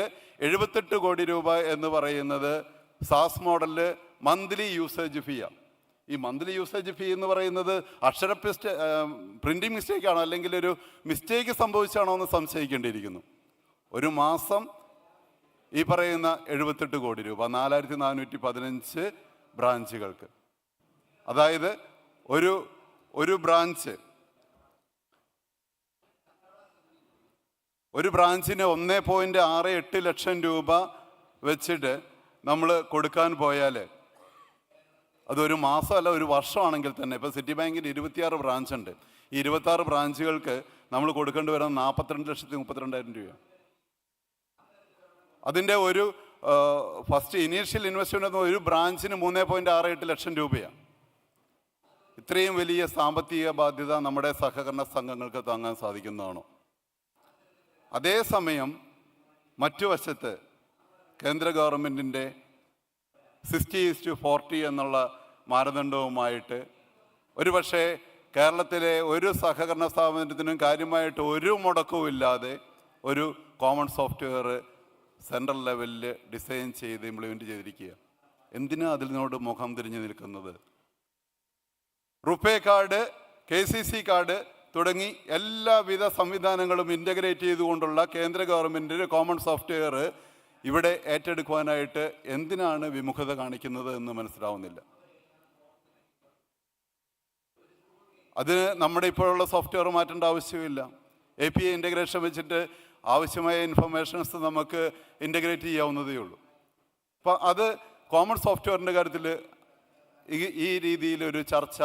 78 കോടി രൂപ എന്ന് പറയുന്നത് സാസ് മോഡലിൽ മന്ത്ലി യൂസേജ് ഫീയാണ്. ഈ മന്ത്ലി യൂസേജ് ഫീ എന്ന് പറയുന്നത് പ്രിൻറ്റിംഗ് മിസ്റ്റേക്കാണോ അല്ലെങ്കിൽ ഒരു മിസ്റ്റേക്ക് സംഭവിച്ചാണോ എന്ന് സംശയിക്കേണ്ടിയിരിക്കുന്നു. ഒരു മാസം ഈ പറയുന്ന 78 കോടി രൂപ 4415 ബ്രാഞ്ചുകൾക്ക്. അതായത് ഒരു ബ്രാഞ്ചിന് 1.68 ലക്ഷം രൂപ വെച്ചിട്ട് നമ്മൾ കൊടുക്കാൻ പോയാൽ അതൊരു മാസമല്ല, ഒരു വർഷമാണെങ്കിൽ തന്നെ, ഇപ്പോൾ സിറ്റി ബാങ്കിന് 26 ബ്രാഞ്ചുണ്ട്. ഈ 26 ബ്രാഞ്ചുകൾക്ക് നമ്മൾ കൊടുക്കേണ്ടി വരുന്നത് 42,32,000 രൂപയാണ്. അതിൻ്റെ ഒരു ഫസ്റ്റ് ഇനീഷ്യൽ ഇൻവെസ്റ്റ്മെൻറ്റ് ഒരു ബ്രാഞ്ചിന് 3.68 ലക്ഷം രൂപയാണ്. ഇത്രയും വലിയ സാമ്പത്തിക ബാധ്യത നമ്മുടെ സഹകരണ സംഘങ്ങൾക്ക് താങ്ങാൻ സാധിക്കുന്നതാണോ? അതേസമയം മറ്റു വശത്ത് കേന്ദ്ര ഗവൺമെൻറ്റിൻ്റെ 60:40 എന്നുള്ള മാനദണ്ഡവുമായിട്ട് ഒരുപക്ഷെ കേരളത്തിലെ ഒരു സഹകരണ സ്ഥാപനത്തിനും കാര്യമായിട്ട് ഒരു മുടക്കവുമില്ലാതെ ഒരു കോമൺ സോഫ്റ്റ്വെയർ സെൻട്രൽ ലെവലിൽ ഡിസൈൻ ചെയ്ത് ഇംപ്ലിമെൻറ്റ് ചെയ്തിരിക്കുക. എന്തിനാണ് അതിനോട് മുഖം തിരിഞ്ഞു നിൽക്കുന്നത്? റുപേ കാർഡ്, KCC കാർഡ് തുടങ്ങി എല്ലാവിധ സംവിധാനങ്ങളും ഇൻ്റഗ്രേറ്റ് ചെയ്തുകൊണ്ടുള്ള കേന്ദ്ര ഗവൺമെൻറ്റിൻ്റെ കോമൺ സോഫ്റ്റ്വെയർ ഇവിടെ ഏറ്റെടുക്കുവാനായിട്ട് എന്തിനാണ് വിമുഖത കാണിക്കുന്നത് എന്ന് മനസ്സിലാവുന്നില്ല. അതിന് നമ്മുടെ ഇപ്പോഴുള്ള സോഫ്റ്റ്വെയർ മാറ്റേണ്ട ആവശ്യമില്ല. API ഇൻ്റഗ്രേഷൻ വെച്ചിട്ട് ആവശ്യമായ ഇൻഫർമേഷൻസ് നമുക്ക് ഇൻ്റഗ്രേറ്റ് ചെയ്യാവുന്നതേ ഉള്ളൂ. അപ്പോൾ അത് കോമൺ സോഫ്റ്റ്വെയറിൻ്റെ കാര്യത്തിൽ ഈ രീതിയിലൊരു ചർച്ച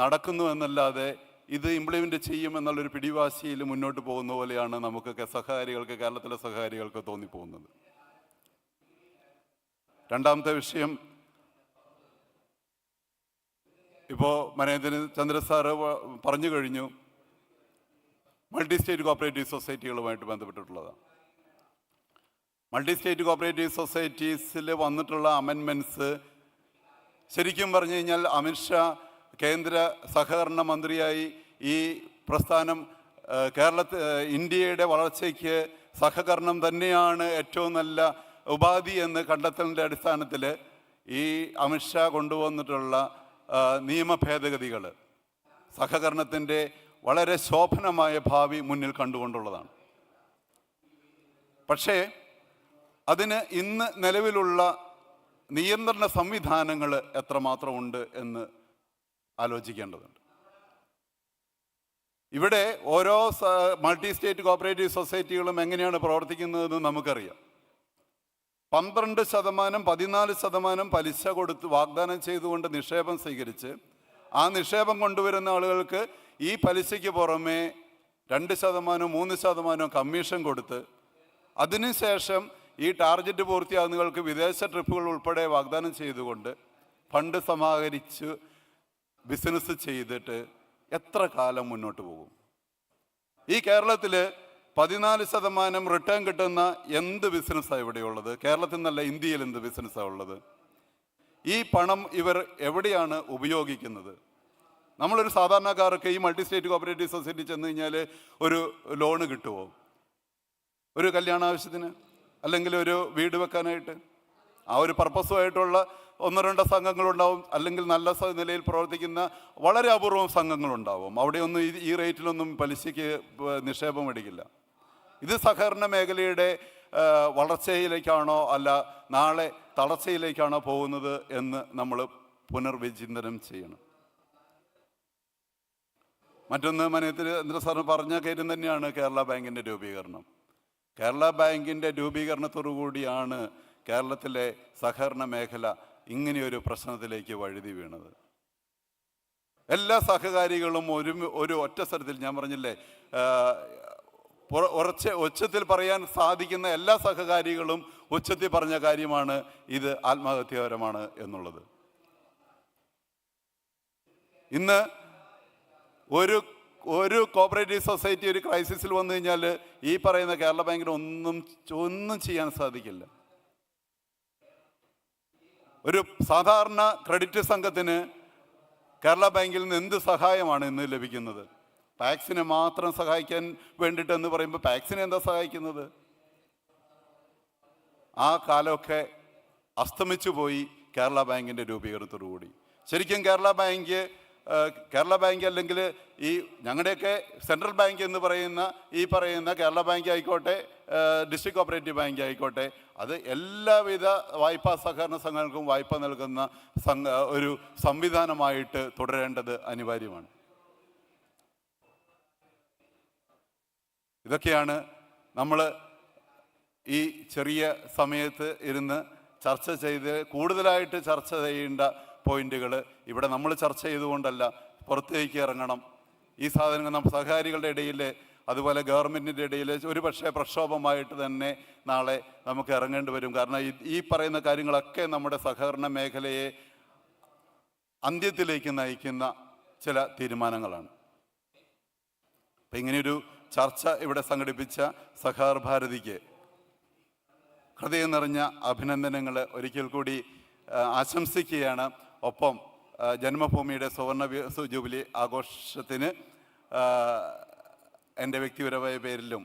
നടക്കുന്നു എന്നല്ലാതെ ഇത് ഇംപ്ലിമെൻ്റ് ചെയ്യുമെന്നുള്ളൊരു പിടിവാശിയിൽ മുന്നോട്ട് പോകുന്ന പോലെയാണ് നമുക്കൊക്കെ സഹകാരികൾക്ക്, കേരളത്തിലെ സഹകാരികൾക്ക് തോന്നിപ്പോകുന്നത്. രണ്ടാമത്തെ വിഷയം, ഇപ്പോൾ ചന്ദ്ര സാറ് പറഞ്ഞു കഴിഞ്ഞു, മൾട്ടി സ്റ്റേറ്റ് കോപ്പറേറ്റീവ് സൊസൈറ്റികളുമായിട്ട് ബന്ധപ്പെട്ടിട്ടുള്ളതാണ്. മൾട്ടി സ്റ്റേറ്റ് കോപ്പറേറ്റീവ് സൊസൈറ്റീസിൽ വന്നിട്ടുള്ള അമെൻമെൻറ്റ്സ് ശരിക്കും പറഞ്ഞു കഴിഞ്ഞാൽ അമിത്ഷാ കേന്ദ്ര സഹകരണ മന്ത്രിയായി ഈ പ്രസ്ഥാനം ഇന്ത്യയുടെ വളർച്ചയ്ക്ക് സഹകരണം തന്നെയാണ് ഏറ്റവും നല്ല ഉപാധി എന്ന് കണ്ടെത്തലിൻ്റെ അടിസ്ഥാനത്തിൽ ഈ അമിത്ഷാ കൊണ്ടുവന്നിട്ടുള്ള നിയമ ഭേദഗതികൾ സഹകരണത്തിൻ്റെ വളരെ ശോഭനമായ ഭാവി മുന്നിൽ കണ്ടുകൊണ്ടുള്ളതാണ്. പക്ഷേ അതിന് ഇന്ന് നിലവിലുള്ള നിയന്ത്രണ സംവിധാനങ്ങൾ എത്രമാത്രം ഉണ്ട് എന്ന് ആലോചിക്കേണ്ടതുണ്ട്. ഇവിടെ ഓരോ മൾട്ടി സ്റ്റേറ്റ് കോപ്പറേറ്റീവ് സൊസൈറ്റികളും എങ്ങനെയാണ് പ്രവർത്തിക്കുന്നതെന്ന് നമുക്കറിയാം. 12%, 14% പലിശ കൊടുത്ത് വാഗ്ദാനം ചെയ്തുകൊണ്ട് നിക്ഷേപം സ്വീകരിച്ച് ആ നിക്ഷേപം കൊണ്ടുവരുന്ന ആളുകൾക്ക് ഈ പലിശയ്ക്ക് പുറമെ 2%, 3% കമ്മീഷൻ കൊടുത്ത് അതിനുശേഷം ഈ ടാർഗറ്റ് പൂർത്തിയാകുന്നവർക്ക് വിദേശ ട്രിപ്പുകൾ ഉൾപ്പെടെ വാഗ്ദാനം ചെയ്തുകൊണ്ട് ഫണ്ട് സമാഹരിച്ച് ബിസിനസ് ചെയ്തിട്ട് എത്ര കാലം മുന്നോട്ട് പോകും? ഈ കേരളത്തിൽ 14% റിട്ടേൺ കിട്ടുന്ന എന്ത് ബിസിനസ്സാണ് ഇവിടെയുള്ളത്? കേരളത്തിൽ നിന്നല്ല, ഇന്ത്യയിൽ എന്ത് ബിസിനസ്സാണ് ഉള്ളത്? ഈ പണം ഇവർ എവിടെയാണ് ഉപയോഗിക്കുന്നത്? നമ്മളൊരു സാധാരണക്കാർക്ക് ഈ മൾട്ടി സ്റ്റേറ്റ് കോപ്പറേറ്റീവ് സൊസൈറ്റി ചെന്ന് കഴിഞ്ഞാൽ ഒരു ലോണ് കിട്ടുമോ? ഒരു കല്യാണ ആവശ്യത്തിന്, അല്ലെങ്കിൽ ഒരു വീട് വെക്കാനായിട്ട്? ആ ഒരു പർപ്പസുമായിട്ടുള്ള 1-2 സംഘങ്ങളുണ്ടാവും, അല്ലെങ്കിൽ നല്ല നിലയിൽ പ്രവർത്തിക്കുന്ന വളരെ അപൂർവം സംഘങ്ങളുണ്ടാവും. അവിടെയൊന്നും ഈ റേറ്റിലൊന്നും പലിശയ്ക്ക് നിക്ഷേപം എടുക്കില്ല. ഇത് സഹകരണ മേഖലയുടെ വളർച്ചയിലേക്കാണോ അല്ല നാളെ തളർച്ചയിലേക്കാണോ പോകുന്നത് എന്ന് നമ്മൾ പുനർവിചിന്തനം ചെയ്യണം. മറ്റൊന്ന്, ചന്ദ്ര സാറ് പറഞ്ഞ കാര്യം തന്നെയാണ് കേരള ബാങ്കിൻ്റെ രൂപീകരണം. കേരള ബാങ്കിൻ്റെ രൂപീകരണത്തോടുകൂടിയാണ് കേരളത്തിലെ സഹകരണ മേഖല ഇങ്ങനെയൊരു പ്രശ്നത്തിലേക്ക് വഴുതി വീണത്. എല്ലാ സഹകാരികളും ഒരു ഒറ്റ സ്ഥലത്തിൽ, ഞാൻ പറഞ്ഞില്ലേ, ഉച്ചത്തിൽ പറയാൻ സാധിക്കുന്ന എല്ലാ സഹകാരികളും ഉച്ചത്തിൽ പറഞ്ഞ കാര്യമാണ് ഇത് ആത്മഹത്യാപരമാണ് എന്നുള്ളത്. ഇന്ന് ഒരു കോപ്പറേറ്റീവ് സൊസൈറ്റി ഒരു ക്രൈസിസിൽ വന്നു കഴിഞ്ഞാൽ ഈ പറയുന്ന കേരള ബാങ്കിന് ഒന്നും ചെയ്യാൻ സാധിക്കില്ല. ഒരു സാധാരണ ക്രെഡിറ്റ് സംഘത്തിന് കേരള ബാങ്കിൽ നിന്ന് എന്ത് സഹായമാണ് ഇന്ന് ലഭിക്കുന്നത്? ടാക്സിനെ മാത്രം സഹായിക്കാൻ വേണ്ടിയിട്ടെന്ന് പറയുമ്പോൾ ടാക്സിനെ എന്താ സഹായിക്കുന്നത്? ആ കാലമൊക്കെ അസ്തമിച്ചു പോയി കേരള ബാങ്കിൻ്റെ രൂപീകരണത്തോടുകൂടി. ശരിക്കും കേരള ബാങ്ക് അല്ലെങ്കിൽ ഈ ഞങ്ങളുടെയൊക്കെ സെൻട്രൽ ബാങ്ക് എന്ന് പറയുന്ന കേരള ബാങ്ക് ആയിക്കോട്ടെ, ഡിസ്ട്രിക്ട് കോപ്പറേറ്റീവ് ബാങ്ക് ആയിക്കോട്ടെ, അത് എല്ലാവിധ വായ്പാ സഹകരണ സംഘങ്ങൾക്കും വായ്പ നൽകുന്ന ഒരു സംവിധാനമായിട്ട് തുടരേണ്ടത് അനിവാര്യമാണ്. ഇതൊക്കെയാണ് നമ്മൾ ഈ ചെറിയ സമയത്ത് ഇരുന്ന് കൂടുതലായിട്ട് ചർച്ച ചെയ്യേണ്ട പോയിന്റുകൾ. ഇവിടെ നമ്മൾ ചർച്ച ചെയ്തുകൊണ്ടല്ല, പുറത്തേക്ക് ഇറങ്ങണം. ഈ സാധനങ്ങൾ നമ്മൾ സഹകാരികളുടെ ഇടയിൽ, അതുപോലെ ഗവൺമെൻറ്റിൻ്റെ ഇടയിൽ ഒരു പക്ഷേ പ്രക്ഷോഭമായിട്ട് തന്നെ നാളെ നമുക്ക് ഇറങ്ങേണ്ടി വരും. കാരണം ഈ പറയുന്ന കാര്യങ്ങളൊക്കെ നമ്മുടെ സഹകരണ മേഖലയെ അന്ത്യത്തിലേക്ക് നയിക്കുന്ന ചില തീരുമാനങ്ങളാണ്. അപ്പം ഇങ്ങനെയൊരു ചർച്ച ഇവിടെ സംഘടിപ്പിച്ച സഹകാർ ഭാരതിക്ക് ഹൃദയം നിറഞ്ഞ അഭിനന്ദനങ്ങൾ ഒരിക്കൽ കൂടി ആശംസിക്കുകയാണ്. ഒപ്പം ജന്മഭൂമിയുടെ സുവർണ ജൂബിലി ആഘോഷത്തിന് എൻ്റെ വ്യക്തിപരമായ പേരിലും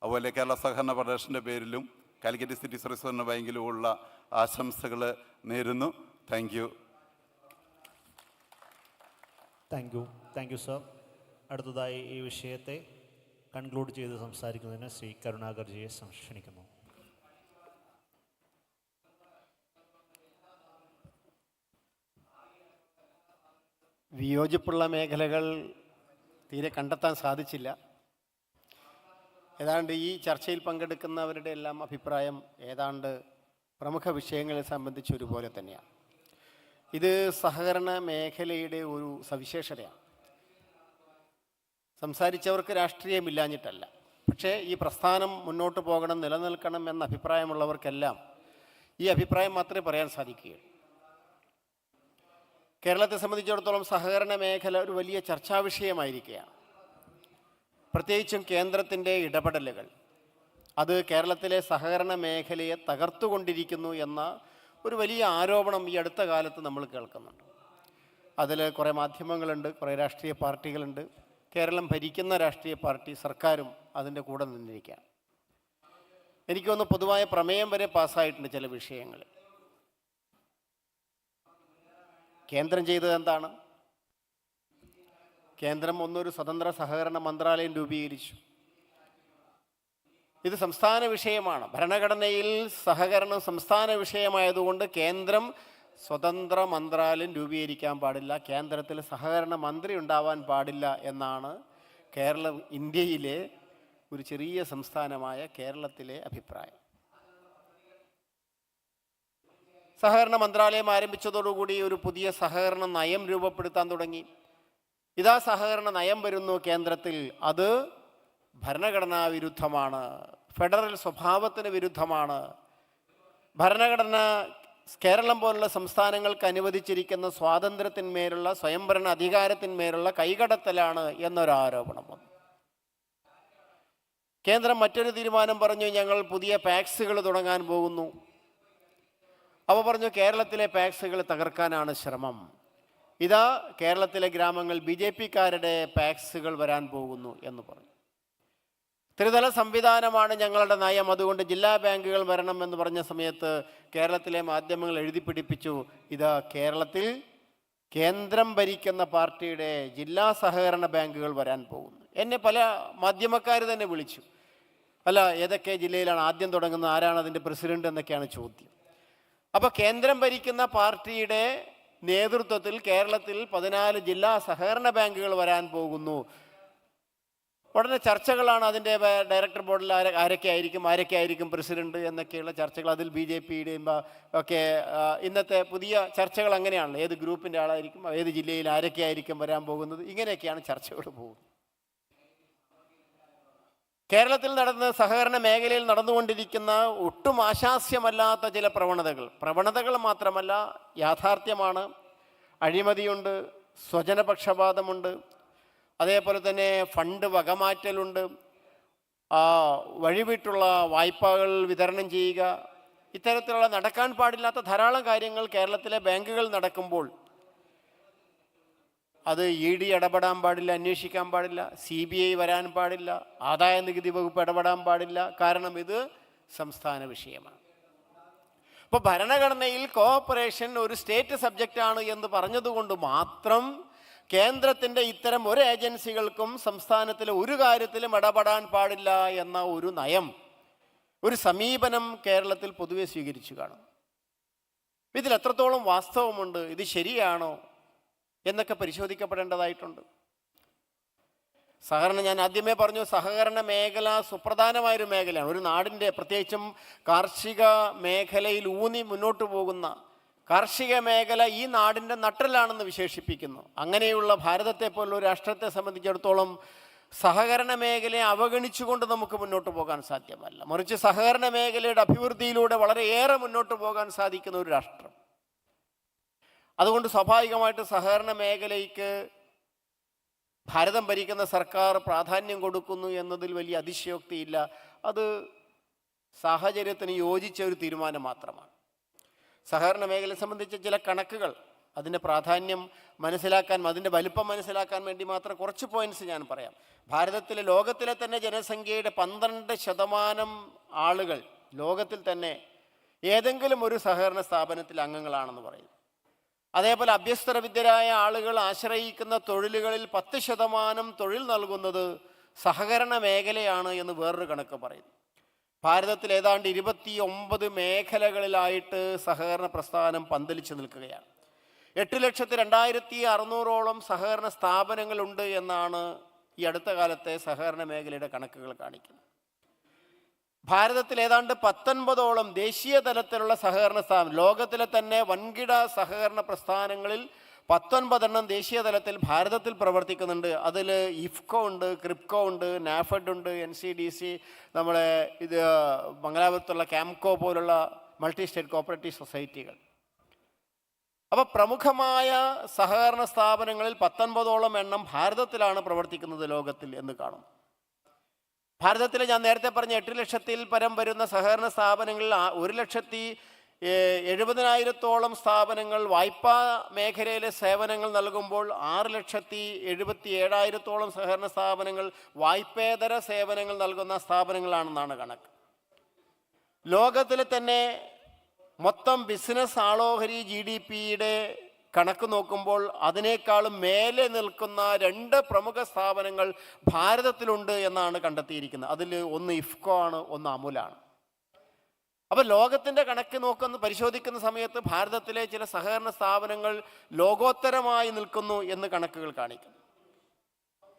അതുപോലെ കേരള സഹകരണ ഫെഡറേഷൻ്റെ പേരിലും കാലിക്കറ്റ് സിറ്റി സർവീസ് ബാങ്കിലുമുള്ള ആശംസകൾ നേരുന്നു. Thank you sir. അടുത്തതായി ഈ വിഷയത്തെ കൺക്ലൂഡ് ചെയ്ത് സംസാരിക്കുന്നതിന് ശ്രീ കരുണാകർജിയെ ക്ഷണിക്കുന്നു. വിയോജിപ്പുള്ള മേഖലകൾ തീരെ കണ്ടെത്താൻ സാധിച്ചില്ല. ഏതാണ്ട് ഈ ചർച്ചയിൽ പങ്കെടുക്കുന്നവരുടെ എല്ലാം അഭിപ്രായം ഏതാണ്ട് പ്രമുഖ വിഷയങ്ങളെ സംബന്ധിച്ച് ഒരുപോലെ തന്നെയാണ്. ഇത് സഹകരണ മേഖലയുടെ ഒരു സവിശേഷതയാണ്. സംസാരിച്ചവർക്ക് രാഷ്ട്രീയമില്ലാഞ്ഞിട്ടല്ല, പക്ഷേ ഈ പ്രസ്ഥാനം മുന്നോട്ട് പോകണം, നിലനിൽക്കണം എന്ന അഭിപ്രായമുള്ളവർക്കെല്ലാം ഈ അഭിപ്രായം മാത്രമേ പറയാൻ സാധിക്കുകയുള്ളൂ. കേരളത്തെ സംബന്ധിച്ചിടത്തോളം സഹകരണ മേഖല ഒരു വലിയ ചർച്ചാ വിഷയമായിരിക്കുകയാണ്. പ്രത്യേകിച്ചും കേന്ദ്രത്തിൻ്റെ ഇടപെടലുകൾ അത് കേരളത്തിലെ സഹകരണ മേഖലയെ തകർത്തുകൊണ്ടിരിക്കുന്നു എന്ന ഒരു വലിയ ആരോപണം ഈ അടുത്ത കാലത്ത് നമ്മൾ കേൾക്കുന്നുണ്ട്. അതിൽ കുറേ മാധ്യമങ്ങളുണ്ട്, കുറേ രാഷ്ട്രീയ പാർട്ടികളുണ്ട്. കേരളം ഭരിക്കുന്ന രാഷ്ട്രീയ പാർട്ടി സർക്കാരും അതിൻ്റെ കൂടെ നിന്നിരിക്കുകയാണ്. എനിക്കൊന്ന് പൊതുവായ പ്രമേയം വരെ പാസ്സായിട്ടുണ്ട് ചില വിഷയങ്ങൾ. കേന്ദ്രം ചെയ്തത് എന്താണ്? കേന്ദ്രം ഒന്നൊരു സ്വതന്ത്ര സഹകരണ മന്ത്രാലയം രൂപീകരിച്ചു. ഇത് സംസ്ഥാന വിഷയമാണ്. ഭരണഘടനയിൽ സഹകരണം സംസ്ഥാന വിഷയമായതുകൊണ്ട് കേന്ദ്രം സ്വതന്ത്ര മന്ത്രാലയം രൂപീകരിക്കാൻ പാടില്ല, കേന്ദ്രത്തിൽ സഹകരണ മന്ത്രി ഉണ്ടാവാൻ പാടില്ല എന്നാണ് ഇന്ത്യയിലെ ഒരു ചെറിയ സംസ്ഥാനമായ കേരളത്തിലെ അഭിപ്രായം. സഹകരണ മന്ത്രാലയം ആരംഭിച്ചതോടുകൂടി ഒരു പുതിയ സഹകരണ നയം രൂപപ്പെടുത്താൻ തുടങ്ങി. ഇതാ സഹകരണ നയം വരുന്നു കേന്ദ്രത്തിൽ. അത് ഭരണഘടനാ വിരുദ്ധമാണ്, ഫെഡറൽ സ്വഭാവത്തിന് വിരുദ്ധമാണ്. ഭരണഘടന കേരളം പോലുള്ള സംസ്ഥാനങ്ങൾക്ക് അനുവദിച്ചിരിക്കുന്ന സ്വാതന്ത്ര്യത്തിന്മേലുള്ള, സ്വയംഭരണ അധികാരത്തിന്മേലുള്ള കൈകടത്തലാണ് എന്നൊരാരോപണം വന്നു. കേന്ദ്രം മറ്റൊരു തീരുമാനം പറഞ്ഞു, ഞങ്ങൾ പുതിയ പാക്സുകൾ തുടങ്ങാൻ പോകുന്നു. അപ്പോൾ പറഞ്ഞു കേരളത്തിലെ പാക്സുകൾ തകർക്കാനാണ് ശ്രമം. ഇതാ കേരളത്തിലെ ഗ്രാമങ്ങൾ BJP-ക്കാരുടെ പാക്സുകൾ വരാൻ പോകുന്നു എന്ന് പറഞ്ഞു. ത്രിതല സംവിധാനമാണ് ഞങ്ങളുടെ നയം, അതുകൊണ്ട് ജില്ലാ ബാങ്കുകൾ വരണം എന്ന് പറഞ്ഞ സമയത്ത് കേരളത്തിലെ മാധ്യമങ്ങൾ എഴുതി പിടിപ്പിച്ചു, ഇതാ കേരളത്തിൽ കേന്ദ്രം ഭരിക്കുന്ന പാർട്ടിയുടെ ജില്ലാ സഹകരണ ബാങ്കുകൾ വരാൻ പോകുന്നു. എന്നെ പല മാധ്യമക്കാർ തന്നെ വിളിച്ചു, അല്ല ഏതൊക്കെ ജില്ലയിലാണ് ആദ്യം തുടങ്ങുന്നത്, ആരാണ് അതിൻ്റെ പ്രസിഡന്റ് എന്നൊക്കെയാണ് ചോദ്യം. അപ്പോൾ കേന്ദ്രം ഭരിക്കുന്ന പാർട്ടിയുടെ നേതൃത്വത്തിൽ കേരളത്തിൽ 14 ജില്ലാ സഹകരണ ബാങ്കുകൾ വരാൻ പോകുന്നു. ഉടനെ ചർച്ചകളാണ്. അതിൻ്റെ ഡയറക്ടർ ബോർഡിൽ ആരൊക്കെ ആയിരിക്കും പ്രസിഡന്റ് എന്നൊക്കെയുള്ള ചർച്ചകൾ. അതിൽ BJP-യുടെയും ഒക്കെ ഇന്നത്തെ പുതിയ ചർച്ചകൾ അങ്ങനെയാണല്ലോ. ഏത് ഗ്രൂപ്പിൻ്റെ ആളായിരിക്കും, ഏത് ജില്ലയിൽ ആരൊക്കെ ആയിരിക്കും വരാൻ പോകുന്നത്, ഇങ്ങനെയൊക്കെയാണ് ചർച്ചകൾ പോകുന്നത്. കേരളത്തിൽ സഹകരണ മേഖലയിൽ നടന്നുകൊണ്ടിരിക്കുന്ന ഒട്ടും ആശാസ്യമല്ലാത്ത ചില പ്രവണതകൾ മാത്രമല്ല, യാഥാർത്ഥ്യമാണ്. അഴിമതിയുണ്ട്, സ്വജനപക്ഷപാതമുണ്ട്, അതേപോലെ തന്നെ ഫണ്ട് വകമാറ്റലുണ്ട്, വഴിവിട്ടുള്ള വായ്പകൾ വിതരണം ചെയ്യുക, ഇത്തരത്തിലുള്ള നടക്കാൻ പാടില്ലാത്ത ധാരാളം കാര്യങ്ങൾ കേരളത്തിലെ ബാങ്കുകൾ നടക്കുമ്പോൾ അത് ED ഇടപെടാൻ പാടില്ല, അന്വേഷിക്കാൻ പാടില്ല, CBI വരാൻ പാടില്ല, ആദായ നികുതി വകുപ്പ് ഇടപെടാൻ പാടില്ല. കാരണം ഇത് സംസ്ഥാന വിഷയമാണ്. അപ്പോൾ ഭരണഘടനയിൽ കോഓപ്പറേഷൻ ഒരു സ്റ്റേറ്റ് സബ്ജക്റ്റാണ് എന്ന് പറഞ്ഞതുകൊണ്ട് മാത്രം കേന്ദ്രത്തിൻ്റെ ഇത്തരം ഒരു ഏജൻസികൾക്കും സംസ്ഥാനത്തിലെ ഒരു കാര്യത്തിലും ഇടപെടാൻ പാടില്ല എന്ന ഒരു നയം, ഒരു സമീപനം കേരളത്തിൽ പൊതുവെ സ്വീകരിച്ചു കാണും. ഇതിൽ എത്രത്തോളം വാസ്തവമുണ്ട്, ഇത് ശരിയാണോ എന്നൊക്കെ പരിശോധിക്കപ്പെടേണ്ടതായിട്ടുണ്ട്. സഹകരണം, ഞാൻ ആദ്യമേ പറഞ്ഞു, സഹകരണ മേഖല സുപ്രധാനമായൊരു മേഖലയാണ്. ഒരു നാടിൻ്റെ, പ്രത്യേകിച്ചും കാർഷിക മേഖലയിൽ ഊന്നി മുന്നോട്ട് പോകുന്ന കാർഷിക മേഖല ഈ നാടിൻ്റെ നട്ടലാണെന്ന് വിശേഷിപ്പിക്കുന്നു. അങ്ങനെയുള്ള ഭാരതത്തെ പോലുള്ള ഒരു രാഷ്ട്രത്തെ സംബന്ധിച്ചിടത്തോളം സഹകരണ മേഖലയെ അവഗണിച്ചുകൊണ്ട് നമുക്ക് മുന്നോട്ട് പോകാൻ സാധ്യമല്ല. മറിച്ച് സഹകരണ മേഖലയുടെ അഭിവൃദ്ധിയിലൂടെ വളരെയേറെ മുന്നോട്ട് പോകാൻ സാധിക്കുന്ന ഒരു രാഷ്ട്രം. അതുകൊണ്ട് സ്വാഭാവികമായിട്ട് സഹകരണ മേഖലയ്ക്ക് ഭാരതം ഭരിക്കുന്ന സർക്കാർ പ്രാധാന്യം കൊടുക്കുന്നു എന്നതിൽ വലിയ അതിശയോക്തിയില്ല. അത് സാഹചര്യത്തിന് യോജിച്ച ഒരു തീരുമാനം മാത്രമാണ്. സഹകരണ മേഖലയെ സംബന്ധിച്ച ചില കണക്കുകൾ, അതിൻ്റെ പ്രാധാന്യം മനസ്സിലാക്കാൻ, അതിൻ്റെ വലിപ്പം മനസ്സിലാക്കാൻ വേണ്ടി മാത്രം കുറച്ച് പോയിന്റ്സ് ഞാൻ പറയാം. ഭാരതത്തിലെ, ലോകത്തിലെ തന്നെ ജനസംഖ്യയുടെ 12% ആളുകൾ ലോകത്തിൽ തന്നെ ഏതെങ്കിലും ഒരു സഹകരണ സ്ഥാപനത്തിൽ അംഗങ്ങളാണെന്ന് പറയുന്നു. അതേപോലെ അഭ്യസ്തര വിദ്യരായ ആളുകൾ ആശ്രയിക്കുന്ന തൊഴിലുകളിൽ 10% തൊഴിൽ നൽകുന്നത് സഹകരണ മേഖലയാണ് എന്ന് വേറൊരു കണക്ക് പറയുന്നു. ഭാരതത്തിൽ ഏതാണ്ട് 29 മേഖലകളിലായിട്ട് സഹകരണ പ്രസ്ഥാനം പന്തലിച്ചു നിൽക്കുകയാണ്. 8,02,600 സഹകരണ സ്ഥാപനങ്ങളുണ്ട് എന്നാണ് ഈ അടുത്ത കാലത്തെ സഹകരണ മേഖലയുടെ കണക്കുകൾ കാണിക്കുന്നത്. ഭാരതത്തിൽ ഏതാണ്ട് 19ഓളം ദേശീയ തലത്തിലുള്ള സഹകരണ സ്ഥാപനം, ലോകത്തിലെ തന്നെ വൻകിട സഹകരണ പ്രസ്ഥാനങ്ങളിൽ 19 ദേശീയ തലത്തിൽ ഭാരതത്തിൽ പ്രവർത്തിക്കുന്നുണ്ട്. അതിൽ ഇഫ്കോ ഉണ്ട്, ക്രിപ്കോ ഉണ്ട്, നാഫെഡ് ഉണ്ട്, NCDC, നമ്മളെ ഇത് മംഗലാപുരത്തുള്ള ക്യാംകോ പോലുള്ള മൾട്ടി സ്റ്റേറ്റ് കോപ്പറേറ്റീവ് സൊസൈറ്റികൾ. അപ്പോൾ പ്രമുഖമായ സഹകരണ സ്ഥാപനങ്ങളിൽ 19ഓളം എണ്ണം ഭാരതത്തിലാണ് പ്രവർത്തിക്കുന്നത് ലോകത്തിൽ എന്ന് കാണും. ഭാരതത്തിൽ ഞാൻ നേരത്തെ പറഞ്ഞ 8 ലക്ഷത്തിൽ പരം വരുന്ന സഹകരണ സ്ഥാപനങ്ങളിൽ 1,70,000-ഓളം സ്ഥാപനങ്ങൾ വായ്പാ മേഖലയിലെ സേവനങ്ങൾ നൽകുമ്പോൾ 6,77,000-ഓളം സഹകരണ സ്ഥാപനങ്ങൾ വായ്പേതര സേവനങ്ങൾ നൽകുന്ന സ്ഥാപനങ്ങളാണെന്നാണ് കണക്ക്. ലോകത്തിലെ തന്നെ മൊത്തം ബിസിനസ് ആളോഹരി GDPയുടെ കണക്ക് നോക്കുമ്പോൾ അതിനേക്കാളും മേലെ നിൽക്കുന്ന 2 പ്രമുഖ സ്ഥാപനങ്ങൾ ഭാരതത്തിലുണ്ട് എന്നാണ് കണ്ടെത്തിയിരിക്കുന്നത്. അതിൽ ഒന്ന് ഇഫ്കോ ആണ്, ഒന്ന് അമുലാണ്. അപ്പോൾ ലോകത്തിൻ്റെ കണക്ക് പരിശോധിക്കുന്ന സമയത്ത് ഭാരതത്തിലെ ചില സഹകരണ സ്ഥാപനങ്ങൾ ലോകോത്തരമായി നിൽക്കുന്നു എന്ന് കണക്കുകൾ കാണിക്കുന്നു.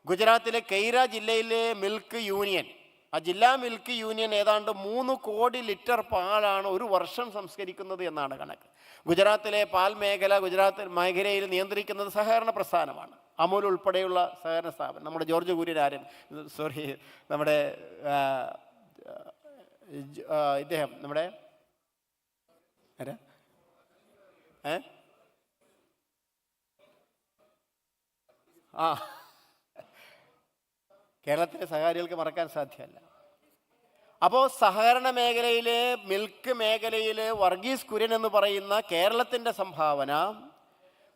ഗുജറാത്തിലെ കെയ്ര ജില്ലയിലെ മിൽക്ക് യൂണിയൻ, ആ ജില്ലാ മിൽക്ക് യൂണിയൻ ഏതാണ്ട് 3 കോടി ലിറ്റർ പാലാണ് ഒരു വർഷം സംസ്കരിക്കുന്നത് എന്നാണ് കണക്ക്. ഗുജറാത്തിലെ പാൽ മേഖല, ഗുജറാത്ത് മേഖലയിൽ നിയന്ത്രിക്കുന്നത് സഹകരണ പ്രസ്ഥാനമാണ്. അമൂൽ ഉൾപ്പെടെയുള്ള സഹകരണ സ്ഥാപനം. നമ്മുടെ ജോർജ് കുര്യൻ നമ്മുടെ ഇദ്ദേഹം നമ്മുടെ കേരളത്തിലെ സഹകാരികൾക്ക് മറക്കാൻ സാധ്യമല്ല. അപ്പോൾ സഹകരണ മേഖലയിലെ മിൽക്ക് മേഖലയിൽ വർഗീസ് കുര്യൻ എന്ന് പറയുന്ന കേരളത്തിൻ്റെ സംഭാവന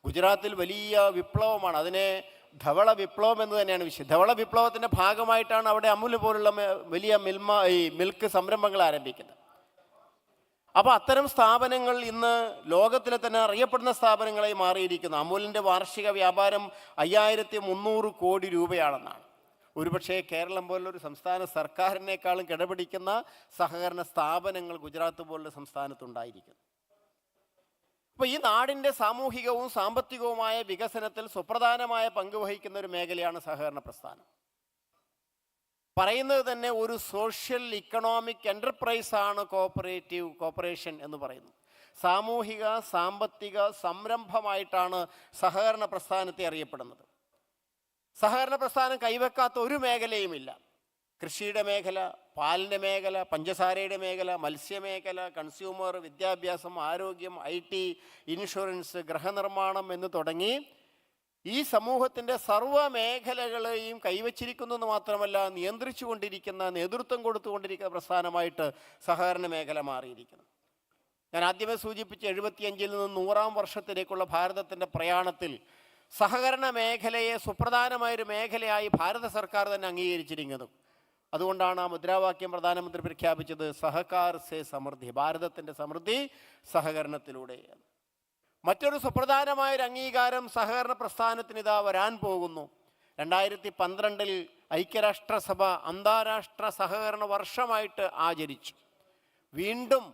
ഗുജറാത്തിൽ വലിയ വിപ്ലവമാണ്. അതിനെ ധവള വിപ്ലവം എന്ന് തന്നെയാണ് ധവള വിപ്ലവത്തിൻ്റെ ഭാഗമായിട്ടാണ് അവിടെ അമുൽ പോലുള്ള വലിയ മിൽക്ക് സംരംഭങ്ങൾ ആരംഭിക്കുന്നത്. അപ്പോൾ അത്തരം സ്ഥാപനങ്ങൾ ഇന്ന് ലോകത്തിലെ തന്നെ അറിയപ്പെടുന്ന സ്ഥാപനങ്ങളായി മാറിയിരിക്കുന്നു. അമൂലിൻ്റെ വാർഷിക വ്യാപാരം 5,300 കോടി രൂപയാണെന്നാണ്. ഒരുപക്ഷെ കേരളം പോലുള്ളൊരു സംസ്ഥാന സർക്കാരിനേക്കാളും കിടപിടിക്കുന്ന സഹകരണ സ്ഥാപനങ്ങൾ ഗുജറാത്ത് പോലുള്ള സംസ്ഥാനത്തുണ്ടായിരിക്കുന്നു. അപ്പോൾ ഈ നാടിൻ്റെ സാമൂഹികവും സാമ്പത്തികവുമായ വികസനത്തിൽ സുപ്രധാനമായ പങ്ക് വഹിക്കുന്ന ഒരു മേഖലയാണ് സഹകരണ പ്രസ്ഥാനം. പറയുന്നത് തന്നെ ഒരു സോഷ്യൽ ഇക്കണോമിക് എൻ്റർപ്രൈസാണ് കോപ്പറേഷൻ എന്ന് പറയുന്നു. സാമൂഹിക സാമ്പത്തിക സംരംഭമായിട്ടാണ് സഹകരണ പ്രസ്ഥാനത്തെ അറിയപ്പെടുന്നത്. സഹകരണ പ്രസ്ഥാനം കൈവെക്കാത്ത ഒരു മേഖലയുമില്ല. കൃഷിയുടെ മേഖല, പാലിൻ്റെ മേഖല, പഞ്ചസാരയുടെ മേഖല, മത്സ്യമേഖല, കൺസ്യൂമർ, വിദ്യാഭ്യാസം, ആരോഗ്യം, IT, ഇൻഷുറൻസ്, ഗൃഹനിർമ്മാണം എന്ന് തുടങ്ങി ഈ സമൂഹത്തിൻ്റെ സർവ്വ മേഖലകളെയും കൈവച്ചിരിക്കുന്നു എന്ന് മാത്രമല്ല നിയന്ത്രിച്ചു കൊണ്ടിരിക്കുന്ന, നേതൃത്വം കൊടുത്തുകൊണ്ടിരിക്കുന്ന പ്രസ്ഥാനമായിട്ട് സഹകരണ മേഖല മാറിയിരിക്കുന്നു. ഞാൻ ആദ്യമേ സൂചിപ്പിച്ച 75-ൽ നിന്ന് 100-ാം വർഷത്തിലേക്കുള്ള ഭാരതത്തിൻ്റെ പ്രയാണത്തിൽ സഹകരണ മേഖലയെ സുപ്രധാനമായൊരു മേഖലയായി ഭാരത സർക്കാർ തന്നെ അംഗീകരിച്ചിരിക്കുന്നു. അതുകൊണ്ടാണ് ആ മുദ്രാവാക്യം പ്രധാനമന്ത്രി പ്രഖ്യാപിച്ചത്, സഹകാർ സേ സമൃദ്ധി, ഭാരതത്തിൻ്റെ സമൃദ്ധി സഹകരണത്തിലൂടെ. മറ്റൊരു സുപ്രധാനമായൊരു അംഗീകാരം സഹകരണ പ്രസ്ഥാനത്തിന് ഇതാ വരാൻ പോകുന്നു. 2012-ൽ ഐക്യരാഷ്ട്രസഭ അന്താരാഷ്ട്ര സഹകരണ വർഷമായിട്ട് ആചരിച്ചു. വീണ്ടും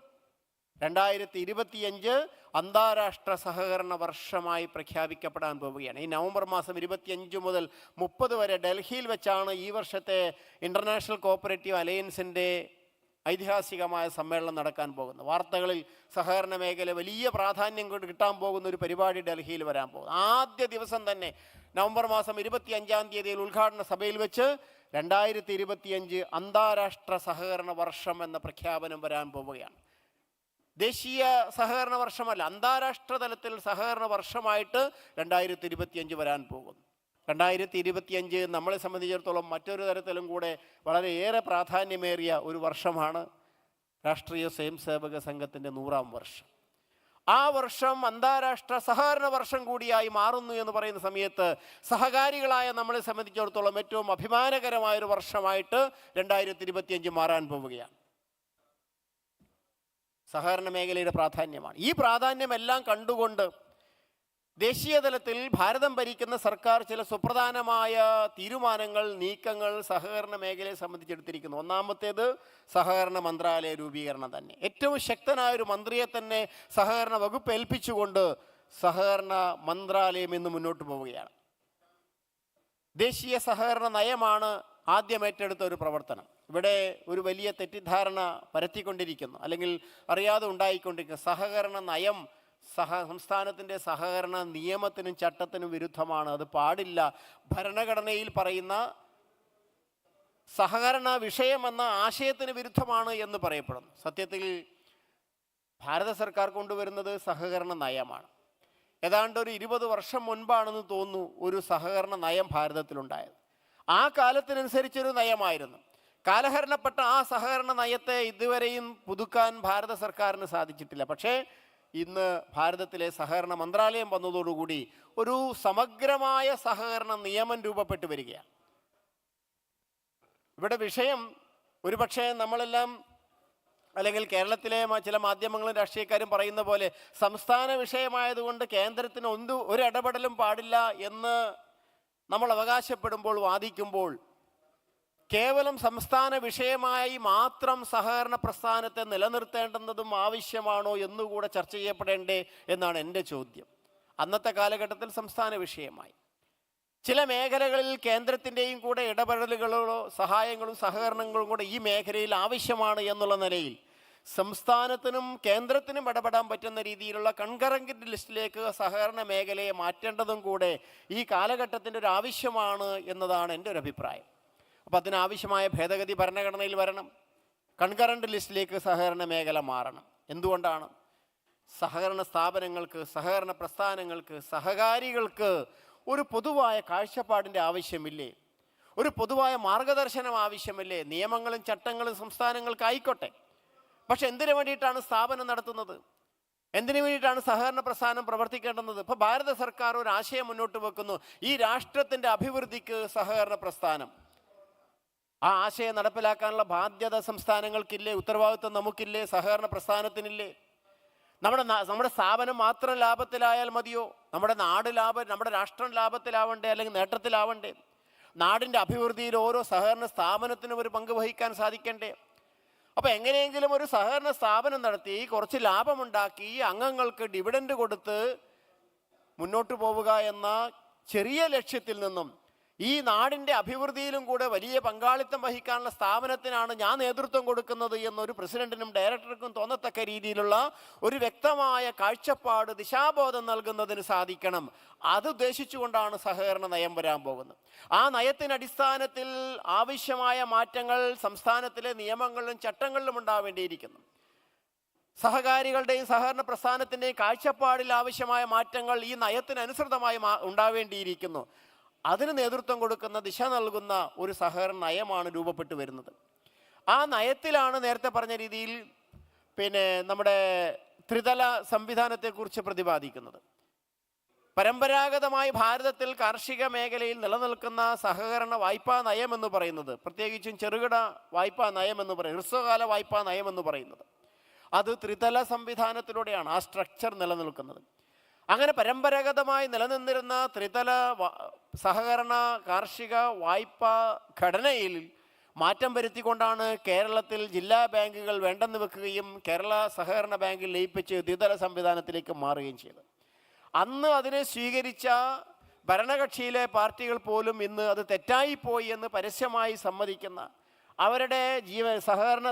2025 അന്താരാഷ്ട്ര സഹകരണ വർഷമായി പ്രഖ്യാപിക്കപ്പെടാൻ പോവുകയാണ്. ഈ നവംബർ മാസം 25 മുതൽ 30 വരെ ഡൽഹിയിൽ വെച്ചാണ് ഈ വർഷത്തെ ഇൻ്റർനാഷണൽ കോപ്പറേറ്റീവ് അലയൻസിൻ്റെ ഐതിഹാസികമായ സമ്മേളനം നടക്കാൻ പോകുന്നത്. വാർത്തകളിൽ സഹകരണ മേഖല വലിയ പ്രാധാന്യം കൊണ്ട് കിട്ടാൻ പോകുന്ന ഒരു പരിപാടി ഡൽഹിയിൽ വരാൻ പോകുന്നു. ആദ്യ ദിവസം തന്നെ നവംബർ മാസം 25-ാം തീയതിയിൽ ഉദ്ഘാടന സഭയിൽ വെച്ച് 2025 അന്താരാഷ്ട്ര സഹകരണ വർഷം എന്ന പ്രഖ്യാപനം വരാൻ പോവുകയാണ്. ദേശീയ സഹകരണ വർഷമല്ല, അന്താരാഷ്ട്ര തലത്തിൽ സഹകരണ വർഷമായിട്ട് 2025 വരാൻ പോകുന്നു. 2025 നമ്മളെ സംബന്ധിച്ചിടത്തോളം മറ്റൊരു തരത്തിലും കൂടെ വളരെയേറെ പ്രാധാന്യമേറിയ ഒരു വർഷമാണ്. രാഷ്ട്രീയ സ്വയം സേവക സംഘത്തിൻ്റെ 100-ാം വർഷം. ആ വർഷം അന്താരാഷ്ട്ര സഹകരണ വർഷം കൂടിയായി മാറുന്നു എന്ന് പറയുന്ന സമയത്ത് സഹകാരികളായ നമ്മളെ സംബന്ധിച്ചിടത്തോളം ഏറ്റവും അഭിമാനകരമായൊരു വർഷമായിട്ട് 2025 മാറാൻ പോവുകയാണ്. സഹകരണ മേഖലയുടെ പ്രാധാന്യമാണ്. ഈ പ്രാധാന്യമെല്ലാം കണ്ടുകൊണ്ട് ദേശീയ തലത്തിൽ ഭാരതം ഭരിക്കുന്ന സർക്കാർ ചില സുപ്രധാനമായ തീരുമാനങ്ങൾ, നീക്കങ്ങൾ സഹകരണ മേഖലയെ സംബന്ധിച്ചെടുത്തിരിക്കുന്നു. ഒന്നാമത്തേത് സഹകരണ മന്ത്രാലയ രൂപീകരണം തന്നെ. ഏറ്റവും ശക്തനായൊരു മന്ത്രിയെ തന്നെ സഹകരണ വകുപ്പ് ഏൽപ്പിച്ചുകൊണ്ട് സഹകരണ മന്ത്രാലയം ഇന്ന് മുന്നോട്ട് പോവുകയാണ്. ദേശീയ സഹകരണ നയമാണ് ആദ്യം ഏറ്റെടുത്ത ഒരു പ്രവർത്തനം. ഇവിടെ ഒരു വലിയ തെറ്റിദ്ധാരണ പരത്തിക്കൊണ്ടിരിക്കുന്നു, അല്ലെങ്കിൽ അറിയാതെ ഉണ്ടായിക്കൊണ്ടിരിക്കുന്നു. സഹകരണ നയം സംസ്ഥാനത്തിൻ്റെ സഹകരണ നിയമത്തിനും ചട്ടത്തിനും വിരുദ്ധമാണ്, അത് പാടില്ല. ഭരണഘടനയിൽ പറയുന്ന സഹകരണ വിഷയമെന്ന ആശയത്തിന് വിരുദ്ധമാണ് എന്ന് പറയപ്പെടുന്നു. സത്യത്തിൽ ഭാരത സർക്കാർ കൊണ്ടുവരുന്നത് സഹകരണ നയമാണ്. ഏതാണ്ട് ഒരു 20 വർഷം മുൻപാണെന്ന് തോന്നുന്നു ഒരു സഹകരണ നയം ഭാരതത്തിലുണ്ടായത്. ആ കാലത്തിനനുസരിച്ചൊരു നയമായിരുന്നു. കാലഹരണപ്പെട്ട ആ സഹകരണ നയത്തെ ഇതുവരെയും പുതുക്കാൻ ഭാരത സർക്കാരിന് സാധിച്ചിട്ടില്ല. പക്ഷേ ഇന്ന് ഭാരതത്തിലെ സഹകരണ മന്ത്രാലയം വന്നതോടുകൂടി ഒരു സമഗ്രമായ സഹകരണ നിയമം രൂപപ്പെട്ടു വരികയാണ്. ഇവിടെ വിഷയം ഒരുപക്ഷെ നമ്മളെല്ലാം, അല്ലെങ്കിൽ കേരളത്തിലെ ചില മാധ്യമങ്ങളും രാഷ്ട്രീയക്കാരും പറയുന്ന പോലെ സംസ്ഥാന വിഷയമായതുകൊണ്ട് കേന്ദ്രത്തിന് ഒരു ഇടപെടലും പാടില്ല എന്ന് നമ്മൾ അവകാശപ്പെടുമ്പോൾ, വാദിക്കുമ്പോൾ, കേവലം സംസ്ഥാന വിഷയമായി മാത്രം സഹകരണ പ്രസ്ഥാനത്തെ നിലനിർത്തേണ്ടുന്നതും ആവശ്യമാണോ എന്നുകൂടെ ചർച്ച ചെയ്യപ്പെടേണ്ടേ എന്നാണ് എൻ്റെ ചോദ്യം. അന്നത്തെ കാലഘട്ടത്തിൽ സംസ്ഥാന വിഷയമായി ചില മേഖലകളിൽ കേന്ദ്രത്തിൻ്റെയും കൂടെ ഇടപെടലുകളോ സഹായങ്ങളും സഹകരണങ്ങളും കൂടെ ഈ മേഖലയിൽ ആവശ്യമാണ് എന്നുള്ള നിലയിൽ സംസ്ഥാനത്തിനും കേന്ദ്രത്തിനും ഇടപെടാൻ പറ്റുന്ന രീതിയിലുള്ള കൺകറന്റ് ലിസ്റ്റിലേക്ക് സഹകരണ മേഖലയെ മാറ്റേണ്ടതും കൂടെ ഈ കാലഘട്ടത്തിൻ്റെ ഒരു ആവശ്യമാണ് എന്നതാണ് എൻ്റെ ഒരു അഭിപ്രായം. അപ്പോൾ അതിനാവശ്യമായ ഭേദഗതി ഭരണഘടനയിൽ വരണം. കൺകറന്റ് ലിസ്റ്റിലേക്ക് സഹകരണ മേഖല മാറണം. എന്തുകൊണ്ടാണ്? സഹകരണ സ്ഥാപനങ്ങൾക്ക്, സഹകരണ പ്രസ്ഥാനങ്ങൾക്ക്, സഹകാരികൾക്ക് ഒരു പൊതുവായ കാഴ്ചപ്പാടിൻ്റെ ആവശ്യമില്ലേ? ഒരു പൊതുവായ മാർഗദർശനം ആവശ്യമില്ലേ? നിയമങ്ങളും ചട്ടങ്ങളും സംസ്ഥാനങ്ങൾക്കായിക്കോട്ടെ, പക്ഷെ എന്തിനു വേണ്ടിയിട്ടാണ് സ്ഥാപനം നടത്തുന്നത്? എന്തിനു വേണ്ടിയിട്ടാണ് സഹകരണ പ്രസ്ഥാനം പ്രവർത്തിക്കേണ്ടുന്നത്? ഇപ്പോൾ ഭാരത സർക്കാർ ഒരു ആശയം മുന്നോട്ട് വെക്കുന്നു, ഈ രാഷ്ട്രത്തിൻ്റെ അഭിവൃദ്ധിക്ക് സഹകരണ പ്രസ്ഥാനം. ആ ആശയം നടപ്പിലാക്കാനുള്ള ബാധ്യത സംസ്ഥാനങ്ങൾക്കില്ലേ? ഉത്തരവാദിത്വം നമുക്കില്ലേ? സഹകരണ പ്രസ്ഥാനത്തിനില്ലേ? നമ്മുടെ സ്ഥാപനം മാത്രം ലാഭത്തിലായാൽ മതിയോ? നമ്മുടെ നാട് നമ്മുടെ രാഷ്ട്രം ലാഭത്തിലാവണ്ടേ, അല്ലെങ്കിൽ നേട്ടത്തിലാവണ്ടേ? നാടിൻ്റെ അഭിവൃദ്ധിയിൽ ഓരോ സഹകരണ സ്ഥാപനത്തിനും ഒരു പങ്ക് വഹിക്കാൻ സാധിക്കണ്ടേ? അപ്പോൾ എങ്ങനെയെങ്കിലും ഒരു സഹകരണ സ്ഥാപനം നടത്തി കുറച്ച് ലാഭമുണ്ടാക്കി അംഗങ്ങൾക്ക് ഡിവിഡൻഡ് കൊടുത്ത് മുന്നോട്ട് പോവുക എന്ന ചെറിയ ലക്ഷ്യത്തിൽ നിന്നും ഈ നാടിൻ്റെ അഭിവൃദ്ധിയിലും കൂടെ വലിയ പങ്കാളിത്തം വഹിക്കാനുള്ള സ്ഥാപനത്തിനാണ് ഞാൻ നേതൃത്വം കൊടുക്കുന്നത് എന്നൊരു പ്രസിഡന്റിനും ഡയറക്ടർക്കും തോന്നത്തക്ക രീതിയിലുള്ള ഒരു വ്യക്തമായ കാഴ്ചപ്പാട്, ദിശാബോധം നൽകുന്നതിന് സാധിക്കണം. അത് ഉദ്ദേശിച്ചുകൊണ്ടാണ് സഹകരണ നയം വരാൻ പോകുന്നത്. ആ നയത്തിനടിസ്ഥാനത്തിൽ ആവശ്യമായ മാറ്റങ്ങൾ സംസ്ഥാനത്തിലെ നിയമങ്ങളിലും ചട്ടങ്ങളിലും ഉണ്ടാവേണ്ടിയിരിക്കുന്നു. സഹകാരികളുടെയും സഹകരണ പ്രസ്ഥാനത്തിൻ്റെയും കാഴ്ചപ്പാടിൽ ആവശ്യമായ മാറ്റങ്ങൾ ഈ നയത്തിനനുസൃതമായി ഉണ്ടാവേണ്ടിയിരിക്കുന്നു. അതിന് നേതൃത്വം കൊടുക്കുന്ന, ദിശ നൽകുന്ന ഒരു സഹകരണ നയമാണ് രൂപപ്പെട്ടു വരുന്നത്. ആ നയത്തിലാണ് നേരത്തെ പറഞ്ഞ രീതിയിൽ നമ്മുടെ ത്രിതല സംവിധാനത്തെക്കുറിച്ച് പ്രതിപാദിക്കുന്നത്. പരമ്പരാഗതമായി ഭാരതത്തിൽ കാർഷിക മേഖലയിൽ നിലനിൽക്കുന്ന സഹകരണ വായ്പാ നയം എന്ന് പറയുന്നത്, പ്രത്യേകിച്ചും ചെറുകിട വായ്പാ നയം എന്ന് പറയുന്നത്, ഹ്രസ്വകാല വായ്പാ നയം എന്ന് പറയുന്നത്, അത് ത്രിതല സംവിധാനത്തിലൂടെയാണ് ആ സ്ട്രക്ചർ നിലനിൽക്കുന്നത്. അങ്ങനെ പരമ്പരാഗതമായി നിലനിന്നിരുന്ന ത്രിതല സഹകരണ കാർഷിക വായ്പാ ഘടനയിൽ മാറ്റം വരുത്തിക്കൊണ്ടാണ് കേരളത്തിൽ ജില്ലാ ബാങ്കുകൾ വേണ്ടെന്ന് വെക്കുകയും കേരള സഹകരണ ബാങ്കിൽ ലയിപ്പിച്ച് ദ്വിതല സംവിധാനത്തിലേക്ക് മാറുകയും ചെയ്തത്. അന്ന് അതിനെ സ്വീകരിച്ച ഭരണകക്ഷിയിലെ പാർട്ടികൾ പോലും ഇന്ന് അത് തെറ്റായിപ്പോയി എന്ന് പരസ്യമായി സമ്മതിക്കുന്ന, അവരുടെ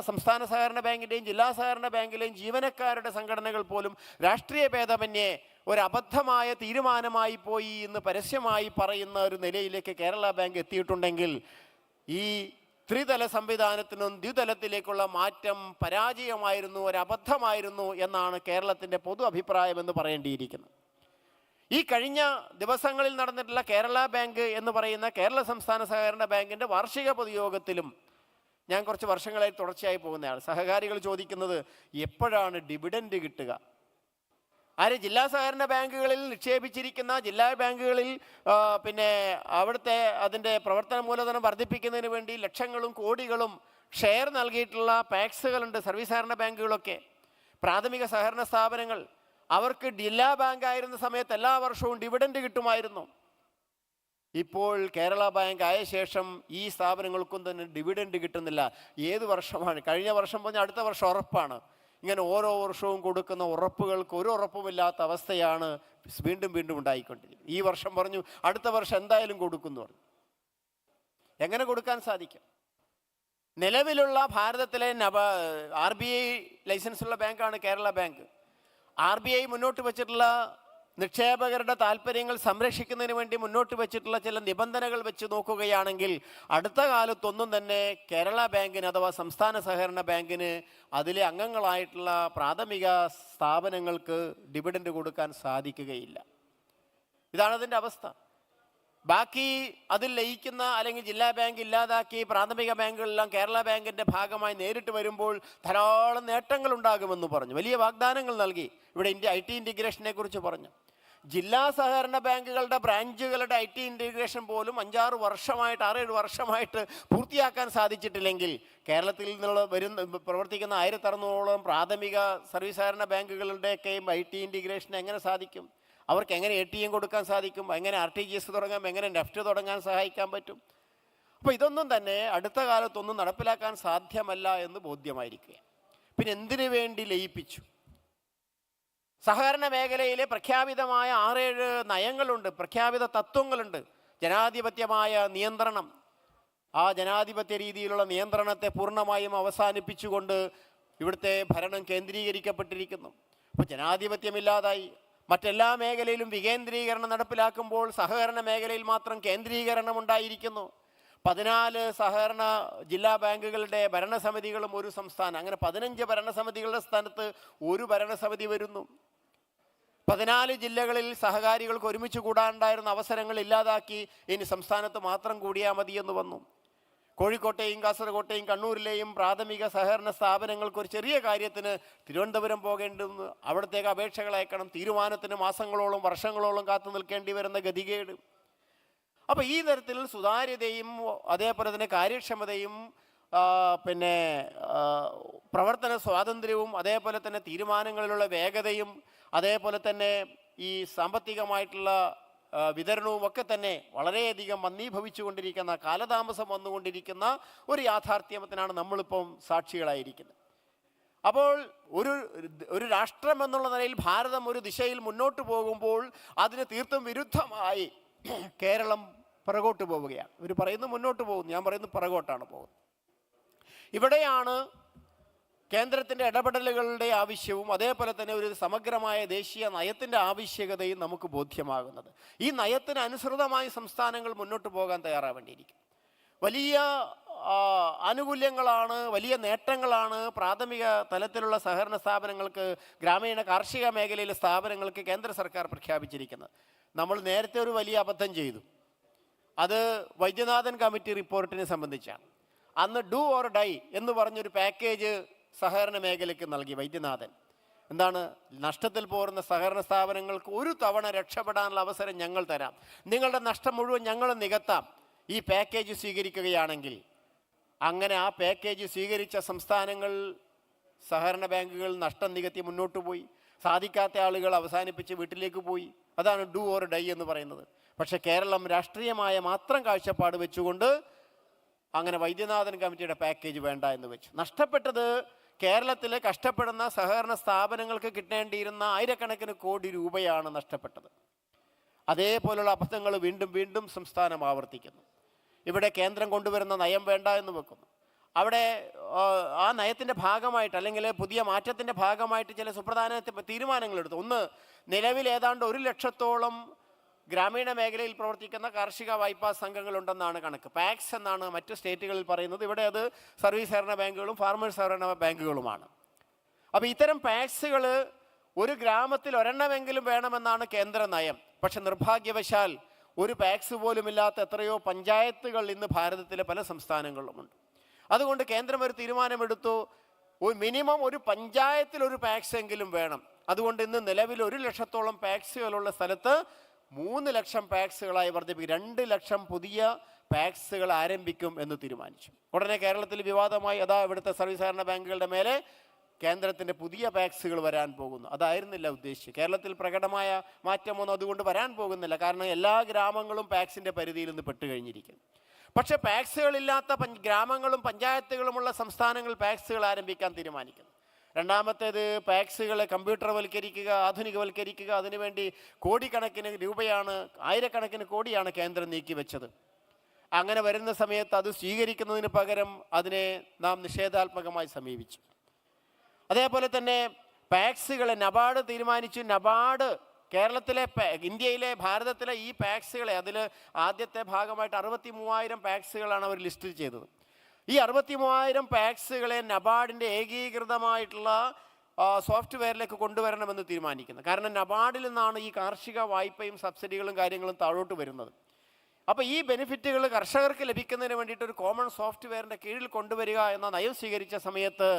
സംസ്ഥാന സഹകരണ ബാങ്കിൻ്റെയും ജില്ലാ സഹകരണ ബാങ്കിലെയും ജീവനക്കാരുടെ സംഘടനകൾ പോലും രാഷ്ട്രീയ ഭേദമന്യേ ഒരബദ്ധമായ തീരുമാനമായി പോയി എന്ന് പരസ്യമായി പറയുന്ന ഒരു നിലയിലേക്ക് കേരള ബാങ്ക് എത്തിയിട്ടുണ്ടെങ്കിൽ ഈ ത്രിതല സംവിധാനത്തിനും ദ്വിതലത്തിലേക്കുള്ള മാറ്റം പരാജയമായിരുന്നു, ഒരബദ്ധമായിരുന്നു എന്നാണ് കേരളത്തിൻ്റെ പൊതു അഭിപ്രായം എന്ന് പറയേണ്ടിയിരിക്കുന്നത്. ഈ കഴിഞ്ഞ ദിവസങ്ങളിൽ നടന്നിട്ടുള്ള കേരള ബാങ്ക് എന്ന് പറയുന്ന കേരള സംസ്ഥാന സഹകരണ ബാങ്കിൻ്റെ വാർഷിക പൊതുയോഗത്തിലും ഞാൻ കുറച്ച് വർഷങ്ങളായി തുടർച്ചയായി പോകുന്നയാൾ. സഹകാരികൾ ചോദിക്കുന്നത് എപ്പോഴാണ് ഡിവിഡൻഡ് കിട്ടുക? ജില്ലാ സഹകരണ ബാങ്കുകളിൽ നിക്ഷേപിച്ചിരിക്കുന്ന ജില്ലാ ബാങ്കുകളിൽ അവിടുത്തെ അതിൻ്റെ പ്രവർത്തന മൂലധനം വർദ്ധിപ്പിക്കുന്നതിന് വേണ്ടി ലക്ഷങ്ങളും കോടികളും ഷെയർ നൽകിയിട്ടുള്ള പാക്സുകളുണ്ട്. സർവീസ് സഹകരണ ബാങ്കുകളൊക്കെ പ്രാഥമിക സഹകരണ സ്ഥാപനങ്ങൾ, അവർക്ക് ജില്ലാ ബാങ്ക് ആയിരുന്ന സമയത്ത് എല്ലാ വർഷവും ഡിവിഡൻഡ് കിട്ടുമായിരുന്നു. ഇപ്പോൾ കേരള ബാങ്ക് ആയ ശേഷം ഈ സ്ഥാപനങ്ങൾക്കും തന്നെ ഡിവിഡൻഡ് കിട്ടുന്നില്ല. ഏത് വർഷമാണ്? കഴിഞ്ഞ വർഷം പറഞ്ഞാൽ അടുത്ത വർഷം ഉറപ്പാണ്. ഇങ്ങനെ ഓരോ വർഷവും കൊടുക്കുന്ന ഉറപ്പുകൾക്ക് ഒരു ഉറപ്പുമില്ലാത്ത അവസ്ഥയാണ് വീണ്ടും വീണ്ടും ഉണ്ടായിക്കൊണ്ടിരിക്കുന്നത്. ഈ വർഷം പറഞ്ഞു അടുത്ത വർഷം എന്തായാലും കൊടുക്കുന്നു പറഞ്ഞു. എങ്ങനെ കൊടുക്കാൻ സാധിക്കും? നിലവിലുള്ള ഭാരതത്തിലെ RBI ലൈസൻസുള്ള ബാങ്കാണ് കേരള ബാങ്ക്. RBI മുന്നോട്ട് വച്ചിട്ടുള്ള നിക്ഷേപകരുടെ താല്പര്യങ്ങൾ സംരക്ഷിക്കുന്നതിന് വേണ്ടി മുന്നോട്ട് വച്ചിട്ടുള്ള ചില നിബന്ധനകൾ വെച്ച് നോക്കുകയാണെങ്കിൽ അടുത്ത കാലത്തൊന്നും തന്നെ കേരള ബാങ്കിന് അഥവാ സംസ്ഥാന സഹകരണ ബാങ്കിന് അതിലെ അംഗങ്ങളായിട്ടുള്ള പ്രാഥമിക സ്ഥാപനങ്ങൾക്ക് ഡിവിഡൻഡ് കൊടുക്കാൻ സാധിക്കുകയില്ല. ഇതാണ് അതിൻ്റെ അവസ്ഥ. ബാക്കി അതിൽ ലയിക്കുന്ന അല്ലെങ്കിൽ ജില്ലാ ബാങ്ക് ഇല്ലാതാക്കി പ്രാഥമിക ബാങ്കുകളെല്ലാം കേരള ബാങ്കിൻ്റെ ഭാഗമായി നേരിട്ട് വരുമ്പോൾ ധാരാളം നേട്ടങ്ങൾ ഉണ്ടാകുമെന്ന് പറഞ്ഞു, വലിയ വാഗ്ദാനങ്ങൾ നൽകി. ഇവിടെ IT ഇൻറ്റിഗ്രേഷനെ കുറിച്ച് പറഞ്ഞു. ജില്ലാ സഹകരണ ബാങ്കുകളുടെ ബ്രാഞ്ചുകളുടെ IT ഇൻറ്റിഗ്രേഷൻ പോലും 6-7 വർഷമായിട്ട് പൂർത്തിയാക്കാൻ സാധിച്ചിട്ടില്ലെങ്കിൽ കേരളത്തിൽ നിന്നുള്ള പ്രവർത്തിക്കുന്ന 1600ഓളം പ്രാഥമിക സർവീസ് സഹകരണ ബാങ്കുകളുടെയൊക്കെയും IT ഇൻറ്റിഗ്രേഷൻ എങ്ങനെ സാധിക്കും? അവർക്ക് എങ്ങനെ ATM കൊടുക്കാൻ സാധിക്കും? എങ്ങനെ RTGS തുടങ്ങാം? എങ്ങനെ നെഫ്റ്റ് തുടങ്ങാൻ സഹായിക്കാൻ പറ്റും? അപ്പോൾ ഇതൊന്നും തന്നെ അടുത്ത കാലത്തൊന്നും നടപ്പിലാക്കാൻ സാധ്യമല്ല എന്ന് ബോധ്യമായിരിക്കുക. പിന്നെ എന്തിനു വേണ്ടി ലയിപ്പിച്ചു? സഹകരണ മേഖലയിലെ പ്രഖ്യാപിതമായ 6-7 നയങ്ങളുണ്ട്, പ്രഖ്യാപിത തത്വങ്ങളുണ്ട്. ജനാധിപത്യമായ നിയന്ത്രണം, ആ ജനാധിപത്യ രീതിയിലുള്ള നിയന്ത്രണത്തെ പൂർണ്ണമായും അവസാനിപ്പിച്ചുകൊണ്ട് ഇവിടുത്തെ ഭരണം കേന്ദ്രീകരിക്കപ്പെട്ടിരിക്കുന്നു. അപ്പോൾ ജനാധിപത്യമില്ലാതായി. മറ്റെല്ലാ മേഖലയിലും വികേന്ദ്രീകരണം നടപ്പിലാക്കുമ്പോൾ സഹകരണ മേഖലയിൽ മാത്രം കേന്ദ്രീകരണം ഉണ്ടായിരിക്കുന്നു. 14 സഹകരണ ജില്ലാ ബാങ്കുകളുടെ ഭരണസമിതികളും ഒരു സംസ്ഥാനം, അങ്ങനെ 15 ഭരണസമിതികളുടെ സ്ഥാനത്ത് ഒരു ഭരണസമിതി വരുന്നു. 14 ജില്ലകളിൽ സഹകാരികൾക്ക് ഒരുമിച്ച് കൂടാനുണ്ടായിരുന്ന അവസരങ്ങൾ ഇല്ലാതാക്കി ഇനി സംസ്ഥാനത്ത് മാത്രം കൂടിയാൽ മതിയെന്ന് വന്നു. കോഴിക്കോട്ടെയും കാസർകോട്ടെയും കണ്ണൂരിലെയും പ്രാഥമിക സഹകരണ സ്ഥാപനങ്ങൾക്ക് ഒരു ചെറിയ കാര്യത്തിന് തിരുവനന്തപുരം പോകേണ്ടെന്ന്, അവിടത്തേക്ക് അപേക്ഷകൾ അയക്കണം, തീരുമാനത്തിന് മാസങ്ങളോളം വർഷങ്ങളോളം കാത്തു നിൽക്കേണ്ടി വരുന്ന ഗതികേട്. അപ്പോൾ ഈ തരത്തിൽ സുതാര്യതയും അതേപോലെ തന്നെ കാര്യക്ഷമതയും പിന്നെ പ്രവർത്തന സ്വാതന്ത്ര്യവും അതേപോലെ തന്നെ തീരുമാനങ്ങളിലുള്ള വേഗതയും അതേപോലെ തന്നെ ഈ സാമ്പത്തികമായിട്ടുള്ള വിതരണവും ഒക്കെ തന്നെ വളരെയധികം മന്ദീഭവിച്ചുകൊണ്ടിരിക്കുന്ന, കാലതാമസം വന്നുകൊണ്ടിരിക്കുന്ന ഒരു യാഥാർത്ഥ്യത്തിനാണ് നമ്മളിപ്പം സാക്ഷികളായിരിക്കുന്നത്. അപ്പോൾ ഒരു രാഷ്ട്രം എന്നുള്ള നിലയിൽ ഭാരതം ഒരു ദിശയിൽ മുന്നോട്ട് പോകുമ്പോൾ അതിന് തീർത്തും വിരുദ്ധമായി കേരളം പിറകോട്ട് പോവുകയാണ്. ഇവർ പറയുന്നു മുന്നോട്ട് പോകുന്നു, ഞാൻ പറയുന്നു പിറകോട്ടാണ് പോകുന്നത്. ഇവിടെയാണ് കേന്ദ്രത്തിൻ്റെ ഇടപെടലുകളുടെ ആവശ്യവും അതേപോലെ തന്നെ ഒരു സമഗ്രമായ ദേശീയ നയത്തിൻ്റെ ആവശ്യകതയും നമുക്ക് ബോധ്യമാകുന്നത്. ഈ നയത്തിന് അനുസൃതമായി സംസ്ഥാനങ്ങൾ മുന്നോട്ട് പോകാൻ തയ്യാറാവേണ്ടിയിരിക്കും. വലിയ ആനുകൂല്യങ്ങളാണ്, വലിയ നേട്ടങ്ങളാണ് പ്രാഥമിക തലത്തിലുള്ള സഹകരണ സ്ഥാപനങ്ങൾക്ക്, ഗ്രാമീണ കാർഷിക മേഖലയിലെ സ്ഥാപനങ്ങൾക്ക് കേന്ദ്ര സർക്കാർ പ്രഖ്യാപിച്ചിരിക്കുന്നത്. നമ്മൾ നേരത്തെ ഒരു വലിയ അബദ്ധം ചെയ്തു. അത് വൈദ്യനാഥൻ കമ്മിറ്റി റിപ്പോർട്ടിനെ സംബന്ധിച്ചാണ്. അന്ന് ഡു ഓർ ഡൈ എന്ന് പറഞ്ഞൊരു പാക്കേജ് സഹകരണ മേഖലയ്ക്ക് നൽകി വൈദ്യനാഥൻ. എന്താണ്? നഷ്ടത്തിൽ പോരുന്ന സഹകരണ സ്ഥാപനങ്ങൾക്ക് ഒരു തവണ രക്ഷപ്പെടാനുള്ള അവസരം ഞങ്ങൾ തരാം, നിങ്ങളുടെ നഷ്ടം മുഴുവൻ ഞങ്ങൾ നികത്താം ഈ പാക്കേജ് സ്വീകരിക്കുകയാണെങ്കിൽ. അങ്ങനെ ആ പാക്കേജ് സ്വീകരിച്ച സംസ്ഥാനങ്ങൾ, സഹകരണ ബാങ്കുകൾ നഷ്ടം നികത്തി മുന്നോട്ട് പോയി. സാധിക്കാത്ത ആളുകൾ അവസാനിപ്പിച്ച് വീട്ടിലേക്ക് പോയി. അതാണ് ഡു ഓർ ഡൈ എന്ന് പറയുന്നത്. പക്ഷേ കേരളം രാഷ്ട്രീയമായ മാത്രം കാഴ്ചപ്പാട് വെച്ചുകൊണ്ട് അങ്ങനെ വൈദ്യനാഥൻ കമ്മിറ്റിയുടെ പാക്കേജ് വേണ്ട എന്ന് വെച്ചു. നഷ്ടപ്പെട്ടത് കേരളത്തിലെ കഷ്ടപ്പെടുന്ന സഹകരണ സ്ഥാപനങ്ങൾക്ക് കിട്ടേണ്ടിയിരുന്ന ആയിരക്കണക്കിന് കോടി രൂപയാണ് നഷ്ടപ്പെട്ടത്. അതേപോലുള്ള അബദ്ധങ്ങൾ വീണ്ടും വീണ്ടും സംസ്ഥാനം ആവർത്തിക്കുന്നു. ഇവിടെ കേന്ദ്രം കൊണ്ടുവരുന്ന നയം വേണ്ട എന്ന് വെക്കുന്നു. അവിടെ ആ നയത്തിൻ്റെ ഭാഗമായിട്ട് അല്ലെങ്കിൽ പുതിയ മാറ്റത്തിൻ്റെ ഭാഗമായിട്ട് ചില സുപ്രധാന തീരുമാനങ്ങളെടുത്തു. ഒന്ന്, നിലവിൽ ഏതാണ്ട് 1 ലക്ഷത്തോളം ഗ്രാമീണ മേഖലയിൽ പ്രവർത്തിക്കുന്ന കാർഷിക വായ്പാ സംഘങ്ങളുണ്ടെന്നാണ് കണക്ക്. പാക്സ് എന്നാണ് മറ്റു സ്റ്റേറ്റുകളിൽ പറയുന്നത്. ഇവിടെ അത് സർവീസ് സഹകരണ ബാങ്കുകളും ഫാർമേഴ്സ് സഹകരണ ബാങ്കുകളുമാണ്. അപ്പോൾ ഇത്തരം പാക്സുകൾ ഒരു ഗ്രാമത്തിൽ ഒരെണ്ണമെങ്കിലും വേണമെന്നാണ് കേന്ദ്ര നയം. പക്ഷെ നിർഭാഗ്യവശാൽ ഒരു പാക്സ് പോലുമില്ലാത്ത എത്രയോ പഞ്ചായത്തുകൾ ഇന്ന് ഭാരതത്തിലെ പല സംസ്ഥാനങ്ങളിലുമുണ്ട്. അതുകൊണ്ട് കേന്ദ്രം ഒരു തീരുമാനമെടുത്തു, മിനിമം ഒരു പഞ്ചായത്തിൽ ഒരു പാക്സ് എങ്കിലും വേണം. അതുകൊണ്ട് ഇന്ന് നിലവിൽ 1 ലക്ഷത്തോളം പാക്സുകളുള്ള സ്ഥലത്ത് 3 ലക്ഷം പാക്സുകളായി വർദ്ധിപ്പിക്കും. 2 ലക്ഷം പുതിയ പാക്സുകൾ ആരംഭിക്കും എന്ന് തീരുമാനിച്ചു. ഉടനെ കേരളത്തിൽ വിവാദമായി. അതാ ഇവിടുത്തെ സർവീസ് സഹകരണ ബാങ്കുകളുടെ മേലെ കേന്ദ്രത്തിൻ്റെ പുതിയ പാക്സുകൾ വരാൻ പോകുന്നു. അതായിരുന്നില്ല ഉദ്ദേശിച്ചത്. കേരളത്തിൽ പ്രകടമായ മാറ്റമൊന്നും അതുകൊണ്ട് വരാൻ പോകുന്നില്ല. കാരണം എല്ലാ ഗ്രാമങ്ങളും പാക്സിൻ്റെ പരിധിയിൽ നിന്ന് പെട്ടുകഴിഞ്ഞിരിക്കുന്നു. പക്ഷേ പാക്സുകളില്ലാത്ത ഗ്രാമങ്ങളും പഞ്ചായത്തുകളുമുള്ള സംസ്ഥാനങ്ങൾ പാക്സുകൾ ആരംഭിക്കാൻ തീരുമാനിക്കുന്നു. രണ്ടാമത്തേത്, പാക്സുകളെ കമ്പ്യൂട്ടർവൽക്കരിക്കുക, ആധുനികവൽക്കരിക്കുക. അതിനുവേണ്ടി കോടിക്കണക്കിന് രൂപയാണ്, ആയിരക്കണക്കിന് കോടിയാണ് കേന്ദ്രം നീക്കിവെച്ചത്. അങ്ങനെ വരുന്ന സമയത്ത് അത് സ്വീകരിക്കുന്നതിന് പകരം അതിനെ നാം നിഷേധാത്മകമായി സമീപിച്ചു. അതേപോലെ തന്നെ പാക്സുകളെ നബാർഡ് തീരുമാനിച്ചു. നബാർഡ് കേരളത്തിലെ ഇന്ത്യയിലെ ഭാരതത്തിലെ ഈ പാക്സുകളെ അതിൽ ആദ്യത്തെ ഭാഗമായിട്ട് 63,000 പാക്സുകളാണ് അവർ ലിസ്റ്റ് ചെയ്തത്. ഈ 63,000 പാക്സുകളെ നബാർഡിൻ്റെ ഏകീകൃതമായിട്ടുള്ള സോഫ്റ്റ്വെയറിലേക്ക് കൊണ്ടുവരണമെന്ന് തീരുമാനിക്കുന്നത്. കാരണം നബാർഡിൽ നിന്നാണ് ഈ കാർഷിക വായ്പയും സബ്സിഡികളും കാര്യങ്ങളും താഴോട്ട് വരുന്നത്. അപ്പോൾ ഈ ബെനിഫിറ്റുകൾ കർഷകർക്ക് ലഭിക്കുന്നതിന് വേണ്ടിയിട്ട് ഒരു കോമൺ സോഫ്റ്റ്വെയറിൻ്റെ കീഴിൽ കൊണ്ടുവരിക എന്ന നയം സ്വീകരിച്ച സമയത്ത്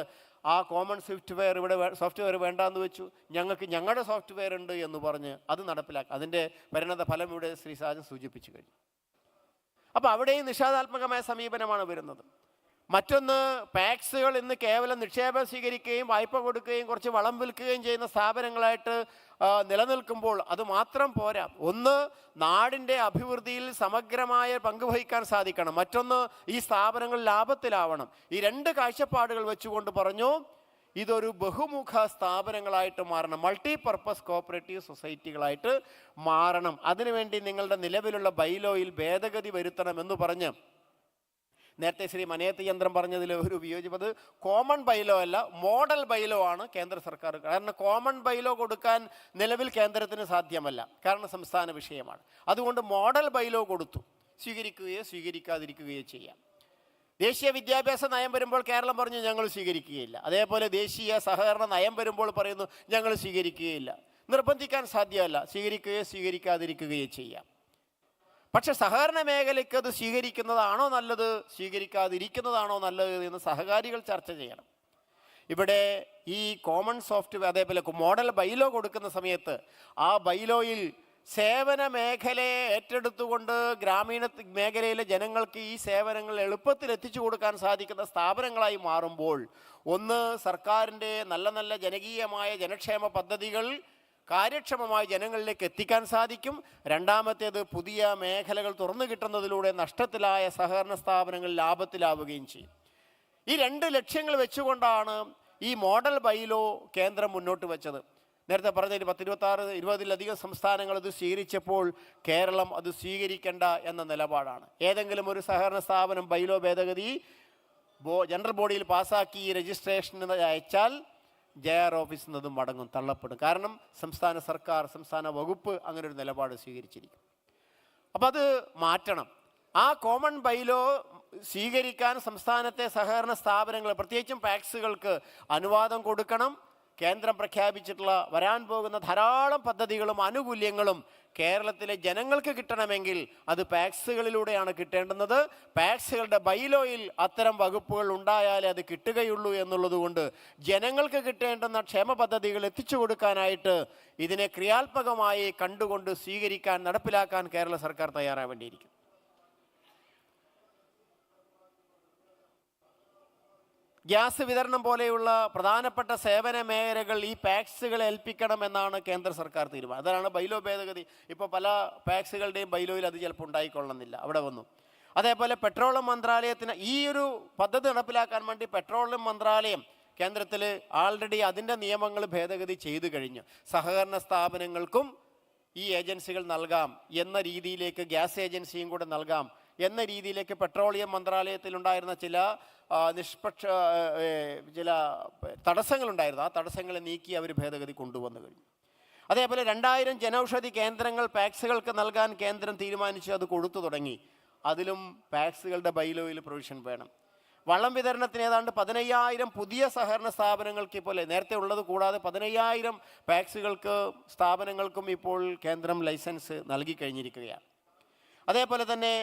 ആ കോമൺ സോഫ്റ്റ്വെയർ വേണ്ടാന്ന് വെച്ചു. ഞങ്ങൾക്ക് ഞങ്ങളുടെ സോഫ്റ്റ്വെയർ ഉണ്ട് എന്ന് പറഞ്ഞ് അത് നടപ്പിലാക്കി. അതിൻ്റെ പരിണത ഫലം ഇവിടെ ശ്രീ സാജൻ സൂചിപ്പിച്ചു കഴിഞ്ഞു. അപ്പോൾ അവിടെയും നിഷേധാത്മകമായ സമീപനമാണ് വരുന്നത്. മറ്റൊന്ന്, പാക്സുകൾ ഇന്ന് കേവലം നിക്ഷേപം സ്വീകരിക്കുകയും വായ്പ കൊടുക്കുകയും കുറച്ച് വളം വിൽക്കുകയും ചെയ്യുന്ന സ്ഥാപനങ്ങളായിട്ട് നിലനിൽക്കുമ്പോൾ അത് മാത്രം പോരാ. ഒന്ന്, നാടിൻ്റെ അഭിവൃദ്ധിയിൽ സമഗ്രമായ പങ്കുവഹിക്കാൻ സാധിക്കണം. മറ്റൊന്ന്, ഈ സ്ഥാപനങ്ങൾ ലാഭത്തിലാവണം. ഈ രണ്ട് കാഴ്ചപ്പാടുകൾ വെച്ചുകൊണ്ട് പറഞ്ഞു ഇതൊരു ബഹുമുഖ സ്ഥാപനങ്ങളായിട്ട് മാറണം, മൾട്ടിപർപ്പസ് കോഓപ്പറേറ്റീവ് സൊസൈറ്റികളായിട്ട് മാറണം. അതിനുവേണ്ടി നിങ്ങളുടെ നിലവിലുള്ള ബൈലോയിൽ ഭേദഗതി വരുത്തണമെന്ന് പറഞ്ഞ് നേരത്തെ ശ്രീ മനയത്ത് യന്ത്രം പറഞ്ഞതിൽ ഒരു വിയോജിപ്പത് കോമൺ ബൈലോ അല്ല, മോഡൽ ബൈലോ ആണ് കേന്ദ്ര സർക്കാർ. കാരണം കോമൺ ബൈലോ കൊടുക്കാൻ നിലവിൽ കേന്ദ്രത്തിന് സാധ്യമല്ല, കാരണം സംസ്ഥാന വിഷയമാണ്. അതുകൊണ്ട് മോഡൽ ബൈലോ കൊടുത്തു. സ്വീകരിക്കുകയോ സ്വീകരിക്കാതിരിക്കുകയോ ചെയ്യാം. ദേശീയ വിദ്യാഭ്യാസ നയം വരുമ്പോൾ കേരളം പറഞ്ഞു ഞങ്ങൾ സ്വീകരിക്കുകയില്ല. അതേപോലെ ദേശീയ സഹകരണ നയം വരുമ്പോൾ പറയുന്നു ഞങ്ങൾ സ്വീകരിക്കുകയില്ല. നിർബന്ധിക്കാൻ സാധ്യമല്ല, സ്വീകരിക്കുകയോ സ്വീകരിക്കാതിരിക്കുകയോ ചെയ്യാം. പക്ഷെ സഹകരണ മേഖലയ്ക്ക് അത് സ്വീകരിക്കുന്നതാണോ നല്ലത്, സ്വീകരിക്കാതിരിക്കുന്നതാണോ നല്ലത് എന്ന് സഹകാരികൾ ചർച്ച ചെയ്യണം. ഇവിടെ ഈ കോമൺ സോഫ്റ്റ്വെയർ അതേപോലെ മോഡൽ ബൈലോ കൊടുക്കുന്ന സമയത്ത് ആ ബൈലോയിൽ സേവന മേഖലയെ ഏറ്റെടുത്തുകൊണ്ട് ഗ്രാമീണ മേഖലയിലെ ജനങ്ങൾക്ക് ഈ സേവനങ്ങൾ എളുപ്പത്തിൽ എത്തിച്ചു കൊടുക്കാൻ സാധിക്കുന്ന സ്ഥാപനങ്ങളായി മാറുമ്പോൾ, ഒന്ന്, സർക്കാരിൻ്റെ നല്ല നല്ല ജനകീയമായ ജനക്ഷേമ പദ്ധതികൾ കാര്യക്ഷമമായി ജനങ്ങളിലേക്ക് എത്തിക്കാൻ സാധിക്കും. രണ്ടാമത്തേത്, പുതിയ മേഖലകൾ തുറന്നു കിട്ടുന്നതിലൂടെ നഷ്ടത്തിലായ സഹകരണ സ്ഥാപനങ്ങൾ ലാഭത്തിലാവുകയും ചെയ്യും. ഈ രണ്ട് ലക്ഷ്യങ്ങൾ വെച്ചുകൊണ്ടാണ് ഈ മോഡൽ ബൈലോ കേന്ദ്രം മുന്നോട്ട് വെച്ചത്. നേരത്തെ പറഞ്ഞതിൽ 20-26-20-ലധികം സംസ്ഥാനങ്ങൾ ഇത് സ്വീകരിച്ചപ്പോൾ കേരളം അത് സ്വീകരിക്കേണ്ട എന്ന നിലപാടാണ്. ഏതെങ്കിലും ഒരു സഹകരണ സ്ഥാപനം ബൈലോ ഭേദഗതി ജനറൽ ബോഡിയിൽ പാസ്സാക്കി രജിസ്ട്രേഷന് അയച്ചാൽ JR ഓഫീസിൽ നിന്നതും മടങ്ങും, തള്ളപ്പെടും. കാരണം സംസ്ഥാന സർക്കാർ, സംസ്ഥാന വകുപ്പ് അങ്ങനെ ഒരു നിലപാട് സ്വീകരിച്ചിരിക്കും. അപ്പം അത് മാറ്റണം. ആ കോമൺ ബൈലോ സ്വീകരിക്കാൻ സംസ്ഥാനത്തെ സഹകരണ സ്ഥാപനങ്ങൾ, പ്രത്യേകിച്ചും പാക്സുകൾക്ക് അനുവാദം കൊടുക്കണം. കേന്ദ്രം പ്രഖ്യാപിച്ചിട്ടുള്ള വരാൻ പോകുന്ന ധാരാളം പദ്ധതികളും ആനുകൂല്യങ്ങളും കേരളത്തിലെ ജനങ്ങൾക്ക് കിട്ടണമെങ്കിൽ അത് പാക്സുകളിലൂടെയാണ് കിട്ടേണ്ടുന്നത്. പാക്സുകളുടെ ബൈലോയിൽ അത്തരം വകുപ്പുകൾ ഉണ്ടായാലേ അത് കിട്ടുകയുള്ളൂ എന്നുള്ളത് കൊണ്ട് ജനങ്ങൾക്ക് കിട്ടേണ്ടുന്ന ക്ഷേമ പദ്ധതികൾ എത്തിച്ചു കൊടുക്കാനായിട്ട് ഇതിനെ ക്രിയാത്മകമായി കണ്ടുകൊണ്ട് സ്വീകരിക്കാൻ, നടപ്പിലാക്കാൻ കേരള സർക്കാർ തയ്യാറാവേണ്ടിയിരിക്കും. ഗ്യാസ് വിതരണം പോലെയുള്ള പ്രധാനപ്പെട്ട സേവന മേഖലകൾ ഈ പാക്സുകളെ ഏൽപ്പിക്കണമെന്നാണ് കേന്ദ്ര സർക്കാർ തീരുമാനം. അതാണ് ബൈലോ ഭേദഗതി. ഇപ്പോൾ പല പാക്സുകളുടെയും ബൈലോയിൽ അത് ചിലപ്പോൾ ഉണ്ടായിക്കൊള്ളുന്നില്ല, അവിടെ വന്നു. അതേപോലെ പെട്രോളിയം മന്ത്രാലയത്തിന് ഈ ഒരു പദ്ധതി നടപ്പിലാക്കാൻ വേണ്ടി പെട്രോളിയം മന്ത്രാലയം കേന്ദ്രത്തിൽ ആൾറെഡി അതിൻ്റെ നിയമങ്ങൾ ഭേദഗതി ചെയ്തു കഴിഞ്ഞു. സഹകരണ സ്ഥാപനങ്ങൾക്കും ഈ ഏജൻസികൾ നൽകാം എന്ന രീതിയിലേക്ക്, ഗ്യാസ് ഏജൻസിയും കൂടെ നൽകാം എന്ന രീതിയിലേക്ക് പെട്രോളിയം മന്ത്രാലയത്തിലുണ്ടായിരുന്ന ചില തടസ്സങ്ങളുണ്ടായിരുന്നു. ആ തടസ്സങ്ങളെ നീക്കി അവർ ഭേദഗതി കൊണ്ടുവന്നു കഴിഞ്ഞു. അതേപോലെ 2000 ജനൌഷധി കേന്ദ്രങ്ങൾ പാക്സുകൾക്ക് നൽകാൻ കേന്ദ്രം തീരുമാനിച്ചു, അത് കൊടുത്തു തുടങ്ങി. അതിലും പാക്സുകളുടെ ബൈലോയിൽ പ്രൊവിഷൻ വേണം. വളം വിതരണത്തിന് ഏതാണ്ട് 15,000 പുതിയ സഹകരണ സ്ഥാപനങ്ങൾക്ക് ഇപ്പോൾ, നേരത്തെ ഉള്ളത് കൂടാതെ 15,000 പാക്സുകൾക്ക് സ്ഥാപനങ്ങൾക്കും ഇപ്പോൾ കേന്ദ്രം ലൈസൻസ് നൽകി കഴിഞ്ഞിരിക്കുകയാണ്. അതേപോലെ തന്നെ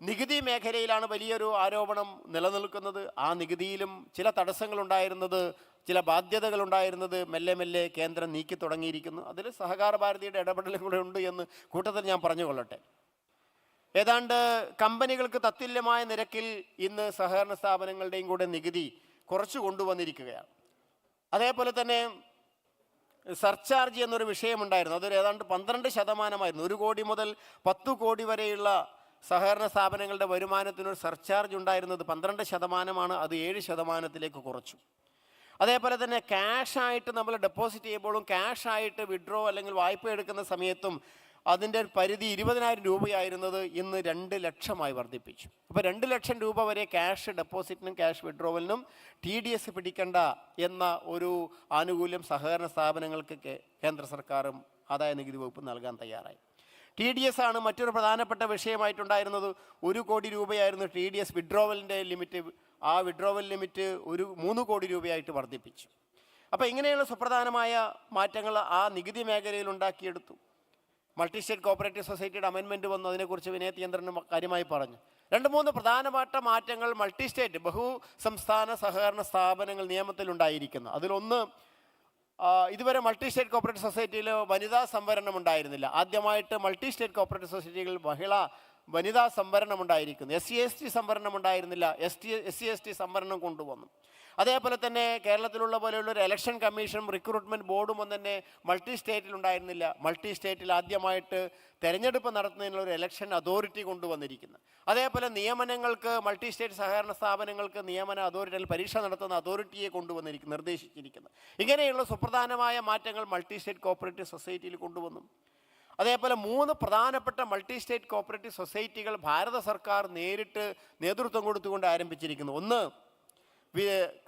നികുതി മേഖലയിലാണ് വലിയൊരു ആരോപണം നിലനിൽക്കുന്നത്. ആ നികുതിയിലും ചില തടസ്സങ്ങളുണ്ടായിരുന്നത്, ചില ബാധ്യതകളുണ്ടായിരുന്നത് മെല്ലെ മെല്ലെ കേന്ദ്രം നീക്കി തുടങ്ങിയിരിക്കുന്നു. അതിൽ സഹകാര ഭാരതിയുടെ ഇടപെടലും കൂടെ ഉണ്ട് എന്ന് കൂട്ടത്തിൽ ഞാൻ പറഞ്ഞുകൊള്ളട്ടെ. ഏതാണ്ട് കമ്പനികൾക്ക് തത്തുല്യമായ നിരക്കിൽ ഇന്ന് സഹകരണ സ്ഥാപനങ്ങളുടെയും കൂടെ നികുതി കുറച്ചു കൊണ്ടുവന്നിരിക്കുകയാണ്. അതേപോലെ തന്നെ സർചാർജ് എന്നൊരു വിഷയമുണ്ടായിരുന്നു. അതൊരു ഏതാണ്ട് 12%. 1 കോടി മുതൽ 10 കോടി വരെയുള്ള സഹകരണ സ്ഥാപനങ്ങളുടെ വരുമാനത്തിനൊരു സർചാർജ് ഉണ്ടായിരുന്നത് 12%. അത് 7% കുറച്ചു. അതേപോലെ തന്നെ ക്യാഷായിട്ട് നമ്മൾ ഡെപ്പോസിറ്റ് ചെയ്യുമ്പോഴും ക്യാഷായിട്ട് വിഡ്രോ അല്ലെങ്കിൽ വായ്പ എടുക്കുന്ന സമയത്തും അതിൻ്റെ പരിധി 20,000 രൂപയായിരുന്നത് ഇന്ന് 2 ലക്ഷമായി വർദ്ധിപ്പിച്ചു. അപ്പോൾ 2 ലക്ഷം രൂപ വരെ ക്യാഷ് ഡെപ്പോസിറ്റിനും ക്യാഷ് വിഡ്രോവലിനും TDS പിടിക്കേണ്ട എന്ന ഒരു ആനുകൂല്യം സഹകരണ സ്ഥാപനങ്ങൾക്ക് കേന്ദ്ര സർക്കാരും ആദായ നികുതി വകുപ്പ് നൽകാൻ തയ്യാറായി. TDS ആണ് മറ്റൊരു പ്രധാനപ്പെട്ട വിഷയമായിട്ടുണ്ടായിരുന്നത്. 1 കോടി രൂപയായിരുന്നു TDS വിഡ്രോവലിൻ്റെ ലിമിറ്റ്. ആ വിഡ്രോവൽ ലിമിറ്റ് 3 കോടി രൂപയായിട്ട് വർദ്ധിപ്പിച്ചു. അപ്പോൾ ഇങ്ങനെയുള്ള സുപ്രധാനമായ മാറ്റങ്ങൾ ആ നികുതി മേഖലയിൽ ഉണ്ടാക്കിയെടുത്തു. മൾട്ടി സ്റ്റേറ്റ് കോപ്പറേറ്റീവ് സൊസൈറ്റിയുടെ അമെൻമെൻറ്റ് വന്നു. അതിനെക്കുറിച്ച് വിനയചന്ദ്രൻ കാര്യമായി പറഞ്ഞു. 2-3 പ്രധാനപ്പെട്ട മാറ്റങ്ങൾ മൾട്ടി സ്റ്റേറ്റ് ബഹുസംസ്ഥാന സഹകരണ സ്ഥാപനങ്ങൾ നിയമത്തിലുണ്ടായിരിക്കുന്നു. അതിലൊന്ന്, ഇതുവരെ മൾട്ടി സ്റ്റേറ്റ് കോപ്പറേറ്റീവ് സൊസൈറ്റിയിൽ വനിതാ സംവരണം ഉണ്ടായിരുന്നില്ല. ആദ്യമായിട്ട് മൾട്ടി സ്റ്റേറ്റ് കോപ്പറേറ്റീവ് സൊസൈറ്റികളിൽ വനിതാ സംവരണം ഉണ്ടായിരിക്കുന്നു. SC/ST സംവരണം ഉണ്ടായിരുന്നില്ല. SC/ST സംവരണം കൊണ്ടുവന്നു. അതേപോലെ തന്നെ കേരളത്തിലുള്ള പോലെയുള്ള ഒരു ഇലക്ഷൻ കമ്മീഷനും റിക്രൂട്ട്മെൻറ്റ് ബോർഡും ഒന്നും തന്നെ മൾട്ടി സ്റ്റേറ്റിൽ ഉണ്ടായിരുന്നില്ല. മൾട്ടി സ്റ്റേറ്റിൽ ആദ്യമായിട്ട് തെരഞ്ഞെടുപ്പ് നടത്തുന്നതിനുള്ള ഒരു ഇലക്ഷൻ അതോറിറ്റി കൊണ്ടുവന്നിരിക്കുന്നു. അതേപോലെ നിയമനങ്ങൾക്ക് മൾട്ടി സ്റ്റേറ്റ് സഹകരണ സ്ഥാപനങ്ങൾക്ക് നിയമന അതോറിറ്റിയിൽ പരീക്ഷ നടത്തുന്ന അതോറിറ്റിയെ നിർദ്ദേശിച്ചിരിക്കുന്നു. ഇങ്ങനെയുള്ള സുപ്രധാനമായ മാറ്റങ്ങൾ മൾട്ടി സ്റ്റേറ്റ് കോപ്പറേറ്റീവ് സൊസൈറ്റിയിൽ കൊണ്ടുവന്നു. അതേപോലെ 3 പ്രധാനപ്പെട്ട മൾട്ടി സ്റ്റേറ്റ് കോപ്പറേറ്റീവ് സൊസൈറ്റികൾ ഭാരത സർക്കാർ നേരിട്ട് നേതൃത്വം കൊടുത്തുകൊണ്ട് ആരംഭിച്ചിരിക്കുന്നു. ഒന്ന്,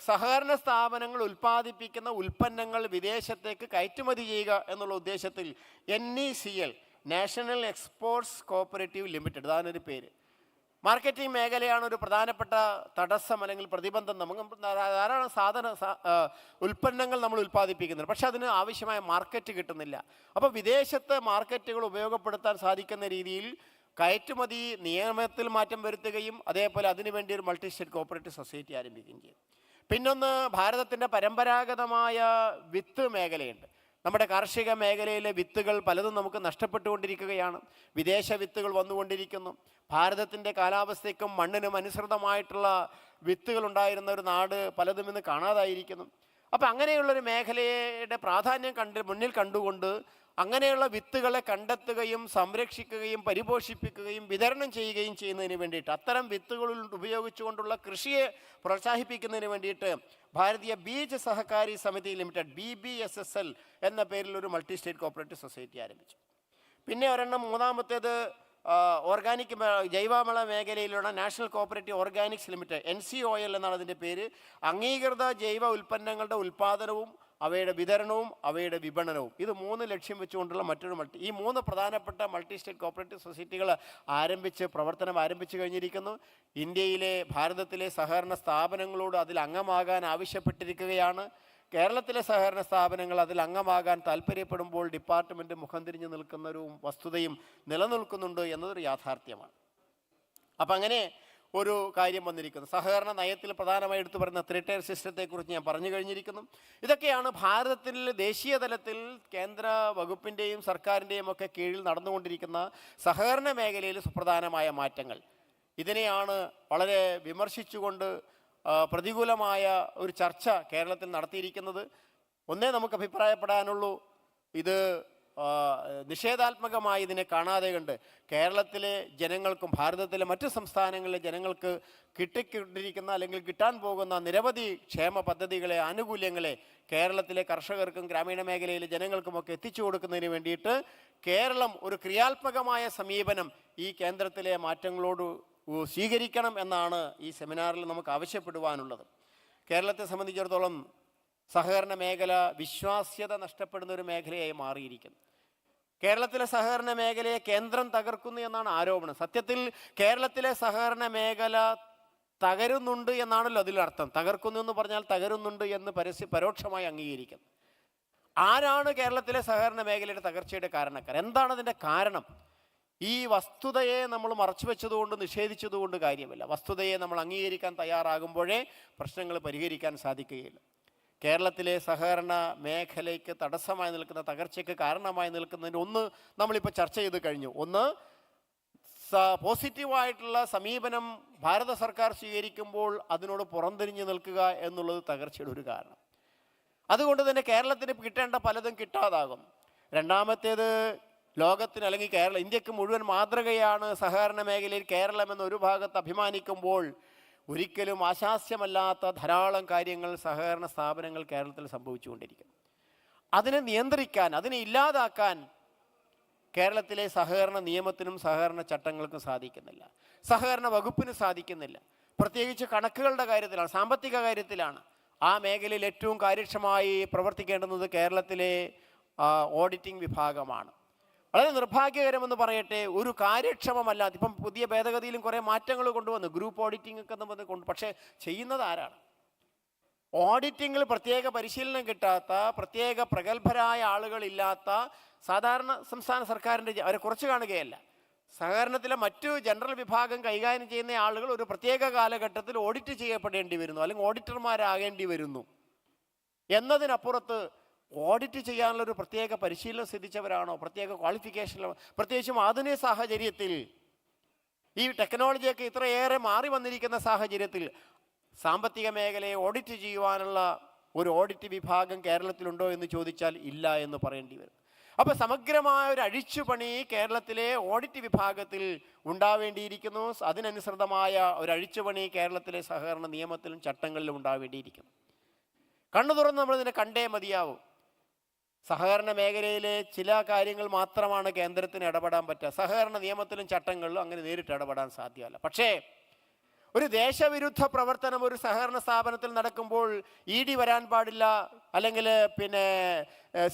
സഹകരണ സ്ഥാപനങ്ങൾ ഉൽപ്പാദിപ്പിക്കുന്ന ഉൽപ്പന്നങ്ങൾ വിദേശത്തേക്ക് കയറ്റുമതി ചെയ്യുക എന്നുള്ള ഉദ്ദേശത്തിൽ NECL, national exports cooperative limited, അതാണൊരു പേര്. മാർക്കറ്റിംഗ് മേഖലയാണ് ഒരു പ്രധാനപ്പെട്ട തടസ്സം അല്ലെങ്കിൽ പ്രതിബന്ധം. നമുക്ക് ധാരാളം ഉൽപ്പന്നങ്ങൾ നമ്മൾ ഉൽപ്പാദിപ്പിക്കുന്നുണ്ട്, പക്ഷെ അതിന് ആവശ്യമായ മാർക്കറ്റ് കിട്ടുന്നില്ല. അപ്പോൾ വിദേശത്ത് മാർക്കറ്റുകൾ ഉപയോഗപ്പെടുത്താൻ സാധിക്കുന്ന രീതിയിൽ കയറ്റുമതി നിയമത്തിൽ മാറ്റം വരുത്തുകയും അതേപോലെ അതിനുവേണ്ടി ഒരു മൾട്ടി സ്റ്റേറ്റ് കോപ്പറേറ്റീവ് സൊസൈറ്റി ആരംഭിക്കുകയും ചെയ്തു. പിന്നൊന്ന്, ഭാരതത്തിൻ്റെ പരമ്പരാഗതമായ വിത്ത് മേഖലയുണ്ട്. നമ്മുടെ കാർഷിക മേഖലയിലെ വിത്തുകൾ പലതും നമുക്ക് നഷ്ടപ്പെട്ടുകൊണ്ടിരിക്കുകയാണ്. വിദേശ വിത്തുകൾ വന്നുകൊണ്ടിരിക്കുന്നു. ഭാരതത്തിൻ്റെ കാലാവസ്ഥയ്ക്കും മണ്ണിനും അനുസൃതമായിട്ടുള്ള വിത്തുകൾ ഉണ്ടായിരുന്ന ഒരു നാട് പലതും ഇന്ന് കാണാതായിരിക്കുന്നു. അപ്പം അങ്ങനെയുള്ളൊരു മേഖലയുടെ പ്രാധാന്യം മുന്നിൽ കണ്ടുകൊണ്ട് അങ്ങനെയുള്ള വിത്തുകളെ കണ്ടെത്തുകയും സംരക്ഷിക്കുകയും പരിപോഷിപ്പിക്കുകയും വിതരണം ചെയ്യുകയും ചെയ്യുന്നതിന് വേണ്ടിയിട്ട്, അത്തരം വിത്തുകൾ ഉപയോഗിച്ചുകൊണ്ടുള്ള കൃഷിയെ പ്രോത്സാഹിപ്പിക്കുന്നതിന് വേണ്ടിയിട്ട് ഭാരതീയ ബീജ് സഹകാരി സമിതി ലിമിറ്റഡ് BBSSL എന്ന പേരിൽ ഒരു മൾട്ടി സ്റ്റേറ്റ് കോപ്പറേറ്റീവ് സൊസൈറ്റി ആരംഭിച്ചു. പിന്നെ മൂന്നാമത്തേത് ഓർഗാനിക് ജൈവവള മേഖലയിലുള്ള national cooperative Organics limited NCOL എന്നാണ് അതിൻ്റെ പേര്. അംഗീകൃത ജൈവ ഉൽപ്പന്നങ്ങളുടെ ഉൽപ്പാദനവും അവയുടെ വിതരണവും അവയുടെ വിപണനവും, ഇത് 3 ലക്ഷ്യം വെച്ചുകൊണ്ടുള്ള മറ്റൊരു ഈ 3 പ്രധാനപ്പെട്ട മൾട്ടി സ്റ്റേറ്റ് കോപ്പറേറ്റീവ് സൊസൈറ്റികൾ പ്രവർത്തനം ആരംഭിച്ചു കഴിഞ്ഞിരിക്കുന്നു. ഇന്ത്യയിലെ ഭാരതത്തിലെ സഹകരണ സ്ഥാപനങ്ങളോട് അതിൽ അംഗമാകാൻ ആവശ്യപ്പെട്ടിരിക്കുകയാണ്. കേരളത്തിലെ സഹകരണ സ്ഥാപനങ്ങൾ അതിൽ അംഗമാകാൻ താല്പര്യപ്പെടുമ്പോൾ ഡിപ്പാർട്ട്മെൻറ്റ് മുഖം തിരിഞ്ഞു നിൽക്കുന്നൊരു വസ്തുതയും നിലനിൽക്കുന്നുണ്ട് എന്നതൊരു യാഥാർത്ഥ്യമാണ്. അപ്പം അങ്ങനെ ഒരു കാര്യം വന്നിരിക്കുന്നു. സഹകരണ നയത്തിൽ പ്രധാനമായി എടുത്തു പറയുന്ന 3 ടയർ സിസ്റ്റത്തെക്കുറിച്ച് ഞാൻ പറഞ്ഞു കഴിഞ്ഞിരിക്കുന്നു. ഇതൊക്കെയാണ് ഭാരതത്തിൽ ദേശീയ തലത്തിൽ കേന്ദ്ര വകുപ്പിൻ്റെയും സർക്കാരിൻ്റെയും ഒക്കെ കീഴിൽ നടന്നുകൊണ്ടിരിക്കുന്ന സഹകരണ മേഖലയിൽ സുപ്രധാനമായ മാറ്റങ്ങൾ. ഇതിനെയാണ് വളരെ വിമർശിച്ചുകൊണ്ട് പ്രതികൂലമായ ഒരു ചർച്ച കേരളത്തിൽ നടത്തിയിരിക്കുന്നത്. ഒന്നേ നമുക്ക് അഭിപ്രായപ്പെടാനുള്ളൂ, ഇത് നിഷേധാത്മകമായി ഇതിനെ കാണാതെ കണ്ട് കേരളത്തിലെ ജനങ്ങൾക്കും ഭാരതത്തിലെ മറ്റു സംസ്ഥാനങ്ങളിലെ ജനങ്ങൾക്ക് കിട്ടിക്കൊണ്ടിരിക്കുന്ന അല്ലെങ്കിൽ കിട്ടാൻ പോകുന്ന നിരവധി ക്ഷേമ പദ്ധതികളെ, ആനുകൂല്യങ്ങളെ കേരളത്തിലെ കർഷകർക്കും ഗ്രാമീണ മേഖലയിലെ ജനങ്ങൾക്കുമൊക്കെ എത്തിച്ചു കൊടുക്കുന്നതിന് വേണ്ടിയിട്ട് കേരളം ഒരു ക്രിയാത്മകമായ സമീപനം ഈ കേന്ദ്രത്തിലെ മാറ്റങ്ങളോട് സ്വീകരിക്കണം എന്നാണ് ഈ സെമിനാറിൽ നമുക്ക് ആവശ്യപ്പെടുവാനുള്ളത്. കേരളത്തെ സംബന്ധിച്ചിടത്തോളം സഹകരണ മേഖല വിശ്വാസ്യത നഷ്ടപ്പെടുന്ന ഒരു മേഖലയായി മാറിയിരിക്കുന്നു. കേരളത്തിലെ സഹകരണ മേഖലയെ കേന്ദ്രം തകർക്കുന്നു എന്നാണ് ആരോപണം. സത്യത്തിൽ കേരളത്തിലെ സഹകരണ മേഖല തകരുന്നുണ്ട് എന്നാണല്ലോ അതിലർത്ഥം. തകർക്കുന്നു എന്ന് പറഞ്ഞാൽ തകരുന്നുണ്ട് എന്ന് പരോക്ഷമായി അംഗീകരിക്കും. ആരാണ് കേരളത്തിലെ സഹകരണ മേഖലയുടെ തകർച്ചയുടെ കാരണക്കാർ? എന്താണ് അതിൻ്റെ കാരണം? ഈ വസ്തുതയെ നമ്മൾ മറച്ചു വെച്ചതുകൊണ്ട് നിഷേധിച്ചതുകൊണ്ട് കാര്യമില്ല. വസ്തുതയെ നമ്മൾ അംഗീകരിക്കാൻ തയ്യാറാകുമ്പോഴേ പ്രശ്നങ്ങൾ പരിഹരിക്കാൻ സാധിക്കുകയില്ല. കേരളത്തിലെ സഹകരണ മേഖലയ്ക്ക് തടസ്സമായി നിൽക്കുന്ന, തകർച്ചയ്ക്ക് കാരണമായി നിൽക്കുന്നതിന് ഒന്ന് നമ്മളിപ്പോൾ ചർച്ച ചെയ്ത് കഴിഞ്ഞു. ഒന്ന്, പോസിറ്റീവായിട്ടുള്ള സമീപനം ഭാരത സർക്കാർ സ്വീകരിക്കുമ്പോൾ അതിനോട് പുറംതിരിഞ്ഞ് നിൽക്കുക എന്നുള്ളത് തകർച്ചയുടെ ഒരു കാരണം. അതുകൊണ്ട് തന്നെ കേരളത്തിന് കിട്ടേണ്ട പലതും കിട്ടാതാകും. രണ്ടാമത്തേത്, ലോകത്തിന് അല്ലെങ്കിൽ ഇന്ത്യക്ക് മുഴുവൻ മാതൃകയാണ് സഹകരണ മേഖലയിൽ കേരളം എന്നൊരു ഭാഗത്ത് അഭിമാനിക്കുമ്പോൾ ഒരിക്കലും ആശാസ്യമല്ലാത്ത ധാരാളം കാര്യങ്ങൾ സഹകരണ സ്ഥാപനങ്ങൾ കേരളത്തിൽ സംഭവിച്ചുകൊണ്ടിരിക്കുന്നു. അതിനെ നിയന്ത്രിക്കാൻ, അതിനെ ഇല്ലാതാക്കാൻ കേരളത്തിലെ സഹകരണ നിയമത്തിനും സഹകരണ ചട്ടങ്ങൾക്കും സാധിക്കുന്നില്ല. സഹകരണ വകുപ്പിന് സാധിക്കുന്നില്ല. പ്രത്യേകിച്ച് കണക്കുകളുടെ കാര്യത്തിലാണ്, സാമ്പത്തിക കാര്യത്തിലാണ്. ആ മേഖലയിൽ ഏറ്റവും കാര്യക്ഷമമായി പ്രവർത്തിക്കേണ്ടുന്നത് കേരളത്തിലെ ഓഡിറ്റിംഗ് വിഭാഗമാണ്. വളരെ നിർഭാഗ്യകരമെന്ന് പറയട്ടെ, ഒരു കാര്യക്ഷമമല്ലാത്ത, ഇപ്പം പുതിയ ഭേദഗതിയിലും കുറേ മാറ്റങ്ങൾ കൊണ്ടുവന്നു, ഗ്രൂപ്പ് ഓഡിറ്റിംഗ് ഒക്കെ നമ്മൾ പക്ഷേ ചെയ്യുന്നത് ആരാണ്? ഓഡിറ്റിങ്ങിൽ പ്രത്യേക പരിശീലനം കിട്ടാത്ത, പ്രത്യേക പ്രഗത്ഭരായ ആളുകളില്ലാത്ത സാധാരണ സംസ്ഥാന സർക്കാരിൻ്റെ, അവരെ കുറച്ച് കാണുകയല്ല, സഹകരണത്തിലെ മറ്റു ജനറൽ വിഭാഗം കൈകാര്യം ചെയ്യുന്ന ആളുകൾ ഒരു പ്രത്യേക കാലഘട്ടത്തിൽ ഓഡിറ്റ് ചെയ്യപ്പെടേണ്ടി വരുന്നു, അല്ലെങ്കിൽ ഓഡിറ്റർമാരാകേണ്ടി വരുന്നു എന്നതിനപ്പുറത്ത് ഓഡിറ്റ് ചെയ്യാനുള്ളൊരു പ്രത്യേക പരിശീലനം സിദ്ധിച്ചവരാണോ, പ്രത്യേക ക്വാളിഫിക്കേഷനിലോ, പ്രത്യേകിച്ചും ആധുനിക സാഹചര്യത്തിൽ, ഈ ടെക്നോളജിയൊക്കെ ഇത്രയേറെ മാറി വന്നിരിക്കുന്ന സാഹചര്യത്തിൽ സാമ്പത്തിക മേഖലയെ ഓഡിറ്റ് ചെയ്യുവാനുള്ള ഒരു ഓഡിറ്റ് വിഭാഗം കേരളത്തിലുണ്ടോ എന്ന് ചോദിച്ചാൽ ഇല്ല എന്ന് പറയേണ്ടി വരും. അപ്പോൾ സമഗ്രമായ ഒരു അഴിച്ചുപണി കേരളത്തിലെ ഓഡിറ്റ് വിഭാഗത്തിൽ ഉണ്ടാവേണ്ടിയിരിക്കുന്നു. അതിനനുസൃതമായ ഒരു അഴിച്ചുപണി കേരളത്തിലെ സഹകരണ നിയമത്തിലും ചട്ടങ്ങളിലും ഉണ്ടാവേണ്ടിയിരിക്കുന്നു. കണ്ണു തുറന്ന് നമ്മളിതിനെ കണ്ടേ മതിയാവും. സഹകരണ മേഖലയിലെ ചില കാര്യങ്ങൾ മാത്രമാണ് കേന്ദ്രത്തിന് ഇടപെടാൻ പറ്റുക. സഹകരണ നിയമത്തിലും ചട്ടങ്ങളിലും അങ്ങനെ നേരിട്ട് ഇടപെടാൻ സാധ്യമല്ല. പക്ഷേ ഒരു ദേശവിരുദ്ധ പ്രവർത്തനം ഒരു സഹകരണ സ്ഥാപനത്തിൽ നടക്കുമ്പോൾ ED വരാൻ പാടില്ല, അല്ലെങ്കിൽ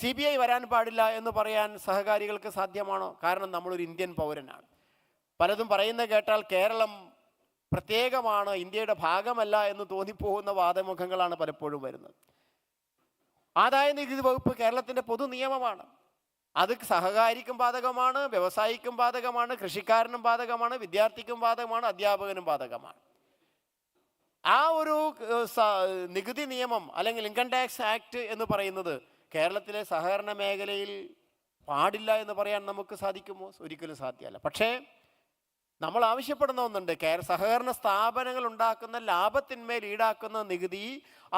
CBI വരാൻ പാടില്ല എന്ന് പറയാൻ സഹകാരികൾക്ക് സാധ്യമാണോ? കാരണം നമ്മളൊരു ഇന്ത്യൻ പൗരനാണ്. പലതും പറയുന്ന കേട്ടാൽ കേരളം പ്രത്യേകമാണ്, ഇന്ത്യയുടെ ഭാഗമല്ല എന്ന് തോന്നിപ്പോകുന്ന വാദമുഖങ്ങളാണ് പലപ്പോഴും വരുന്നത്. ആദായ നികുതി വകുപ്പ് കേരളത്തിൻ്റെ പൊതു നിയമമാണ്. അത് സഹകാരിക്കും ബാധകമാണ്, വ്യവസായിക്കും ബാധകമാണ്, കൃഷിക്കാരനും ബാധകമാണ്, വിദ്യാർത്ഥിക്കും ബാധകമാണ്, അധ്യാപകനും ബാധകമാണ്. ആ ഒരു നികുതി നിയമം അല്ലെങ്കിൽ ഇൻകം ടാക്സ് ആക്ട് എന്ന് പറയുന്നത് കേരളത്തിലെ സഹകരണ മേഖലയിൽ പാടില്ല എന്ന് പറയാൻ നമുക്ക് സാധിക്കുമോ? ഒരിക്കലും സാധ്യമല്ല. പക്ഷേ നമ്മൾ ആവശ്യപ്പെടുന്ന ഒന്നുണ്ട്, സഹകരണ സ്ഥാപനങ്ങൾ ഉണ്ടാക്കുന്ന ലാഭത്തിന്മേൽ ഈടാക്കുന്ന നികുതി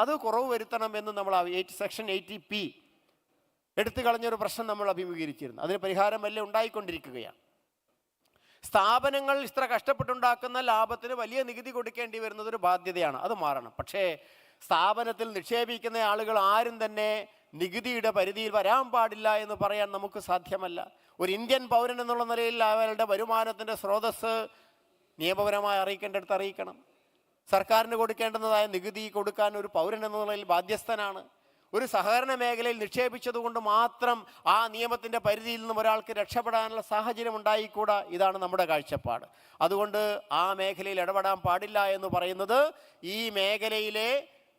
അത് കുറവ് വരുത്തണമെന്ന് നമ്മൾ സെക്ഷൻ 80P എടുത്തു കളഞ്ഞൊരു പ്രശ്നം നമ്മൾ അഭിമുഖീകരിച്ചിരുന്നു. അതിന് പരിഹാരം വല്ല ഉണ്ടായിക്കൊണ്ടിരിക്കുകയാണ്. സ്ഥാപനങ്ങൾ ഇത്ര കഷ്ടപ്പെട്ടുണ്ടാക്കുന്ന ലാഭത്തിന് വലിയ നികുതി കൊടുക്കേണ്ടി വരുന്നത് ഒരു ബാധ്യതയാണ്, അത് മാറണം. പക്ഷേ സ്ഥാപനത്തിൽ നിക്ഷേപിക്കുന്ന ആളുകൾ ആരും തന്നെ നികുതിയുടെ പരിധിയിൽ വരാൻ പാടില്ല എന്ന് പറയാൻ നമുക്ക് സാധ്യമല്ല. ഒരു ഇന്ത്യൻ പൗരൻ എന്നുള്ള നിലയിൽ അവരുടെ വരുമാനത്തിൻ്റെ സ്രോതസ്സ് നിയമപരമായി അറിയിക്കേണ്ടടുത്ത് അറിയിക്കണം. സർക്കാരിന് കൊടുക്കേണ്ടുന്നതായ നികുതി കൊടുക്കാൻ ഒരു പൗരൻ എന്ന നിലയിൽ ബാധ്യസ്ഥനാണ്. ഒരു സഹകരണ മേഖലയിൽ നിക്ഷേപിച്ചതുകൊണ്ട് മാത്രം ആ നിയമത്തിൻ്റെ പരിധിയിൽ നിന്നും ഒരാൾക്ക് രക്ഷപ്പെടാനുള്ള സാഹചര്യം ഉണ്ടായിക്കൂടാ. ഇതാണ് നമ്മുടെ കാഴ്ചപ്പാട്. അതുകൊണ്ട് ആ മേഖലയിൽ ഇടപെടാൻ പാടില്ല എന്ന് പറയുന്നത് ഈ മേഖലയിലെ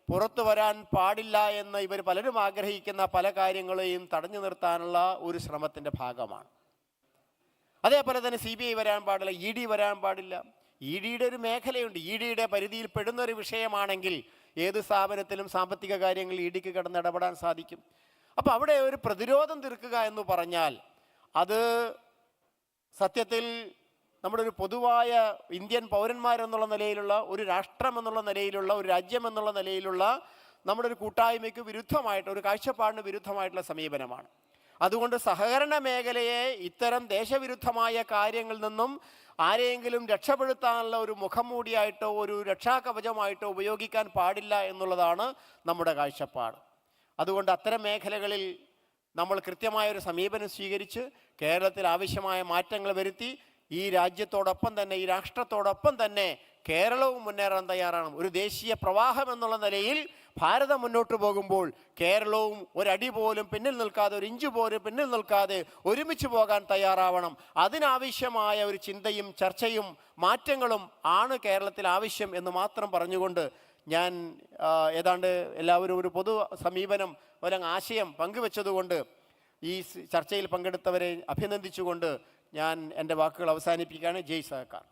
പുറത്തു വരാൻ പാടില്ല എന്ന് ഇവർ പലരും ആഗ്രഹിക്കുന്ന പല കാര്യങ്ങളെയും തടഞ്ഞു നിർത്താനുള്ള ഒരു ശ്രമത്തിൻ്റെ ഭാഗമാണ്. അതേപോലെ തന്നെ CBI വരാൻ പാടില്ല, ED വരാൻ പാടില്ല. EDയുടെ ഒരു മേഖലയുണ്ട്. EDയുടെ പരിധിയിൽ പെടുന്നൊരു വിഷയമാണെങ്കിൽ ഏത് സ്ഥാപനത്തിലും സാമ്പത്തിക കാര്യങ്ങളിൽ EDക്ക് കടന്ന് ഇടപെടാൻ സാധിക്കും. അപ്പോൾ അവിടെ ഒരു പ്രതിരോധം തീർക്കുക എന്ന് പറഞ്ഞാൽ അത് സത്യത്തിൽ നമ്മുടെ ഒരു പൊതുവായ ഇന്ത്യൻ പൗരന്മാരെന്നുള്ള നിലയിലുള്ള, ഒരു രാഷ്ട്രം എന്നുള്ള നിലയിലുള്ള, ഒരു രാജ്യം എന്നുള്ള നിലയിലുള്ള നമ്മുടെ ഒരു കൂട്ടായ്മയ്ക്ക് വിരുദ്ധമായിട്ട്, ഒരു കാഴ്ചപ്പാടിന് വിരുദ്ധമായിട്ടുള്ള സമീപനമാണ്. അതുകൊണ്ട് സഹകരണ മേഖലയെ ഇത്തരം ദേശവിരുദ്ധമായ കാര്യങ്ങളിൽ നിന്നും ആരെയെങ്കിലും രക്ഷപ്പെടുത്താനുള്ള ഒരു മുഖംമൂടിയായിട്ടോ ഒരു രക്ഷാകവചമായിട്ടോ ഉപയോഗിക്കാൻ പാടില്ല എന്നുള്ളതാണ് നമ്മുടെ കാഴ്ചപ്പാട്. അതുകൊണ്ട് അത്തരം മേഖലകളിൽ നമ്മൾ കൃത്യമായൊരു സമീപനം സ്വീകരിച്ച് കേരളത്തിൽ ആവശ്യമായ മാറ്റങ്ങൾ വരുത്തി ഈ രാജ്യത്തോടൊപ്പം തന്നെ, ഈ രാഷ്ട്രത്തോടൊപ്പം തന്നെ കേരളവും മുന്നേറാൻ തയ്യാറാണ്. ഒരു ദേശീയ പ്രവാഹം എന്നുള്ള നിലയിൽ ഭാരതം മുന്നോട്ട് പോകുമ്പോൾ കേരളവും ഒരടി പോലും പിന്നിൽ നിൽക്കാതെ, ഒരു ഇഞ്ച് പോലും പിന്നിൽ നിൽക്കാതെ ഒരുമിച്ച് പോകാൻ തയ്യാറാവണം. അതിനാവശ്യമായ ഒരു ചിന്തയും ചർച്ചയും മാറ്റങ്ങളും ആണ് കേരളത്തിൽ ആവശ്യം എന്ന് മാത്രം പറഞ്ഞുകൊണ്ട് ഞാൻ ഏതാണ്ട് എല്ലാവരും ഒരു പൊതു സമീപനം, ഒരു ആശയം പങ്കുവെച്ചതുകൊണ്ട് ഈ ചർച്ചയിൽ പങ്കെടുത്തവരെ അഭിനന്ദിച്ചുകൊണ്ട് ഞാൻ എൻ്റെ വാക്കുകൾ അവസാനിപ്പിക്കുകയാണ്. ജയ് സഹകാർ.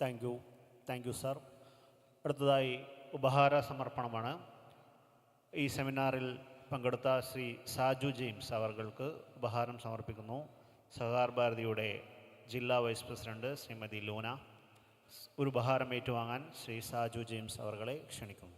Thank you sir. അടുത്തതായി ഉപഹാര സമർപ്പണമാണ്. ഈ സെമിനാറിൽ പങ്കെടുത്ത ശ്രീ സാജു ജെയിംസ് അവർക്ക് ഉപഹാരം സമർപ്പിക്കുന്നു. സഹകാർ ഭാരതിയുടെ ജില്ലാ വൈസ് പ്രസിഡന്റ് ശ്രീമതി ലൂന ഒരു ഉപഹാരം ഏറ്റുവാങ്ങാൻ ശ്രീ സാജു ജെയിംസ് അവരെ ക്ഷണിക്കുന്നു.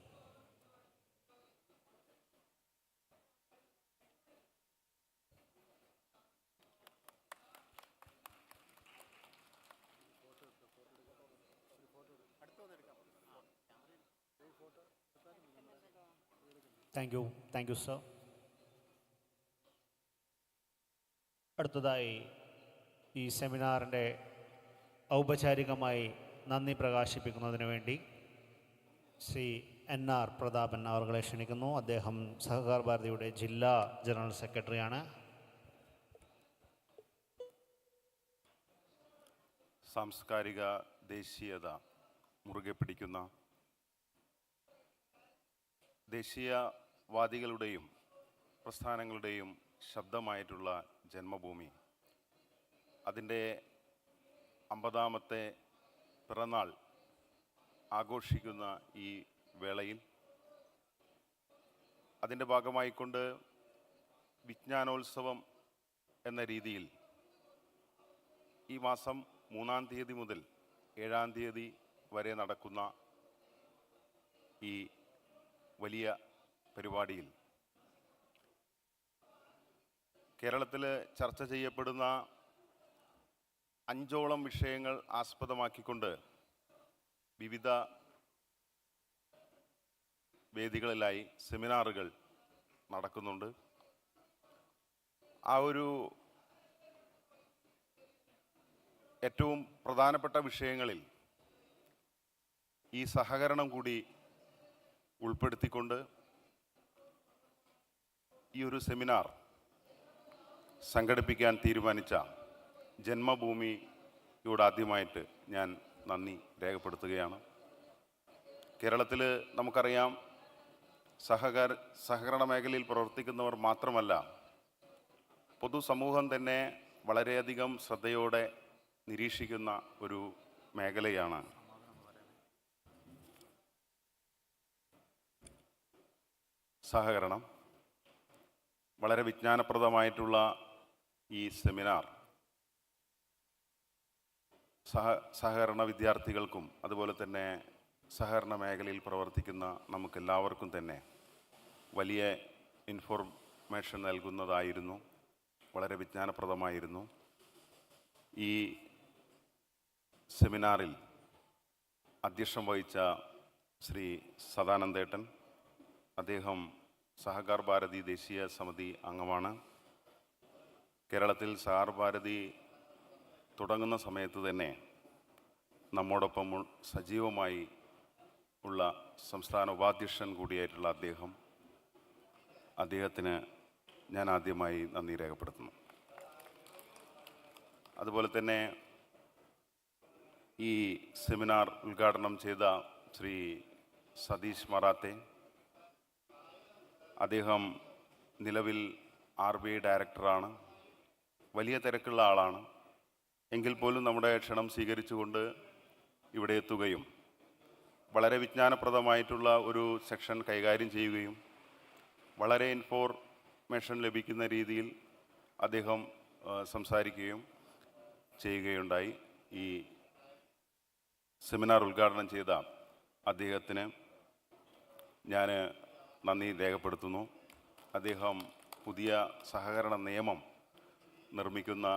Thank you sir. അടുത്തതായി ഈ സെമിനാറിൻ്റെ ഔപചാരികമായി നന്ദി പ്രകാശിപ്പിക്കുന്നതിന് വേണ്ടി ശ്രീ NR പ്രതാപൻ അവരെ ക്ഷണിക്കുന്നു. അദ്ദേഹം സഹകാർ ഭാരതിയുടെ ജില്ലാ ജനറൽ സെക്രട്ടറിയാണ്. സാംസ്കാരിക ദേശീയത മുറുകെ പിടിക്കുന്ന ദേശീയവാദികളുടെയും പ്രസ്ഥാനങ്ങളുടെയും ശബ്ദമായിട്ടുള്ള ജന്മഭൂമി അതിൻ്റെ 50ാമത്തെ പിറന്നാൾ ആഘോഷിക്കുന്ന ഈ വേളയിൽ അതിൻ്റെ ഭാഗമായിക്കൊണ്ട് വിജ്ഞാനോത്സവം എന്ന രീതിയിൽ ഈ മാസം 3-ാം തീയതി മുതൽ 7-ാം തീയതി വരെ നടക്കുന്ന ഈ വലിയ പരിപാടിയിൽ കേരളത്തിൽ ചർച്ച ചെയ്യപ്പെടുന്ന 5ഓളം വിഷയങ്ങൾ ആസ്പദമാക്കിക്കൊണ്ട് വിവിധ വേദികളിലായി സെമിനാറുകൾ നടക്കുന്നുണ്ട്. ആ ഒരു ഏറ്റവും പ്രധാനപ്പെട്ട വിഷയങ്ങളിൽ ഈ സഹകരണം കൂടി ഉൾപ്പെടുത്തിക്കൊണ്ട് ഈ ഒരു സെമിനാർ സംഘടിപ്പിക്കാൻ തീരുമാനിച്ച ജന്മഭൂമിയോട് ആദ്യമായിട്ട് ഞാൻ നന്ദി രേഖപ്പെടുത്തുകയാണ്. കേരളത്തിൽ നമുക്കറിയാം, സഹകരണ മേഖലയിൽ പ്രവർത്തിക്കുന്നവർ മാത്രമല്ല, പൊതുസമൂഹം തന്നെ വളരെയധികം ശ്രദ്ധയോടെ നിരീക്ഷിക്കുന്ന ഒരു മേഖലയാണ്. സഹകരണം വളരെ വിജ്ഞാനപ്രദമായിട്ടുള്ള ഈ സെമിനാർ സഹകരണ വിദ്യാർത്ഥികൾക്കും അതുപോലെ തന്നെ സഹകരണ മേഖലയിൽ പ്രവർത്തിക്കുന്ന നമുക്കെല്ലാവർക്കും തന്നെ വലിയ ഇൻഫോർമേഷൻ നൽകുന്നതായിരുന്നു. വളരെ വിജ്ഞാനപ്രദമായിരുന്നു. ഈ സെമിനാറിൽ അധ്യക്ഷം വഹിച്ച ശ്രീ സദാനന്ദേട്ടൻ, അദ്ദേഹം സഹകാർ ഭാരതി ദേശീയ സമിതി അംഗമാണ്. കേരളത്തിൽ സഹകാർ ഭാരതി തുടങ്ങുന്ന സമയത്ത് തന്നെ നമ്മോടൊപ്പം സജീവമായി ഉള്ള സംസ്ഥാന ഉപാധ്യക്ഷൻ കൂടിയായിട്ടുള്ള അദ്ദേഹത്തിന് ഞാൻ ആദ്യമായി നന്ദി രേഖപ്പെടുത്തുന്നു. അതുപോലെ തന്നെ ഈ സെമിനാർ ഉദ്ഘാടനം ചെയ്ത ശ്രീ സതീഷ് മറാത്തെ, അദ്ദേഹം നിലവിൽ RBI ഡയറക്ടറാണ്. വലിയ തിരക്കുള്ള ആളാണ്. എങ്കിൽ പോലും നമ്മുടെ ക്ഷണം സ്വീകരിച്ചുകൊണ്ട് ഇവിടെ എത്തുകയും വളരെ വിജ്ഞാനപ്രദമായിട്ടുള്ള ഒരു സെക്ഷൻ കൈകാര്യം ചെയ്യുകയും വളരെ ഇൻഫോർമേഷൻ ലഭിക്കുന്ന രീതിയിൽ അദ്ദേഹം സംസാരിക്കുകയും ചെയ്യുകയുണ്ടായി. ഈ സെമിനാർ ഉദ്ഘാടനം ചെയ്ത അദ്ദേഹത്തിന് ഞാൻ നന്ദി രേഖപ്പെടുത്തുന്നു. അദ്ദേഹം പുതിയ സഹകരണ നിയമം നിർമ്മിക്കുന്ന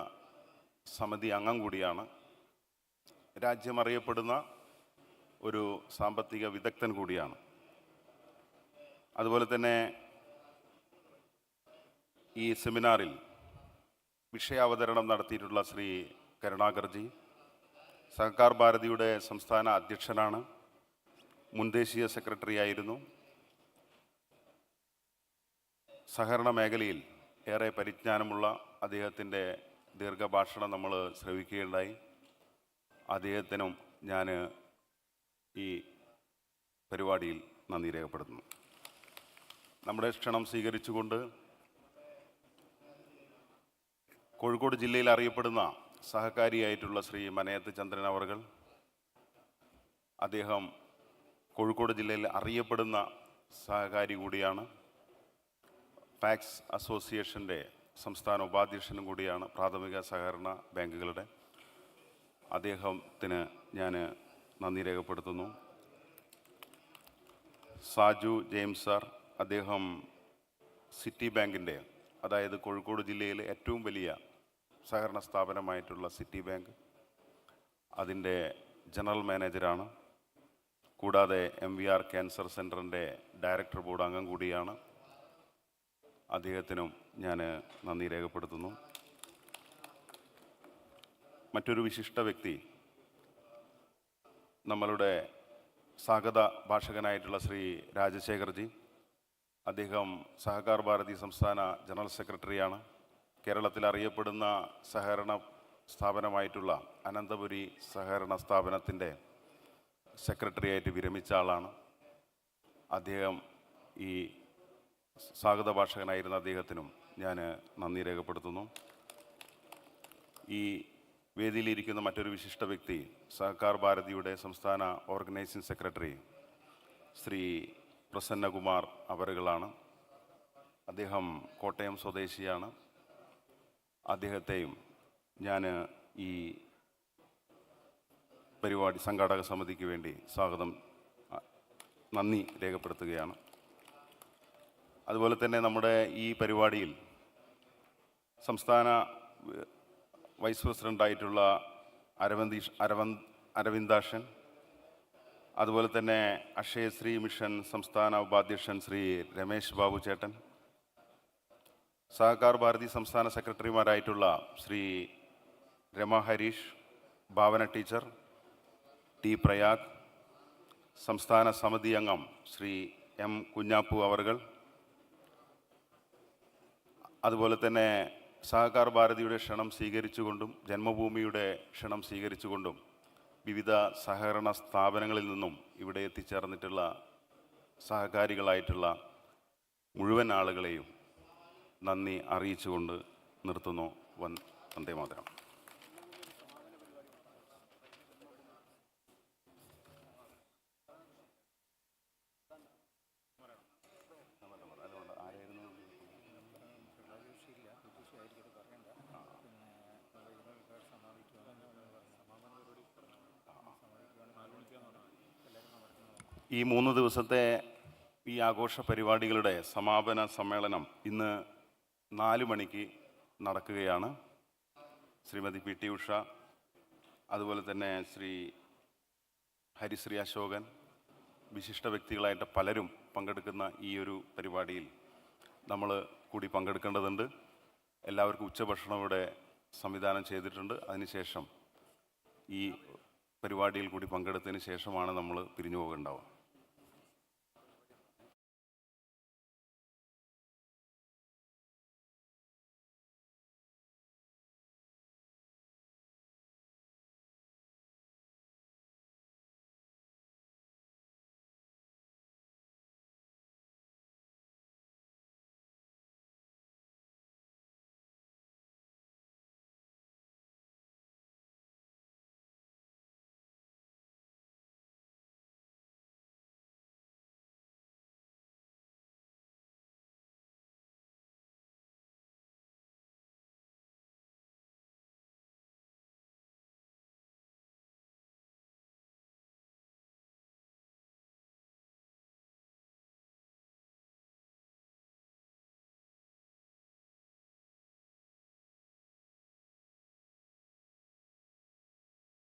സമിതി അംഗം കൂടിയാണ്. രാജ്യമറിയപ്പെടുന്ന ഒരു സാമ്പത്തിക വിദഗ്ധൻ കൂടിയാണ്. അതുപോലെ തന്നെ ഈ സെമിനാറിൽ വിഷയാവതരണം നടത്തിയിട്ടുള്ള ശ്രീ കരുണാകർജി സഹകാർ ഭാരതിയുടെ സംസ്ഥാന അധ്യക്ഷനാണ്. മുൻ ദേശീയ സെക്രട്ടറി ആയിരുന്നു. സഹകരണ മേഖലയിൽ ഏറെ പരിജ്ഞാനമുള്ള അദ്ദേഹത്തിൻ്റെ ദീർഘഭാഷണം നമ്മൾ ശ്രവിക്കുകയുണ്ടായി. അദ്ദേഹത്തിനും ഞാൻ ഈ പരിപാടിയിൽ നന്ദി രേഖപ്പെടുത്തുന്നു. നമ്മുടെ ക്ഷണം സ്വീകരിച്ചുകൊണ്ട് കോഴിക്കോട് ജില്ലയിൽ അറിയപ്പെടുന്ന സഹകാരിയായിട്ടുള്ള ശ്രീ മനയത്ത് ചന്ദ്രൻ അവർകൾ, അദ്ദേഹം കോഴിക്കോട് ജില്ലയിൽ അറിയപ്പെടുന്ന സഹകാരി കൂടിയാണ്. പാക്സ് അസോസിയേഷൻ്റെ സംസ്ഥാന ഉപാധ്യക്ഷനും കൂടിയാണ്, പ്രാഥമിക സഹകരണ ബാങ്കുകളുടെ. അദ്ദേഹത്തിന് ഞാൻ നന്ദി രേഖപ്പെടുത്തുന്നു. സാജു ജെയിംസ് സാർ, അദ്ദേഹം സിറ്റി ബാങ്കിൻ്റെ, അതായത് കോഴിക്കോട് ജില്ലയിലെ ഏറ്റവും വലിയ സഹകരണ സ്ഥാപനമായിട്ടുള്ള സിറ്റി ബാങ്ക്, അതിൻ്റെ ജനറൽ മാനേജരാണ്. കൂടാതെ MVR ക്യാൻസർ സെൻ്ററിൻ്റെ ഡയറക്ടർ ബോർഡ് അംഗം കൂടിയാണ്. അദ്ദേഹത്തിനും ഞാൻ നന്ദി രേഖപ്പെടുത്തുന്നു. മറ്റൊരു വിശിഷ്ട വ്യക്തി നമ്മളുടെ സ്വാഗത ഭാഷകനായിട്ടുള്ള ശ്രീ രാജശേഖർജി. അദ്ദേഹം സഹകാർ ഭാരതി സംസ്ഥാന ജനറൽ സെക്രട്ടറിയാണ്. കേരളത്തിൽ അറിയപ്പെടുന്ന സഹകരണ സ്ഥാപനമായിട്ടുള്ള അനന്തപുരി സഹകരണ സ്ഥാപനത്തിൻ്റെ സെക്രട്ടറിയായിട്ട് വിരമിച്ച ആളാണ് അദ്ദേഹം. ഈ സ്വാഗത ഭാഷകനായിരുന്ന അദ്ദേഹത്തിനും ഞാൻ നന്ദി രേഖപ്പെടുത്തുന്നു. ഈ വേദിയിലിരിക്കുന്ന മറ്റൊരു വിശിഷ്ട വ്യക്തി സഹകാർ ഭാരതിയുടെ സംസ്ഥാന ഓർഗനൈസിംഗ് സെക്രട്ടറി ശ്രീ പ്രസന്നകുമാർ അവറുകളാണ്. അദ്ദേഹം കോട്ടയം സ്വദേശിയാണ്. അദ്ദേഹത്തെയും ഞാൻ ഈ പരിപാടി സംഘാടക സമിതിക്ക് വേണ്ടി നന്ദി രേഖപ്പെടുത്തുകയാണ്. അതുപോലെ തന്നെ നമ്മുടെ ഈ പരിപാടിയിൽ സംസ്ഥാന വൈസ് പ്രസിഡൻ്റായിട്ടുള്ള അരവിന്ദാക്ഷൻ, അതുപോലെ തന്നെ അക്ഷയശ്രീ മിഷൻ സംസ്ഥാന ഉപാധ്യക്ഷൻ ശ്രീ രമേശ് ബാബു ചേട്ടൻ, സഹകാർ ഭാരതി സംസ്ഥാന സെക്രട്ടറിമാരായിട്ടുള്ള ശ്രീ രമ ഹരീഷ്, ഭാവന ടീച്ചർ, ടി പ്രയാഗ്, സംസ്ഥാന സമിതി അംഗം ശ്രീ എം കുഞ്ഞാപ്പു അവർകൾ, അതുപോലെ തന്നെ സഹകാർ ഭാരതിയുടെ ക്ഷണം സ്വീകരിച്ചുകൊണ്ടും ജന്മഭൂമിയുടെ ക്ഷണം സ്വീകരിച്ചുകൊണ്ടും വിവിധ സഹകരണ സ്ഥാപനങ്ങളിൽ നിന്നും ഇവിടെ എത്തിച്ചേർന്നിട്ടുള്ള സഹകാരികളായിട്ടുള്ള മുഴുവൻ ആളുകളെയും നന്ദി അറിയിച്ചുകൊണ്ട് നിർത്തുന്നു. വന്ദേ മാതരം. ഈ 3 ദിവസത്തെ ഈ ആഘോഷ പരിപാടികളുടെ സമാപന സമ്മേളനം ഇന്ന് 4 മണിക്ക് നടക്കുകയാണ്. ശ്രീമതി പി ടി ഉഷ, അതുപോലെ തന്നെ ശ്രീ ഹരിശ്രീ അശോകൻ, വിശിഷ്ട വ്യക്തികളായിട്ട് പലരും പങ്കെടുക്കുന്ന ഈ ഒരു പരിപാടിയിൽ നമ്മൾ കൂടി പങ്കെടുക്കേണ്ടതുണ്ട്. എല്ലാവർക്കും ഉച്ചഭക്ഷണം ഇവിടെ സംവിധാനം ചെയ്തിട്ടുണ്ട്. അതിനുശേഷം ഈ പരിപാടിയിൽ കൂടി പങ്കെടുത്തതിന് ശേഷമാണ് നമ്മൾ പിരിഞ്ഞു പോകേണ്ടാവുക.